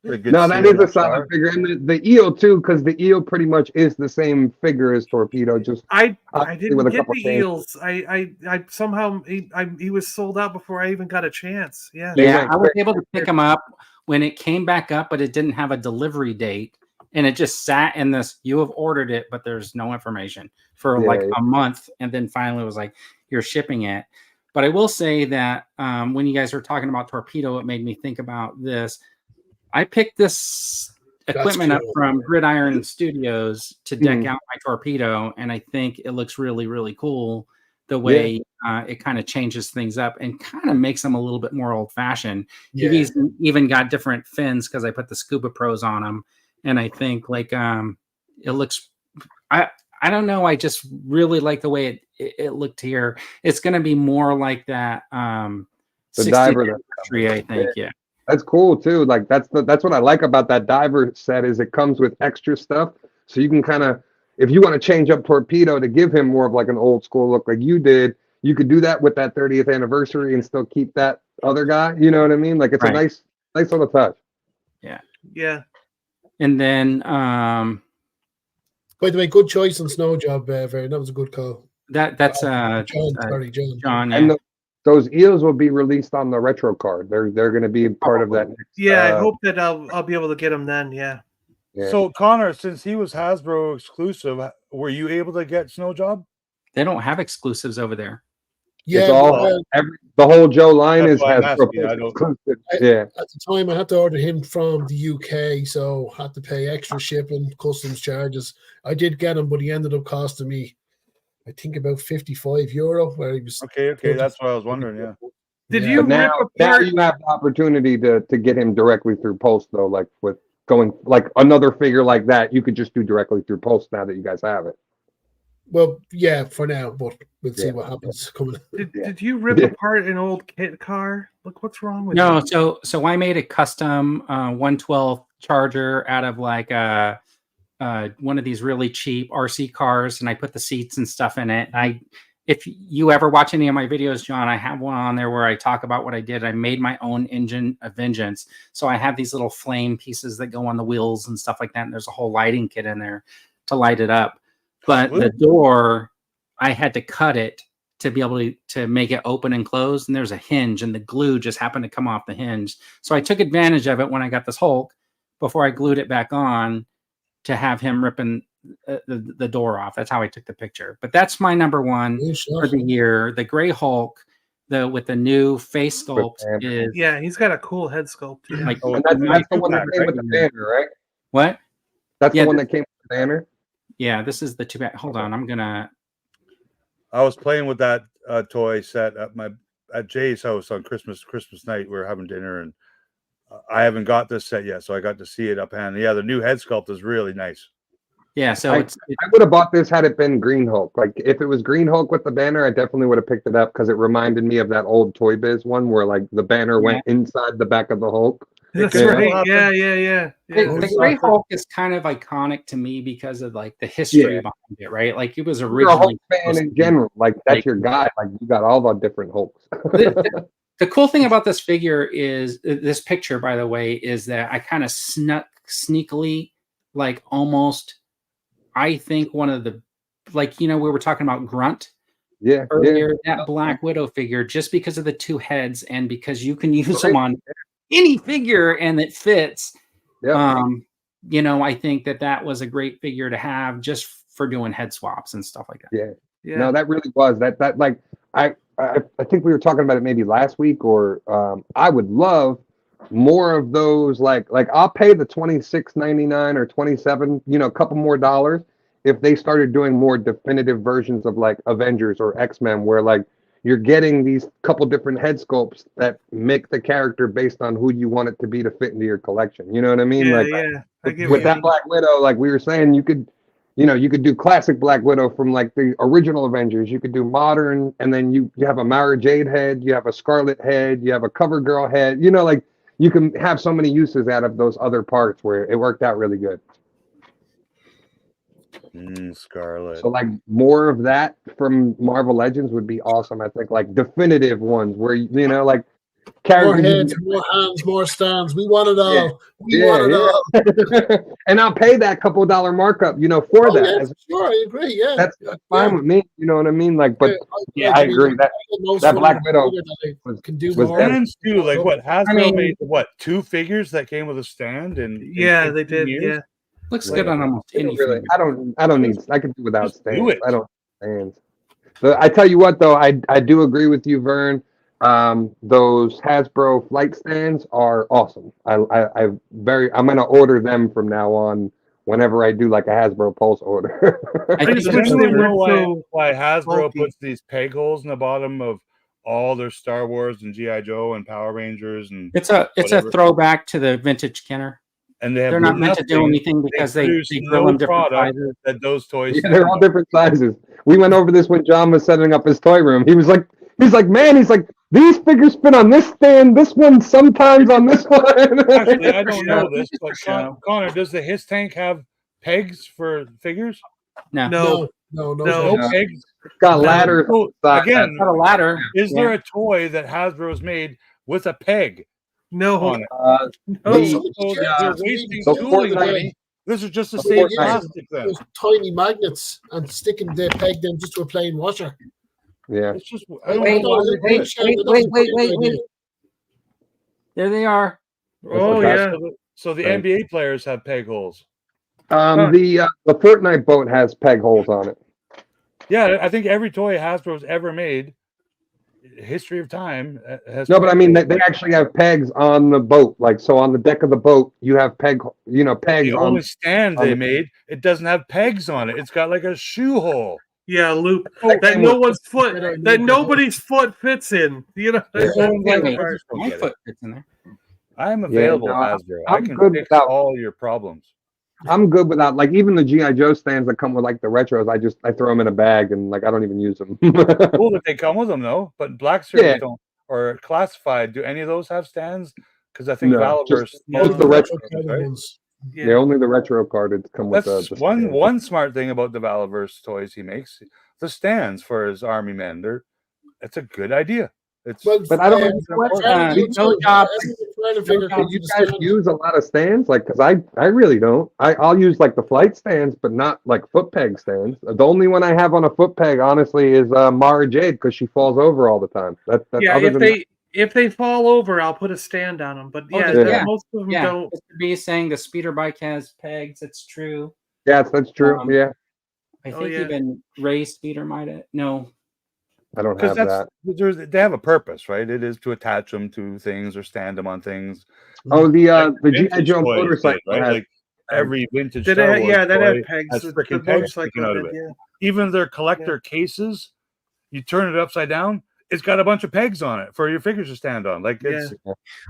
No, that is a solid figure, and the eel too, because the eel pretty much is the same figure as Torpedo. Just I didn't get the eels. I somehow he was sold out before I even got a chance. Yeah, I was able to pick him up when it came back up, but it didn't have a delivery date, and it just sat in this. You have ordered it, but there's no information for like a month, and then finally it was like, you're shipping it. But I will say that when you guys were talking about Torpedo, it made me think about this. I picked this equipment up from Gridiron Studios to deck out my Torpedo, and I think it looks really, really cool the way it kind of changes things up and kind of makes them a little bit more old-fashioned. He's even got different fins because I put the Scuba Pros on them, and I think like it looks. I don't know. I just really like the way it looked here. It's going to be more like that. The diver, I think. Yeah. That's cool too. Like that's what I like about that diver set is it comes with extra stuff, so you can kind of, if you want to change up Torpedo to give him more of like an old school look like you did, you could do that with that 30th anniversary and still keep that other guy. You know what I mean? Like it's a nice little touch. Yeah. Yeah. And then by the way, good choice on Snow Job, Very. That was a good call. That's John. John. Yeah. And those eels will be released on the retro card. They're going to be part of that. I hope that I'll be able to get them then. Yeah. So Connor, since he was Hasbro exclusive, were you able to get Snow Job? They don't have exclusives over there. Yeah, the whole Joe line is Hasbro exclusive. At the time, I had to order him from the UK, so had to pay extra shipping, customs charges. I did get him, but he ended up costing me, I think, about €55. Where he was okay. That's what I was wondering. Yeah. Did you now you have the opportunity to get him directly through post though, like with going like another figure like that, you could just do directly through post now that you guys have it. Well, yeah, for now, but we'll see what happens coming. Did you rip apart an old kit car? Look, what's wrong with you? So I made a custom 112 Charger out of like one of these really cheap RC cars, and I put the seats and stuff in it. I if you ever watch any of my videos, John, I have one on there where I talk about what I did. I made my own engine of vengeance. So I have these little flame pieces that go on the wheels and stuff like that. And there's a whole lighting kit in there to light it up. But the door, I had to cut it to be able to make it open and close. And there's a hinge, and the glue just happened to come off the hinge. So I took advantage of it when I got this Hulk before I glued it back on to have him ripping the door off. That's how I took the picture. But that's my number one for the year. The Gray Hulk, with the new face sculpt is he's got a cool head sculpt too. Like, and that's the one that came with the banner, right? What? That's the one that came with the banner. Yeah, this is the two. Hold on, I was playing with that toy set at Jay's house on Christmas night. We were having dinner, and I haven't got this set yet, so I got to see it up hand. Yeah, the new head sculpt is really nice. Yeah, so I would have bought this had it been Green Hulk. Like if it was Green Hulk with the banner, I definitely would have picked it up because it reminded me of that old Toy Biz one where like the banner went inside the back of the Hulk. That's right. Yeah. The Gray Hulk is kind of iconic to me because of like the history behind it, right? Like it was originally You're a Hulk fan in general. Like that's your guy. Like you got all the different Hulks. The cool thing about this figure is this picture, by the way, is that I kind of sneakily, like almost, I think one of the, like, we were talking about Grunt earlier, that Black Widow figure, just because of the two heads and because you can use them on any figure and it fits. I think that was a great figure to have just for doing head swaps and stuff like that. Yeah. No, that really was that like I think we were talking about it maybe last week, or I would love more of those. Like I'll pay the $26.99 or $27, a couple more dollars if they started doing more definitive versions of like Avengers or X-Men, where like you're getting these couple different head sculpts that make the character based on who you want it to be to fit into your collection. You know what I mean? With that Black Widow, like we were saying, you could do classic Black Widow from like the original Avengers. You could do modern, and then you have a Mara Jade head, you have a Scarlet head, you have a CoverGirl head. Like you can have so many uses out of those other parts where it worked out really good. Scarlet. So like more of that from Marvel Legends would be awesome. I think like definitive ones where like more heads, more hands, more stands. We want it all. We want it all. And I'll pay that couple dollar markup, for that. Yeah, sure, I agree. Yeah, that's fine with me. You know what I mean? Like, but I agree that Black Widow can do more. Stands too. Like what Hasbro made? What 2 figures that came with a stand? And they did. Years? Yeah, looks good on almost any. Really, I don't need. I can do without stands. I don't stands. But I tell you what, though, I do agree with you, Vern. Those Hasbro flight stands are awesome. I'm gonna order them from now on whenever I do like a Hasbro Pulse order. I just wish they know why Hasbro puts these peg holes in the bottom of all their Star Wars and GI Joe and Power Rangers, and it's a throwback to the vintage Kenner. And they're not meant to do anything because they grill them different sizes. That those toys, they're all different sizes. We went over this when John was setting up his toy room. He's like, these figures fit on this stand, this one sometimes on this one. Actually, I don't know this, but Connor, does the His Tank have pegs for figures? No pegs. It's got ladders. Again, it's got a ladder. Is there a toy that Hasbro's made with a peg? No. On it? They're wasting tooling money. This is just the same plastic thing. Those tiny magnets and sticking the peg them just to a plain washer. Yeah. It's just wait. There they are. Oh yeah. So the NBA players have peg holes. The Fortnite boat has peg holes on it. Yeah, I think every toy Hasbro's ever made, history of time, has. No, but I mean they actually have pegs on the boat. Like so, on the deck of the boat, you have pegs. The only stand they made, it doesn't have pegs on it. It's got like a shoe hole. Yeah, loop that nobody's foot fits in. My foot fits in there. I'm available, Hasbro. I can fix all your problems. I'm good without like even the GI Joe stands that come with like the retros. I throw them in a bag and like I don't even use them. Cool that they come with them though, but Black Series don't, or Classified. Do any of those have stands? Because I think Valaverse most the retro ones. Yeah, only the retro carded come with the one smart thing about the Valaverse toys he makes. the stands for his army men. It's a good idea. It's Well, But I don't no job. Do you guys use a lot of stands? Like, because I really don't. I'll use like the flight stands, but not like foot peg stands. The only one I have on a foot peg, honestly, is Mara Jade because she falls over all the time. That's Yeah, other if than if they fall over, I'll put a stand on them. But yeah, yeah. most of them Yeah, don't. Mr. B is saying the speeder bike has pegs. It's true. yes, that's true. Yeah, I Oh, think yeah. even Ray's speeder might have. No. I don't because have that. they have a purpose, right? It is to attach them to things or stand them on things. Oh, the GI Vintage Joe toys motorcycle did, right? has Like every vintage Did Star it? Wars Yeah, that toy had pegs. has The freaking pegs sticking motorcycle out of did. it. Yeah. Even their collector cases, you turn it upside down, it's got a bunch of pegs on it for your figures to stand on. Like it's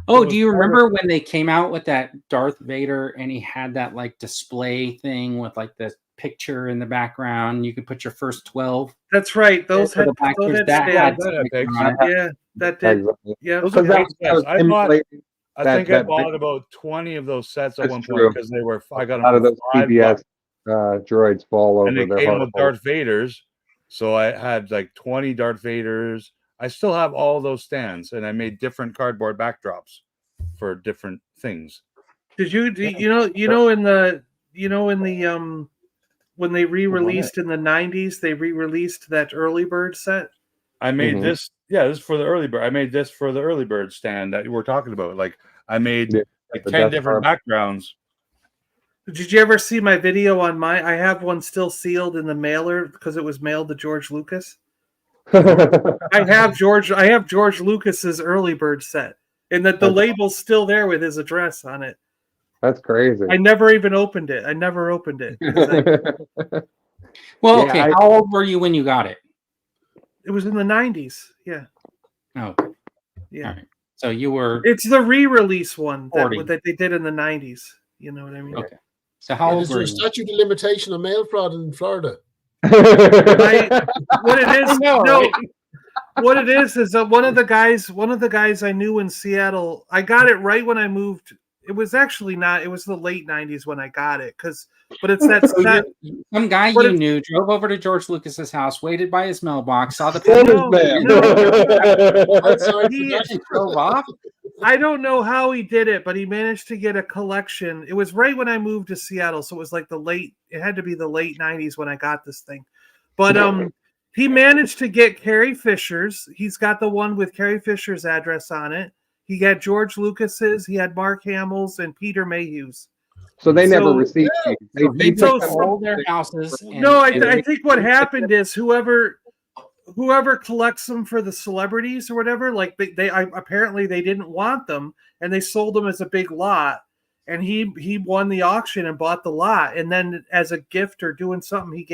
Oh, do you remember when they came out with that Darth Vader and he had that like display thing with like the picture in the background? You could put your first 12. That's right. Those For had the back, those had that had stands. pegs. Yeah, that did. Yeah. Those are Because great sets. I think I that bought big- about 20 of those sets at That's one true. point because they were. I got a lot of them those for $5, PBS droids fall over. and they They're came hard with to hold. Darth Vaders. So I had like 20 Darth Vaders. I still have all those stands, and I made different cardboard backdrops for different things. Did you when they re-released in the 90s, they re-released that early bird set? I made this. Yeah, this is for the early bird. I made this for the early bird stand that you were talking about. Like I made like 10 different backgrounds. Did you ever see my video on my? I have one still sealed in the mailer because it was mailed to George Lucas. I have George Lucas's early bird set, and that the label's still there with his address on it. That's crazy. I never even opened it. I never opened it. Well, okay. How old were you when you got it? It was in the 90s. Yeah. Oh. Yeah. All right. So you were. It's the re-release one that they did in the 90s. You know what I mean? Okay. So how old is were there a you? statute of limitation on mail fraud in Florida? What it is? What it is one of the guys I knew in Seattle. I got it right when I moved. It was actually not. It was the late 90s when I got it. But it's that some guy you knew drove over to George Lucas's house, waited by his mailbox, saw the he drove off. I don't know how he did it, but he managed to get a collection. It was right when I moved to Seattle, so it was like it had to be the late 90s when I got this thing. But he managed to get Carrie Fisher's. He's got the one with Carrie Fisher's address on it. He got George Lucas's, he had Mark Hamill's and Peter Mayhew's. So they never received these. They took all their houses. I think what happened is whoever collects them for the celebrities or whatever, like they apparently they didn't want them and they sold them as a big lot, and he won the auction and bought the lot, and then as a gift or doing something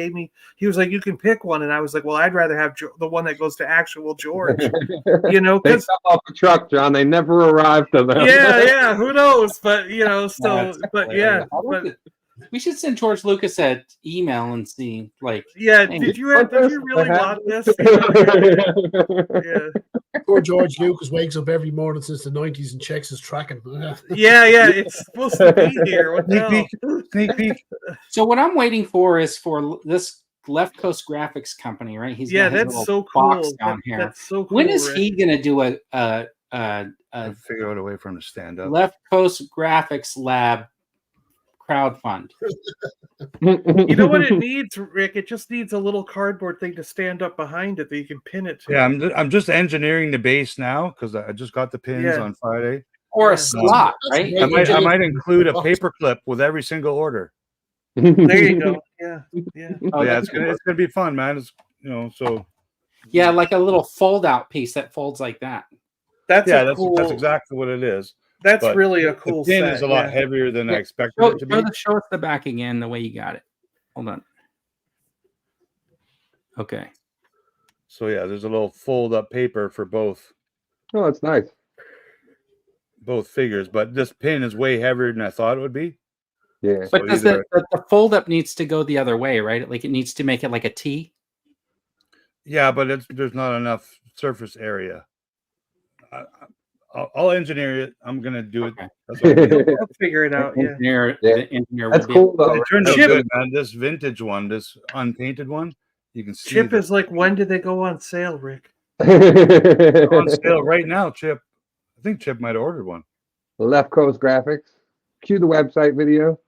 he was like, you can pick one, and I was like, well, I'd rather have the one that goes to actual George. They fell off the truck, John. They never arrived to them. Yeah, who knows? But we should send George Lucas an email and see, like, did you really want this? Poor George Lucas wakes up every morning since the 90s and checks his tracking. It's supposed to be here. What the hell? Sneak peek. So what I'm waiting for is for this Left Coast Graphics company, right? He's got his that's so box cool. down here. That's so cool. When is he going to do a figure out a way for him to stand up? Left Coast Graphics Lab crowdfund? You know what it needs, Rick? It just needs a little cardboard thing to stand up behind it that you can pin it to. Yeah, I'm just engineering the base now because I just got the pins on Friday. Or a slot, right? I might include a paper clip with every single order. There you go. Yeah. Oh, yeah, it's gonna be fun, man. It's so. Yeah, like a little fold-out piece that folds like that. That's exactly what it is. That's really a cool the pin set. is a lot heavier than I expected it to be. Show us the back again, the way you got it. Hold on. Okay. So yeah, there's a little fold-up paper for both. Oh, that's nice. Both figures, but this pin is way heavier than I thought it would be. Yeah. But does the fold-up needs to go the other way, right? Like it needs to make it like a T? Yeah, but there's not enough surface area. I'll engineer it. I'm gonna do it. I'll figure it out. The engineer That's cool though. It turned out good, man. This vintage one, this unpainted one, You can see Chip is like, when did they go on sale, Rick? on sale right now, Chip. I think Chip might have ordered one. Left Coast Graphics. Cue the website video.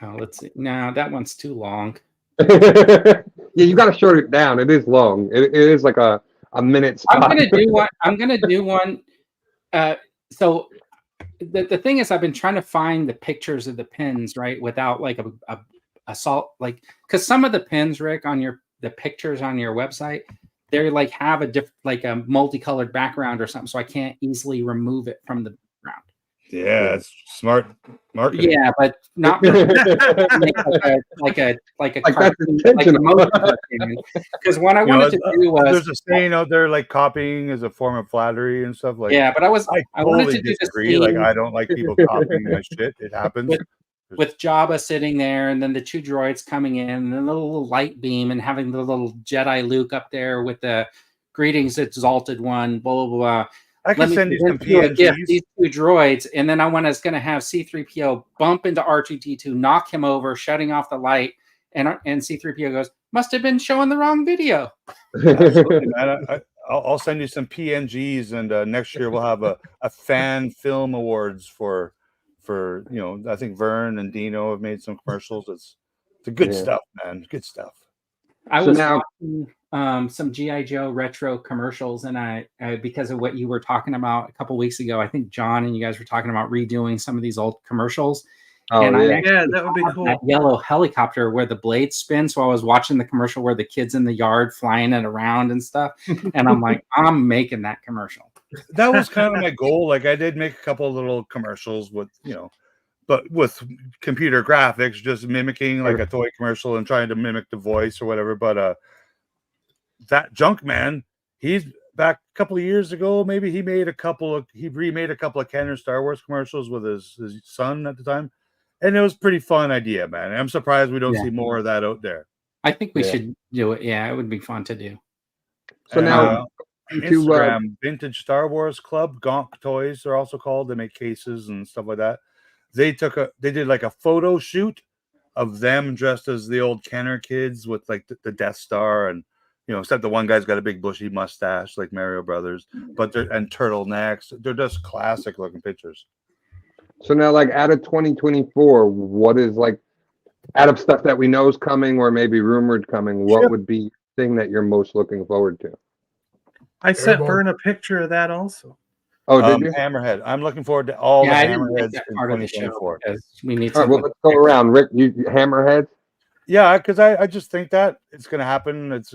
Oh, let's see. No, that one's too long. Yeah, you got to short it down. It is long. It is like a minute spot. I'm gonna do one. I'm gonna do one. So the thing is, I've been trying to find the pictures of the pins, right, without like a salt, like, because some of the pins, Rick, on the pictures on your website, they like have like a multicolored background or something, so I can't easily remove it from the background. Yeah, it's smart marketing. Yeah, but not for like a cartoon, like a motion cartoon. Because what I wanted to do was, there's a saying out there like copying is a form of flattery and stuff like. Yeah, but I wanted to do disagree. Like I don't like people copying my shit. It happens. With Jabba sitting there, and then the 2 droids coming in, and then the little light beam, and having the little Jedi Luke up there with the greetings exalted one, blah blah blah. I can send you some PNGs. These 2 droids, and then I was going to have C-3PO bump into R2-D2, knock him over, shutting off the light, and C-3PO goes, "Must have been showing the wrong video." Absolutely, man. I'll send you some PNGs, and next year we'll have a fan film awards for I think Vern and Dino have made some commercials. It's the good stuff, man. Good stuff. I was watching some GI Joe retro commercials, and I because of what you were talking about a couple weeks ago, I think John and you guys were talking about redoing some of these old commercials. Oh, and yeah, that would be cool. That yellow helicopter where the blades spin. So I was watching the commercial where the kids in the yard flying it around and stuff, and I'm like, I'm making that commercial. That was kind of my goal. Like I did make a couple of little commercials with but with computer graphics, just mimicking like a toy commercial and trying to mimic the voice or whatever. But that Junk Man, he's back a couple of years ago. Maybe he remade a couple of Kenner Star Wars commercials with his son at the time, and it was a pretty fun idea, man. I'm surprised we don't see more of that out there. I think we should do it. Yeah, it would be fun to do. So now, Instagram Vintage Star Wars Club, Gonk Toys, they're also called. They make cases and stuff like that. They did like a photo shoot of them dressed as the old Kenner kids with like the Death Star, and except the one guy's got a big bushy mustache like Mario Brothers, but and turtlenecks. They're just classic looking pictures. So now, like out of 2024, what is like out of stuff that we know is coming or maybe rumored coming? What would be the thing that you're most looking forward to? I sent Vern a picture of that also. Oh, did you? Hammerhead. I'm looking forward to all the Hammerheads in part of the show 2024. We need all right, well, let's go around. Rick, you Hammerheads? Yeah, because I just think that it's going to happen. It's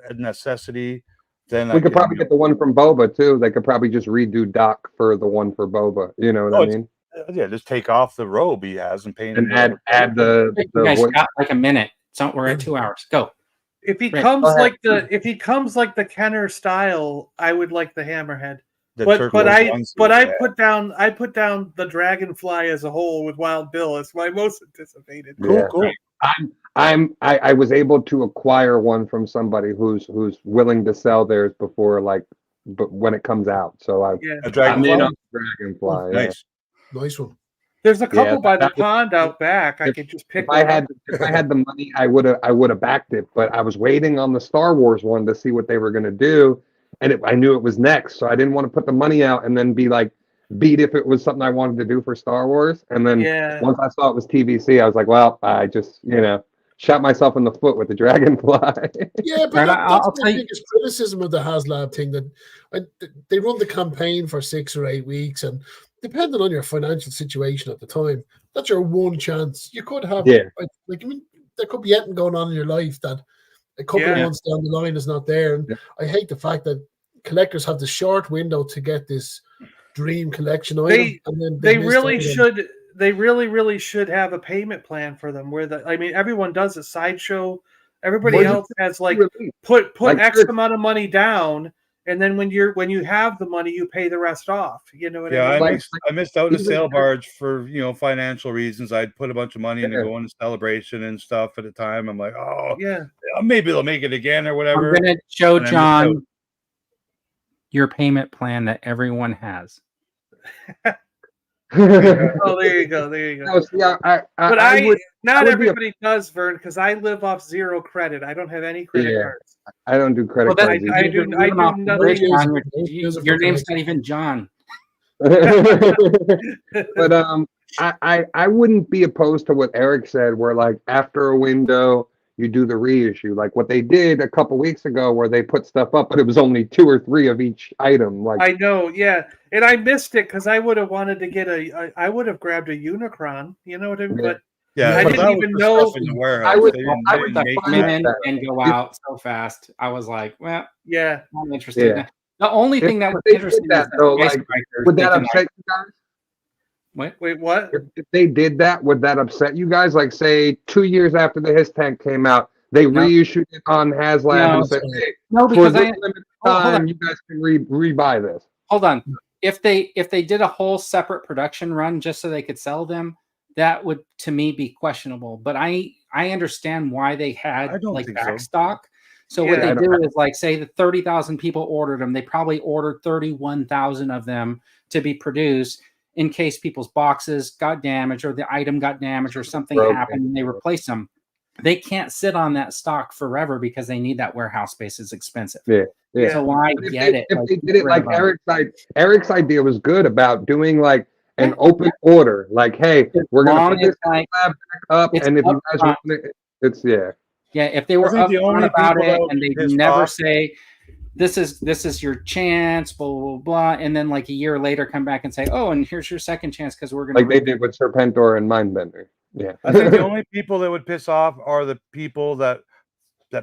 a necessity. Then we could probably get the one from Boba too. They could probably just redo Doc for the one for Boba. You know what I mean? Yeah, just take off the robe he has and paint and add the you guys got like a minute. So we're at 2 hours. Go. If he comes like the Kenner style, I would like the Hammerhead. But I put down the Dragonfly as a whole with Wild Bill as my most anticipated. Cool. I was able to acquire one from somebody who's willing to sell theirs before but when it comes out. So a Dragonfly. Nice. Nice one. There's a couple by the pond out back. I could just pick. If I had the money, I would have backed it. But I was waiting on the Star Wars one to see what they were going to do, and I knew it was next, so I didn't want to put the money out and then be like beat if it was something I wanted to do for Star Wars. And then once I saw it was TVC, I was like, well, I just shot myself in the foot with the Dragonfly. Yeah, but that's the biggest criticism of the HasLab thing, that they run the campaign for 6 or 8 weeks, and depending on your financial situation at the time, that's your one chance. You could have, there could be anything going on in your life that a couple of months down the line is not there. And I hate the fact that collectors have the short window to get this dream collection item. They really should have a payment plan for them everyone does a Sideshow. Everybody else has put X amount of money down, and then when you have the money, you pay the rest off. You know what I mean? I missed out on a sale barge for financial reasons. I'd put a bunch of money into going to Celebration and stuff at the time. I'm like, maybe they'll make it again or whatever. I'm gonna show John your payment plan that everyone has. Oh, there you go. There you go. No, see, But not would be everybody does, Vern, because I live off zero credit. I don't have any credit Yeah. cards. I don't do credit Well, cards. I do nothing. Your name's not even John. But I wouldn't be opposed to what Eric said, where like after a window you do the reissue, like what they did a couple weeks ago, where they put stuff up, but it was only 2 or 3 of each item. Like I know, yeah, and I missed it because I would have wanted to get I would have grabbed a Unicron. You know what I mean? Yeah. But Yeah, I but didn't that was even for know- stuff in the warehouse. I would- They didn't- I they would didn't make Come find that. in that. and go out so fast. I was like, well, yeah, I'm interested. Yeah. The only thing that If was they did interesting that, is though, the like, icebreakers would that thinking, upset you guys? what? wait, what? If they did that, would that upset you guys? Like, say, 2 years after the His Tank came out, they No. reissued it on HasLab No. and said, "Hey, No, for because this I limited hold on. time, you guys can rebuy this." hold on. If they did a whole separate production run just so they could sell them, that would to me be questionable. But I understand why they I had don't like think so. back stock. So what Yeah. they do is like say that 30,000 people ordered them, they probably ordered 31,000 of them to be produced in case people's boxes got damaged or the item got damaged or something Broken. happened and they replace them. They can't sit on that stock forever because they need that warehouse space. It's expensive. Yeah. Yeah. So I But get it. If like, they did it like whatever. Eric's idea was good about doing like an Yeah. open order, like, hey, we're gonna Long put this as, like, lab back up, it's and if you guys upfront. want it, it's yeah. Yeah, if they were think the upfront only about people it that would and be they pissed never off- say this is your chance, blah blah blah, and then like a year later come back and say, oh, and here's your second chance because we're gonna Like they did with Serpentor and Mindbender. Yeah. I think the only people that would piss off are the people that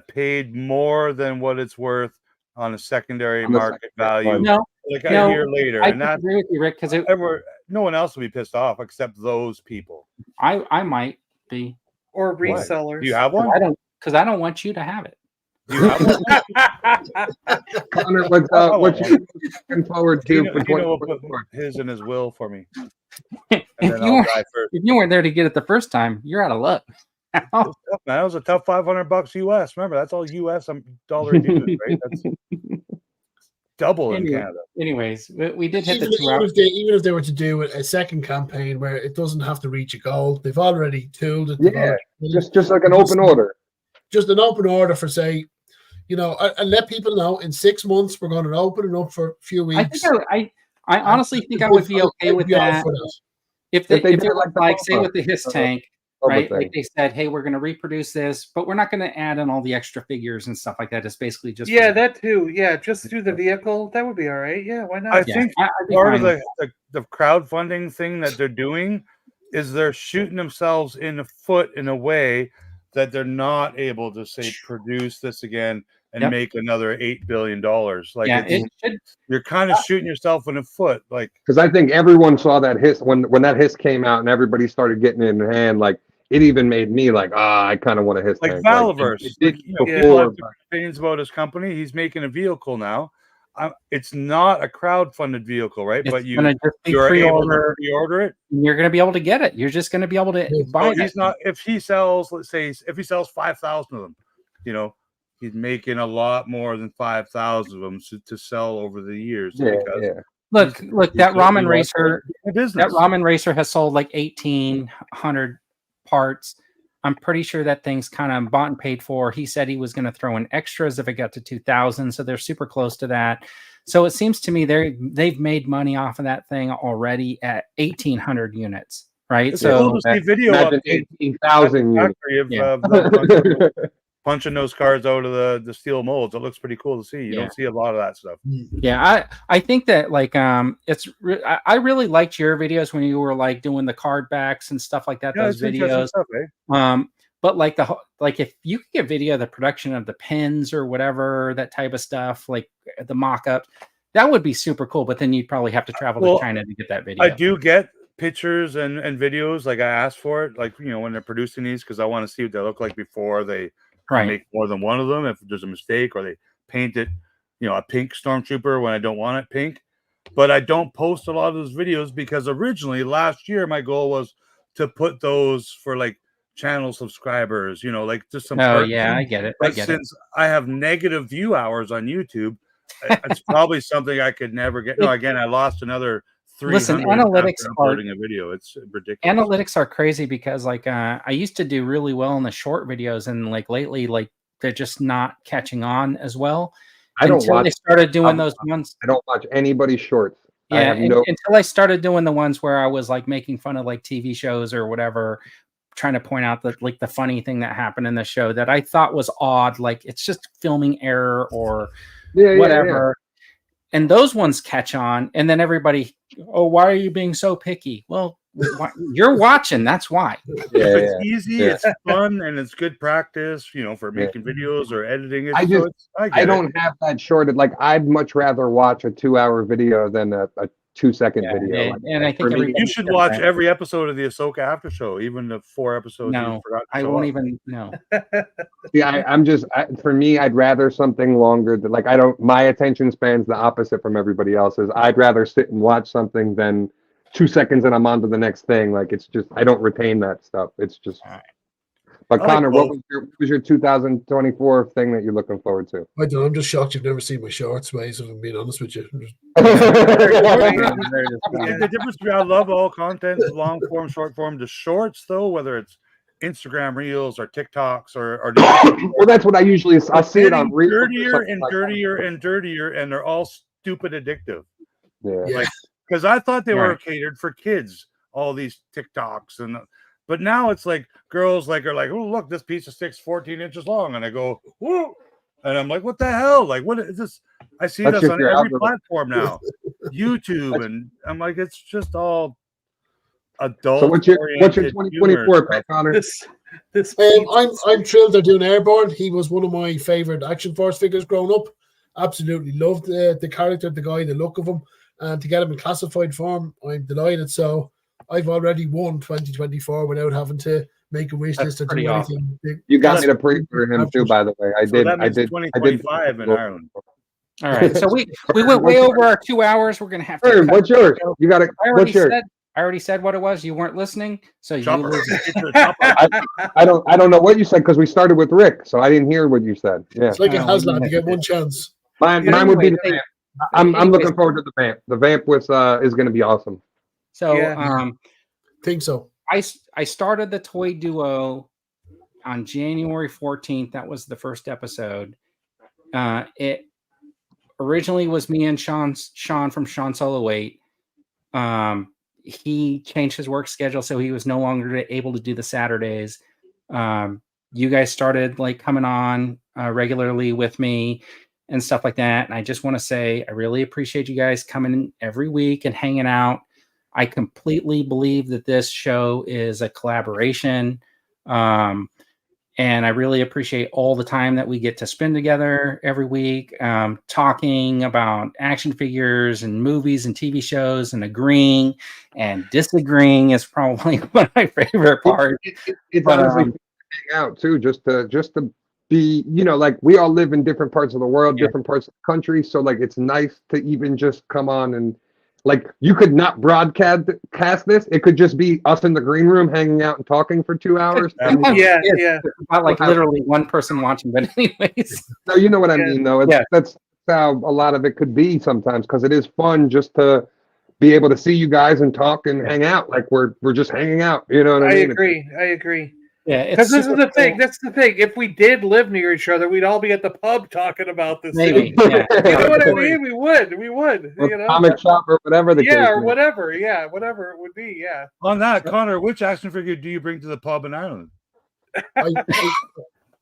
paid more than what it's worth on a secondary On the market secondary value, No, like no, a year later, I and that disagree with you, Rick, because no one else would be pissed off except those people. I might be. Or Why? resellers. Do you have one? I don't want you to have it. Do you have one? Connor, what you looking forward to for Dino will put 2024? his in his will for me, If and then you, I'll weren't, die first. if you weren't there to get it the first time, you're out of luck. That was tough, man. That was a tough $500 US. Remember, that's all US dollar dues, right? That's double in Anyway. Canada. Anyways, we did hit Even, the 2 even hours. if they were to do a second campaign where it doesn't have to reach a goal, they've already tooled it. they've Yeah, already- just like an open order. just an open order for say, and let people know in 6 months we're going to open it up for a few I weeks. think I honestly think I would be okay with that. If If they it did it was like the like say Boba, with the His Tank, Boba right? thing. Like they said, hey, we're going to reproduce this, but we're not going to add in all the extra figures and stuff like that. It's basically just Yeah, that too. Yeah, just through the vehicle. That would be all right. Yeah, why not? I Yeah, think I'd be part of fine the crowdfunding thing that they're doing is they're shooting themselves in the foot in a way that they're not able to say produce this again and Yep. make another $8 billion. Like yeah, it's, it should. you're kind of shooting yourself in the foot. Like Because I think everyone saw that hiss when that hiss came out and everybody started getting it in hand. Like it even made me like, I kind of want a hiss like tank. Valaverse. It Like, did you know, Yeah. people have before, different opinions about his company. He's making a vehicle now. It's not a crowd-funded vehicle, right? It's But you going to just be you're able to pre-order. pre-order it. You're going to be able to get it. You're just going to be able to buy So it. he's not. If he sells, let's say, if he sells 5,000 of them, you know, he's making a lot more than 5,000 of them to sell over the years. yeah, because yeah. Look, that he ramen wants racer. a business. That ramen racer has sold like 1,800 parts. I'm pretty sure that thing's kind of bought and paid for. He said he was going to throw in extras if it got to 2,000, so they're super close to that. So it seems to me they've made money off of that thing already at 1,800 units, right? It's So cool to see video Imagine updates 18,000 units. factory of, Yeah. punching those cards out of the steel molds. It looks pretty cool to see. You Yeah. don't see a lot of that stuff. yeah, I think that like I really liked your videos when you were like doing the card backs and stuff like that. Yeah, Those it's interesting videos. stuff, eh? But like like if you could get video of the production of the pins or whatever, that type of stuff, like the mock-ups, that would be super cool. But then you'd probably have to travel Well, to China to get that video. I do get pictures and videos. Like I asked for it, like, you know, when they're producing these, because I want to see what they look like before they right. make more than one of them. If there's a mistake or they paint it, you know, a pink stormtrooper when I don't want it pink. But I don't post a lot of those videos because originally last year my goal was to put those for like channel subscribers, you know, like just some. Oh perks. yeah, I get it. But since I have negative view hours on YouTube, it's probably something I could never get. No, again, I lost another Listen, 300 analytics after are uploading a video. It's ridiculous. analytics are crazy because like I used to do really well in the short videos, and like lately, like they're just not catching on as well. I don't Until watch. they started doing um, those ones. I don't watch anybody's shorts. I Yeah, have no. until I started doing the ones where I was like making fun of like TV shows or whatever, trying to point out that like the funny thing that happened in the show that I thought was odd, like it's just filming error or Yeah. whatever. And those ones catch on, and then everybody, oh, why are you being so picky? Well, you're watching, that's why. If it's easy, it's fun, and it's good practice, for Yeah. making videos or editing it. I so just- I I don't have that shorted. Like I'd much rather watch a 2-hour video than a 2-second video. Like, and I think for me, everybody You should watch every episode of the Ahsoka After Show, even the 4 episodes No, you forgot to I show won't up. even know. Yeah, for me, I'd rather something longer. Like my attention span's the opposite from everybody else's. I'd rather sit and watch something than 2 seconds and I'm on to the next thing. Like it's just, I don't retain that stuff. It's just. All right. But I like Connor, both. what was your 2024 thing that you're looking forward to? I don't know, I'm just shocked you've never seen my shorts, Maze, if I'm being honest with you. The difference between I love all content, long form, short form. The shorts, though, whether it's Instagram Reels or TikToks or Well, that's what I usually. I see it on Reels or dirtier something and like that. dirtier and dirtier, and they're all stupid addictive. Yeah. Yeah. Because I thought they were Right. catered for kids, all these TikToks but now it's like girls are like, oh look, this piece of stick's 14 inches long, and I go, whoa, and I'm like, what the hell? Like, what is this? I see That's this just on your every algorithm. platform now, YouTube, and I'm like, it's just all adult. So what's your 2024 pick, Connor? This I'm thrilled they're doing Airborne. He was one of my favorite Action Force figures growing up. Absolutely loved the character, the guy, the look of him, and to get him in classified form, I'm delighted. So I've already won 2024 without having to make a wish list or do pretty anything. big. You got me to pre for him too, by the way. I So did. that I means did. 2025 in Ireland. All right, so we went way over our 2 hours. We're gonna have to. Hey, what's yours? You got it. What's yours? I already said what it was. You weren't listening, so you Chopper. lose. Get to the top of it. I don't know what you said because we started with Rick, so I didn't hear what you said. Yeah, It's like a Oh, Haslam. yeah. You get one chance. mine would be the vamp. I'm looking forward to the vamp. The vamp is going to be awesome. So Yeah. Think so. I started the toy duo on January 14th. That was the first episode. It originally was me and Sean from Sean Solo 8. He changed his work schedule, so he was no longer able to do the Saturdays. You guys started like coming on regularly with me and stuff like that. And I just want to say I really appreciate you guys coming in every week and hanging out. I completely believe that this show is a collaboration. And I really appreciate all the time that we get to spend together every week, talking about action figures and movies and TV shows, and agreeing and disagreeing is probably one of my favorite parts. It's But, honestly hang out too, just to be, like we all live in different parts of the world, Yeah. different parts of the country. So like it's nice to even just come on and like you could not broadcast this. It could just be us in the green room hanging out and talking for 2 hours. Yeah. About like literally one person watching, but anyways. No, you know what I mean, though. Yeah. That's how a lot of it could be sometimes, because it is fun just to be able to see you guys and talk and hang out. Like we're just hanging out. You know what I I mean? agree. Yeah, Because this is super the thing. cool. That's the thing. If we did live near each other, we'd all be at the pub talking about this. Maybe. thing. Yeah. You know what I mean? We would. Or You know? comic shop or whatever the case. Yeah, or may be. whatever. Yeah, whatever it would be. Yeah. On that, Connor, which action figure do you bring to the pub in Ireland?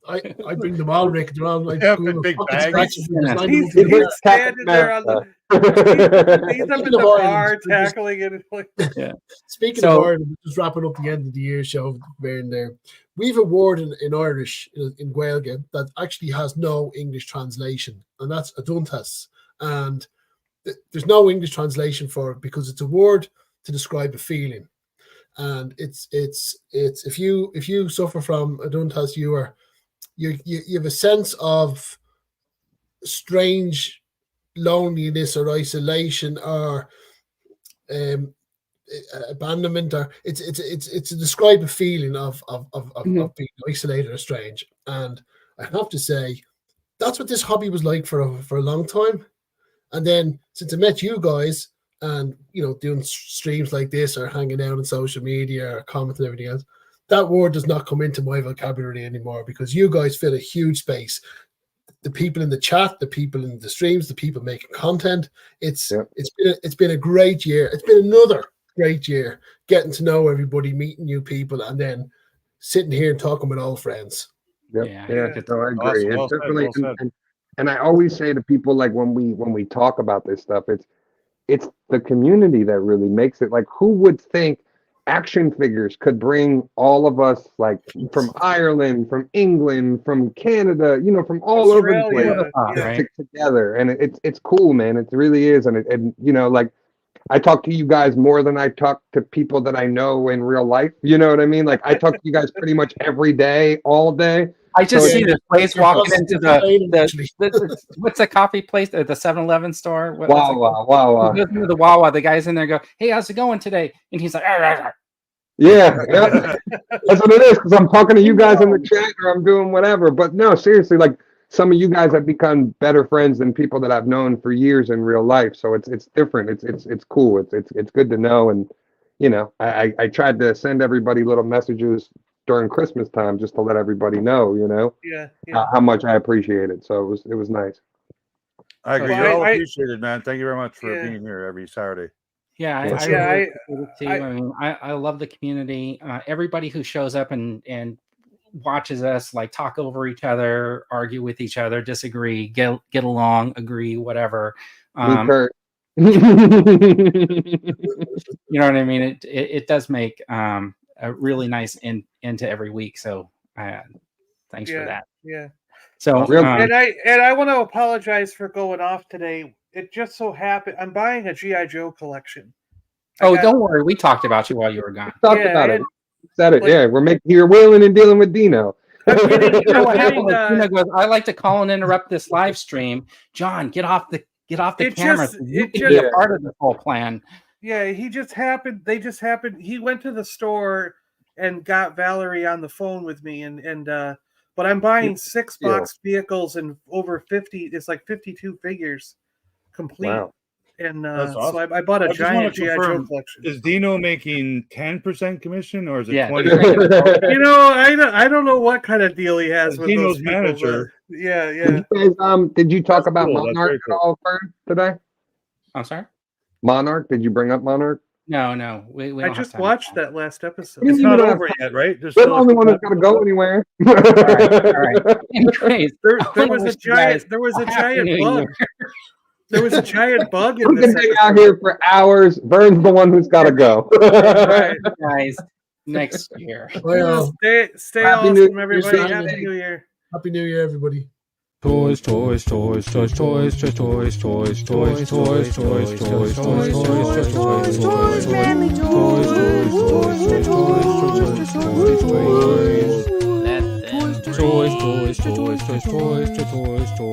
I bring them all, Rick. They're all like Yeah, school of big fucking bags. scratches from Yeah. the He's, line of he's the- standing there on the. He's up in Speaking the of bar Ireland, tackling it. Like, Speaking So- of Ireland, just wrapping up the end of the year show, bearing there. We've a word in Irish, in Gaeilge, that actually has no English translation, and that's aduntas. And there's no English translation for it because it's a word to describe a feeling. And it's if you suffer from aduntas, you have a sense of strange loneliness or isolation or abandonment, or it's to describe a feeling of being isolated or strange. And I have to say that's what this hobby was like for a long time. And then since I met you guys and doing streams like this or hanging out on social media or commenting and everything else, that word does not come into my vocabulary anymore because you guys fill a huge space. The people in the chat, the people in the streams, the people making content. It's been a great year. It's been another great year getting to know everybody, meeting new people, and then sitting here and talking with old friends. Yep. Yeah. So I agree. Awesome. It's Well said, definitely, well said. and I always say to people, like when we talk about this stuff, it's the community that really makes it. Like, who would think action figures could bring all of us, like from Ireland, from England, from Canada, from all over the place together? And it's cool, man. It really is. And like, I talk to you guys more than I talk to people that I know in real life. You know what I mean? Like, I talk to you guys pretty much every day, all day. I just see this place walking into the what's the coffee place? The 7-Eleven store? Wow. He goes into the Wawa. The guys in there go, "Hey, how's it going today?" And he's like, Yeah. That's what it is, because I'm talking to you guys in the chat or I'm doing whatever. But no, seriously, like some of you guys have become better friends than people that I've known for years in real life. So it's different. It's cool. It's good to know. And I tried to send everybody little messages during Christmas time just to let everybody know, how much I appreciate it. So it was nice. I agree. You're all appreciated, man. Thank you very much for being here every Saturday. Yeah, I love the community. Everybody who shows up and watches us like talk over each other, argue with each other, disagree, get along, agree, whatever. You know what I mean? It does make a really nice end to every week. So thanks for that. Yeah. So and I want to apologize for going off today. It just so happened I'm buying a GI Joe collection. Don't worry, we talked about you while you were gone. Talked about it. Said it. Like, we're you're wheeling and dealing with Dino. Dino goes, I like to call and interrupt this live stream. John, get off the camera. You can be a part of the whole plan. Yeah, they just happened. He went to the store and got Valerie on the phone with me, but I'm buying 6 box vehicles and over 50. It's like 52 figures complete. Wow. And awesome. So I bought a giant GI Joe collection. Is Dino making 10% commission or is it 20? I don't know what kind of deal he has with Dino's those manager. Yeah. Did you talk about Monarch at all, Fern, today? I'm sorry. Monarch? Did you bring up Monarch? No. We I just watched that last episode. It's not over yet, right? We're the only one that's gonna go anywhere. All right. Anyways, there was a giant bug. There was a giant bug in this. We can hang out here for hours. Vern's the one who's got to go. Right, guys, next year. Well, stay awesome, everybody. Happy New Year. Happy New Year, everybody. Toys, toys, toys, toys, toys, toys, toys, toys, toys, toys, toys, toys, toys, toys, toys, manly toys, toys, toys, toys, toys, toys, toys, toys, toys, toys, toys, toys.